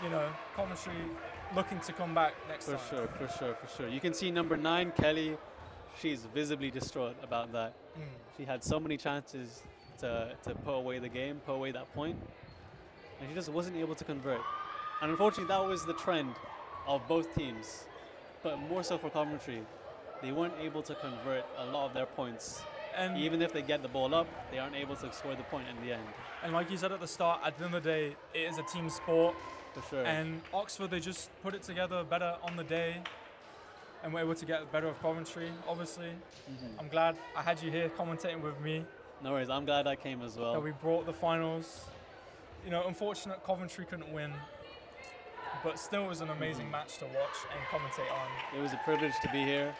you know, Coventry looking to come back next For time. sure, for sure, for sure. You can see number 9, Kelly. She's visibly distraught about that. She had so many chances to put away the game, put away that point, and she just wasn't able to convert. And unfortunately, that was the trend of both teams, but more so for Coventry. They weren't able to convert a lot of their points. And Even if they get the ball up, they aren't able to score the point in the end. And like you said at the start, at the end of the day, it is a team sport. For sure. And Oxford, they just put it together better on the day and were able to get better of Coventry, obviously. I'm glad I had you here commentating with me, No worries. I'm glad I came as that well. we brought the finals. You know, unfortunate Coventry couldn't win, but still it was an amazing match to watch and commentate on. It was a privilege to be here.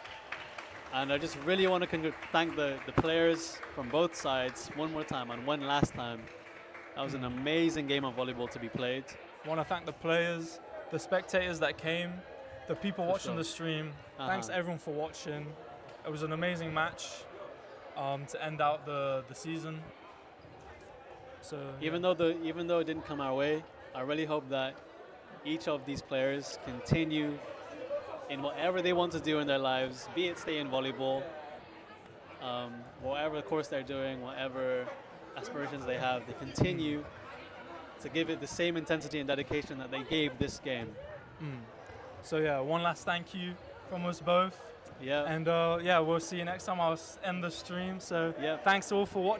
And I just really want to thank the players from both sides one more time and one last time. That was an amazing game of volleyball to be played. I want to thank the players, the spectators that came, the people For watching sure. the stream. Thanks everyone for watching. It was an amazing match to end out the season. So Even though it didn't come our way, I really hope that each of these players continue in whatever they want to do in their lives, be it stay in volleyball, whatever course they're doing, whatever aspirations they have, they continue to give it the same intensity and dedication that they gave this game. So yeah, one last thank you from us both. Yeah. And yeah, we'll see you next time. I'll end the stream. So Yeah. thanks all for watching.